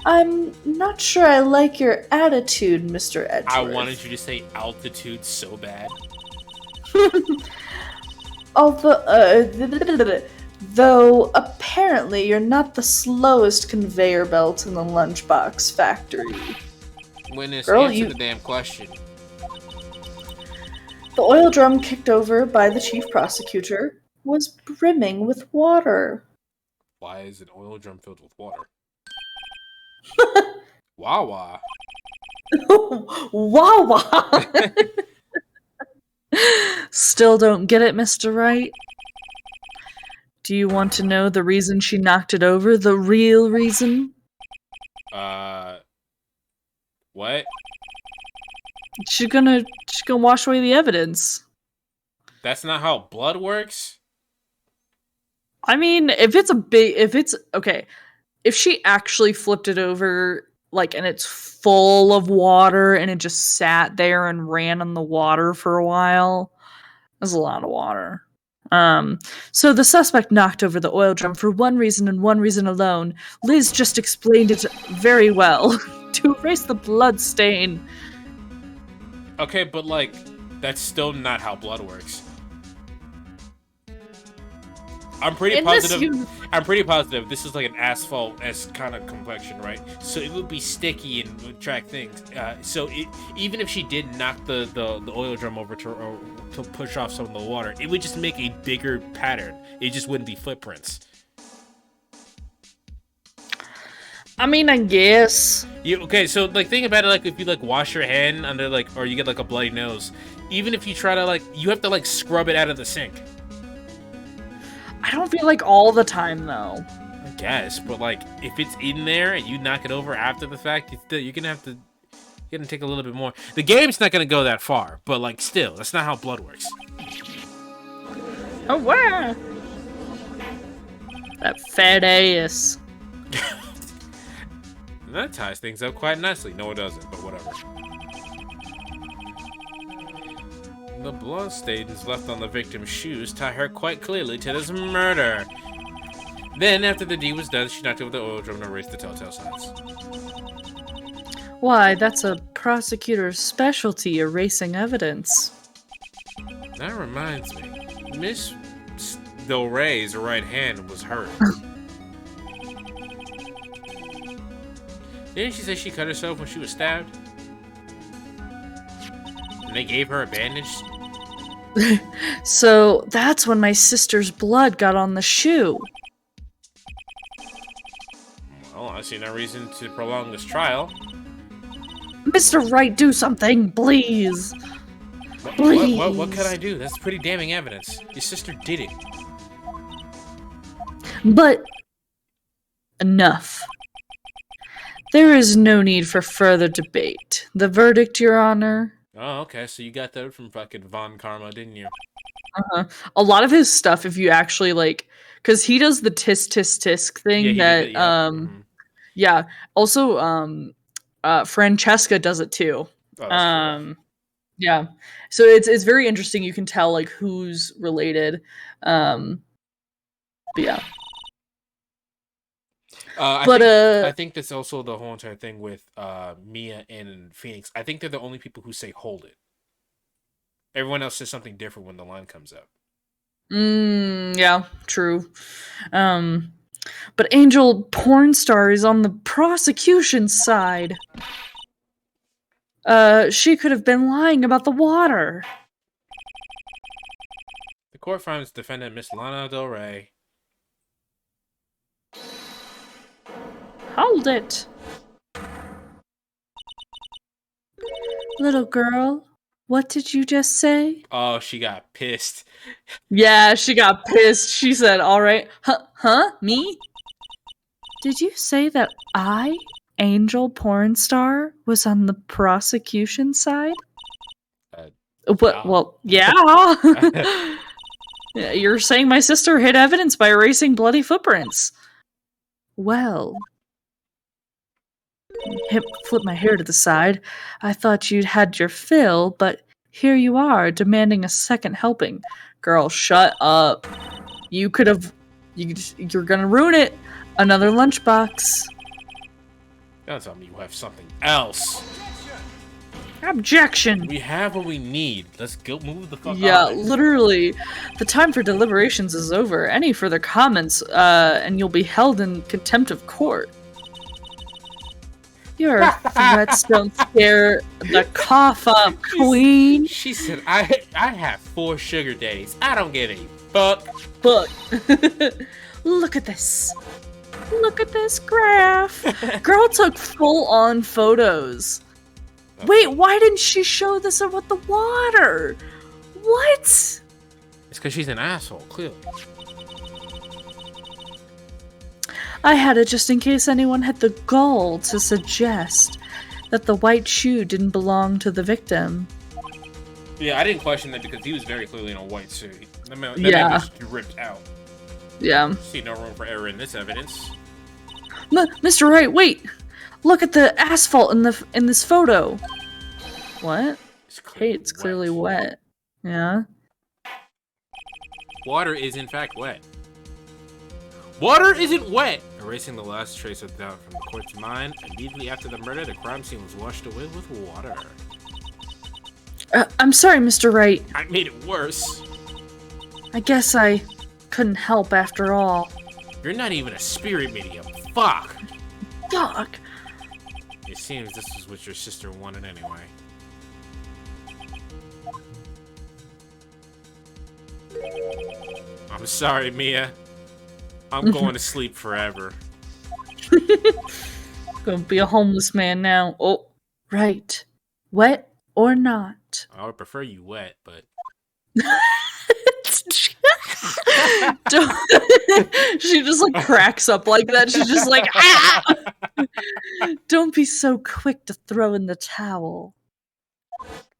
I'm not sure I like your attitude, Mr. Edgeworth. I wanted you to say altitude so bad. Though apparently you're not the slowest conveyor belt in the lunchbox factory. Witness, Girl, answer the damn question. The oil drum kicked over by the chief prosecutor was brimming with water. Why is an oil drum filled with water? Wawa. Wawa! Still don't get it, Mr. Wright? Do you want to know the reason she knocked it over? The real reason? What? She's gonna wash away the evidence. That's not how blood works? I mean, if she actually flipped it over, like, and it's full of water and it just sat there and ran on the water for a while, that's a lot of water. So the suspect knocked over the oil drum for one reason and one reason alone. Liz just explained it very well. To erase the blood stain. Okay, but like, that's still not how blood works. I'm pretty positive this is like an asphalt-esque kind of complexion, right? So it would be sticky and would track things. Even if she did knock the oil drum over to push off some of the water, it would just make a bigger pattern. It just wouldn't be footprints. I mean, I guess. Okay, so like think about it, like if you like wash your hand under like, or you get like a bloody nose, even if you try to like, you have to like scrub it out of the sink. I don't feel like all the time though. I guess, but like if it's in there and you knock it over after the fact, you're gonna take a little bit more. The game's not gonna go that far, but like still, that's not how blood works. Oh wow! That fat ass. That ties things up quite nicely. No, it doesn't, but whatever. The blood stains left on the victim's shoes tie her quite clearly to this murder. Then, after the deed was done, she knocked over the oil drum to erase the telltale signs. Why, that's a prosecutor's specialty, erasing evidence. That reminds me. Miss Del Rey's right hand was hurt. Didn't she say she cut herself when she was stabbed? And they gave her a bandage? So that's when my sister's blood got on the shoe. Well, I see no reason to prolong this trial. Mr. Wright, do something, please. Please. What could I do? That's pretty damning evidence. Your sister did it. But enough. There is no need for further debate. The verdict, Your Honor. Oh, okay. So you got that from fucking Von Karma, didn't you? A lot of his stuff, if you actually like, because he does the tisk tisk tisk thing yeah. Also, Francesca does it too. Oh, that's cool. Yeah. So it's very interesting. You can tell like who's related. But yeah. I think that's also the whole entire thing with Mia and Phoenix. I think they're the only people who say hold it. Everyone else says something different when the line comes up. Yeah, true. But Angel Pornstar is on the prosecution side. She could have been lying about the water. The court finds defendant Miss Lana Del Rey Hold it. Little girl, what did you just say? Oh, she got pissed. Yeah, she got pissed. She said, all right. Huh? Me? Did you say that I, Angel Porn Star, was on the prosecution side? What? Yeah. Well, yeah. Yeah, you're saying my sister hid evidence by erasing bloody footprints. Well, flip my hair to the side. I thought you'd had your fill, but here you are, demanding a second helping. Girl, shut up. You could have... You're gonna ruin it. Another lunchbox. Don't tell me you have something else. Objection! We have what we need. Let's go move the fuck Yeah, on. literally. The time for deliberations is over. Any further comments, and you'll be held in contempt of court. Your threats don't scare the cough up, queen. She said, I have 4 sugar daddies. I don't give a fuck. Fuck. Look at this. Look at this graph. Girl took full-on photos. Wait, why didn't she show this with the water? What? It's because she's an asshole, clearly. I had it just in case anyone had the gall to suggest that the white shoe didn't belong to the victim. Yeah, I didn't question that because he was very clearly in a white suit. That man just ripped out. Yeah. See no room for error in this evidence. Mr. Wright, wait! Look at the asphalt in this photo. What? Hey, it's clearly wet. Yeah. Water is in fact wet. Water isn't wet! Erasing the last trace of doubt from the court's mind, immediately after the murder, the crime scene was washed away with water. I'm sorry, Mr. Wright. I made it worse. I guess I couldn't help after all. You're not even a spirit medium. Fuck! Fuck! It seems this is what your sister wanted anyway. I'm sorry, Mia. I'm going to sleep forever. Gonna be a homeless man now. Oh, right. Wet or not? I would prefer you wet, but... She just like cracks up like that. She's just like, ah! Don't be so quick to throw in the towel.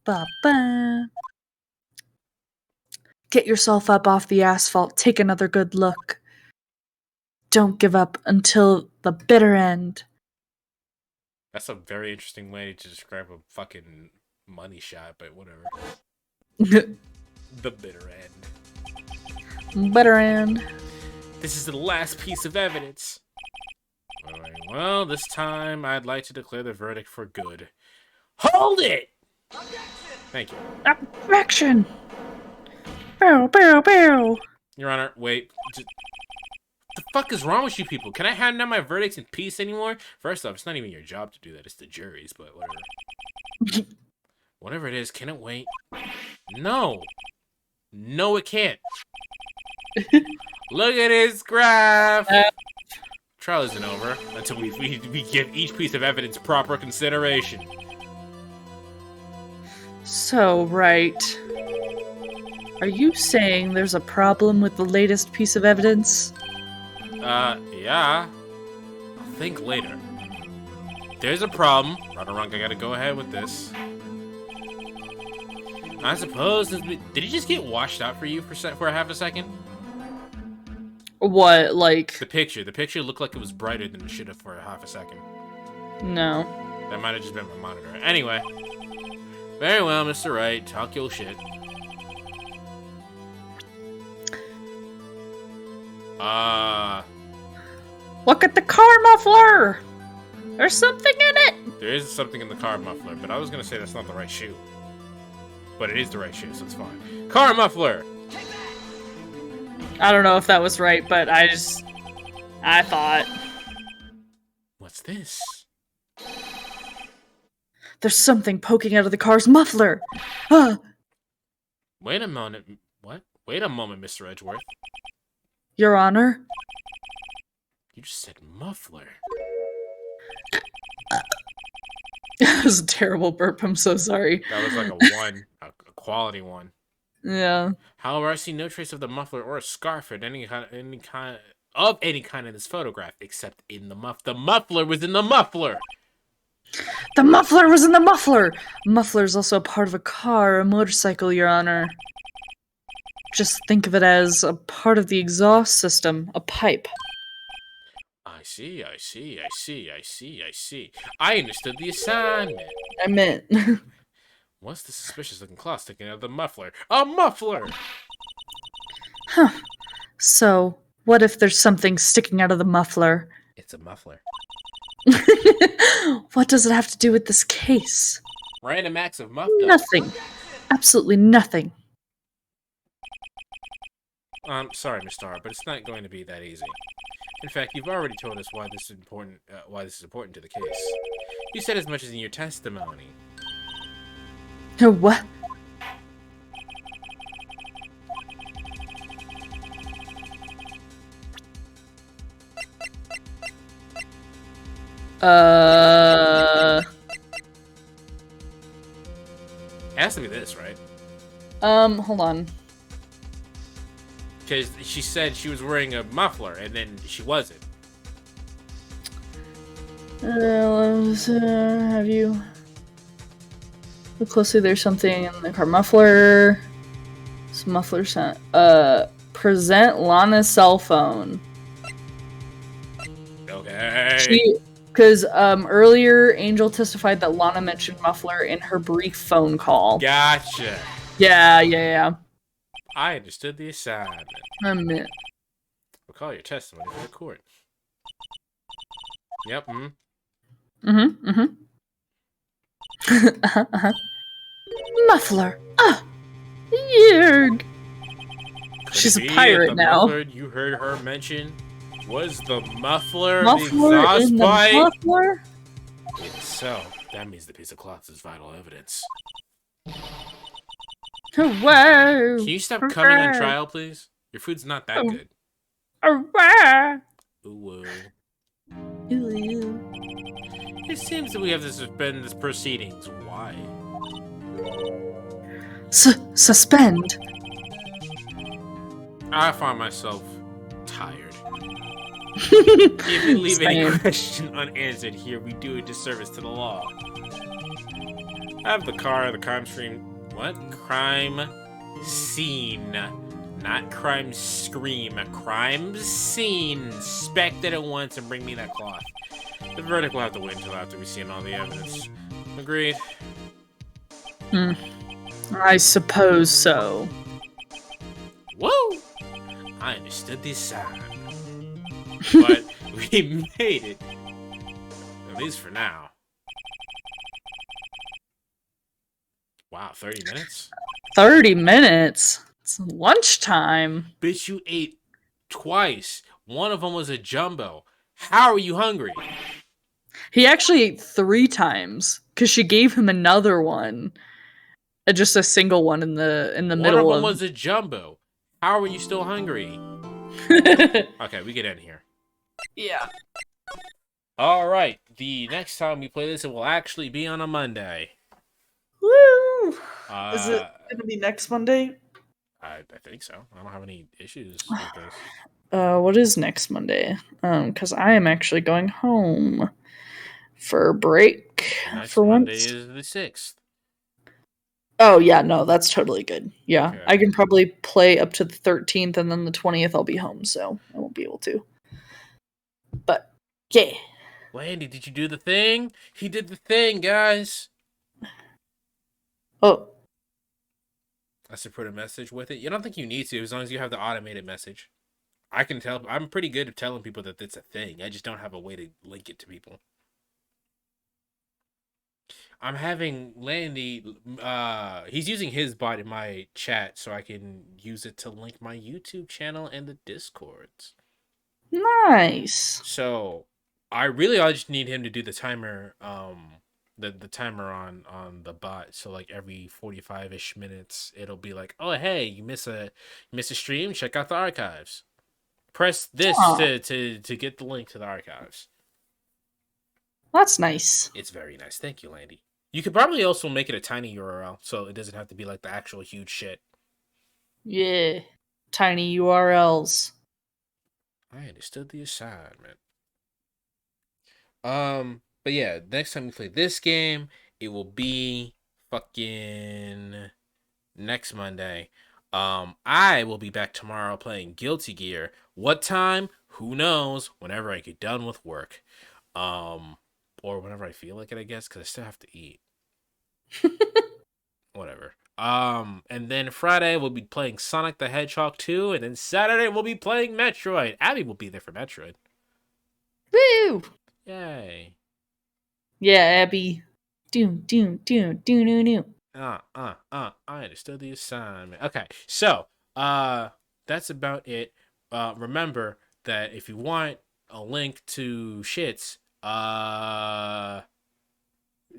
Ba-ba. Get yourself up off the asphalt. Take another good look. Don't give up until the bitter end. That's a very interesting way to describe a fucking money shot, but whatever. The bitter end. Bitter end. This is the last piece of evidence. Alright, well, this time I'd like to declare the verdict for good. Hold it! Thank you. Objection! Bow, bow, bow. Your Honor, wait. What the fuck is wrong with you people? Can I hand down my verdicts in peace anymore? First off, it's not even your job to do that. It's the jury's, but whatever. Whatever it is, can it wait? No! No, it can't. Look at this graph! Trial isn't over until we give each piece of evidence proper consideration. So, right. Are you saying there's a problem with the latest piece of evidence? Yeah. I'll think later. There's a problem. Right or wrong, I gotta go ahead with this. I suppose... Did he just get washed out for you for half a second? What, like... The picture looked like it was brighter than it should have for half a second. No. That might have just been my monitor. Anyway. Very well, Mr. Wright. Talk your shit. Look at the car muffler! There's something in it! There is something in the car muffler, but I was gonna say that's not the right shoe. But it is the right shoe, so it's fine. Car muffler! I don't know if that was right, but I thought... What's this? There's something poking out of the car's muffler! Wait a moment. What? Wait a moment, Mr. Your Honor? You just said muffler. That was a terrible burp. I'm so sorry. That was like a quality one. Yeah. However, I see no trace of the muffler or a scarf or any kind in this photograph, except in the muff. The muffler was in the muffler. The muffler was in the muffler! Muffler is also a part of a car or a motorcycle, Your Honor. Just think of it as a part of the exhaust system, a pipe. I see. I understood the assignment. I meant. What's the suspicious looking claw sticking out of the muffler? A muffler! Huh. So, what if there's something sticking out of the muffler? It's a muffler. What does it have to do with this case? Random acts of muff dog. Nothing. Absolutely nothing. Sorry, Mr. R, but it's not going to be that easy. In fact, you've already told us why this is important. Why this is important to the case. You said as much as in your testimony. What? It has to be this, right? Hold on. Because she said she was wearing a muffler, and then she wasn't. Have you... Look closely, there's something in the car. Muffler... It's muffler sound. Present Lana's cell phone. Okay. Because earlier, Angel testified that Lana mentioned muffler in her brief phone call. Gotcha. Yeah. I understood the assignment. Recall Recall your testimony for the court. Yep. Muffler. Ah, Yerg. She's a The pirate now. Muffler you heard her mention was the muffler, Muffler the exhaust in the pipe. muffler. So that means the piece of cloth is vital evidence. Whoa. Can you stop coming on trial, please? Your food's not that good. Ooh. It seems that we have to suspend this proceedings. Why? Suspend. I find myself tired. If we leave any Same. question unanswered here, we do a disservice to the law. I have the car, the crime scene. What? Crime scene. Not crime scream. A crime scene. Inspect it at once and bring me that cloth. The verdict will have to wait until after we've seen all the evidence. Agreed? I suppose so. Whoa! I understood this sign. But we made it. At least for now. Wow, 30 minutes? 30 minutes? It's lunchtime. Bitch, you ate twice. One of them was a jumbo. How are you hungry? He actually ate 3 times because she gave him another one. Just a single one in the middle One of them was a jumbo. How are you still hungry? Okay, we get in here. Yeah. All right, the next time we play this, it will actually be on a Monday. Woo! Is it gonna be next Monday? I think so. I don't have any issues with this. What is next Monday? Because I am actually going home for a break Next for Monday once. is the 6th. Oh yeah, no, that's totally good. Yeah, Okay. I can probably play up to the 13th, and then the 20th I'll be home, so I won't be able to. But yeah. Landy, did you do the thing? He did the thing, guys. Oh. I should put a message with it. You don't think you need to, as long as you have the automated message. I can tell. I'm pretty good at telling people that it's a thing. I just don't have a way to link it to people. I'm having Landy, he's using his bot in my chat so I can use it to link my YouTube channel and the Discords. Nice. So I just need him to do the timer, the timer on the bot. So like every 45-ish minutes, it'll be like, oh hey, you miss a stream, check out the archives. Press this to get the link to the archives. That's nice. It's very nice. Thank you, Landy. You could probably also make it a tiny URL, so it doesn't have to be like the actual huge shit. Yeah. Tiny URLs. I understood the assignment. But yeah, next time we play this game, it will be fucking next Monday. I will be back tomorrow playing Guilty Gear. What time? Who knows? Whenever I get done with work. Or whenever I feel like it, I guess, because I still have to eat. Whatever. And then Friday we'll be playing Sonic the Hedgehog 2, and then Saturday we'll be playing Metroid. Abby will be there for Metroid. Woo! Yay. Yeah, Abby. Doom. I understood the assignment. Okay, so that's about it. Remember that if you want a link to shits,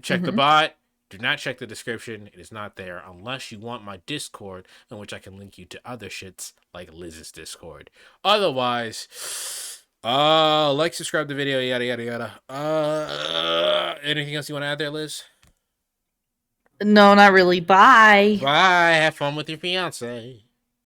check the bot. Do not check the description. It is not there unless you want my Discord, in which I can link you to other shits like Liz's Discord. Otherwise, like, subscribe to the video, yada yada yada. Anything else you want to add there, Liz? No, not really. Bye. Bye. Have fun with your fiance.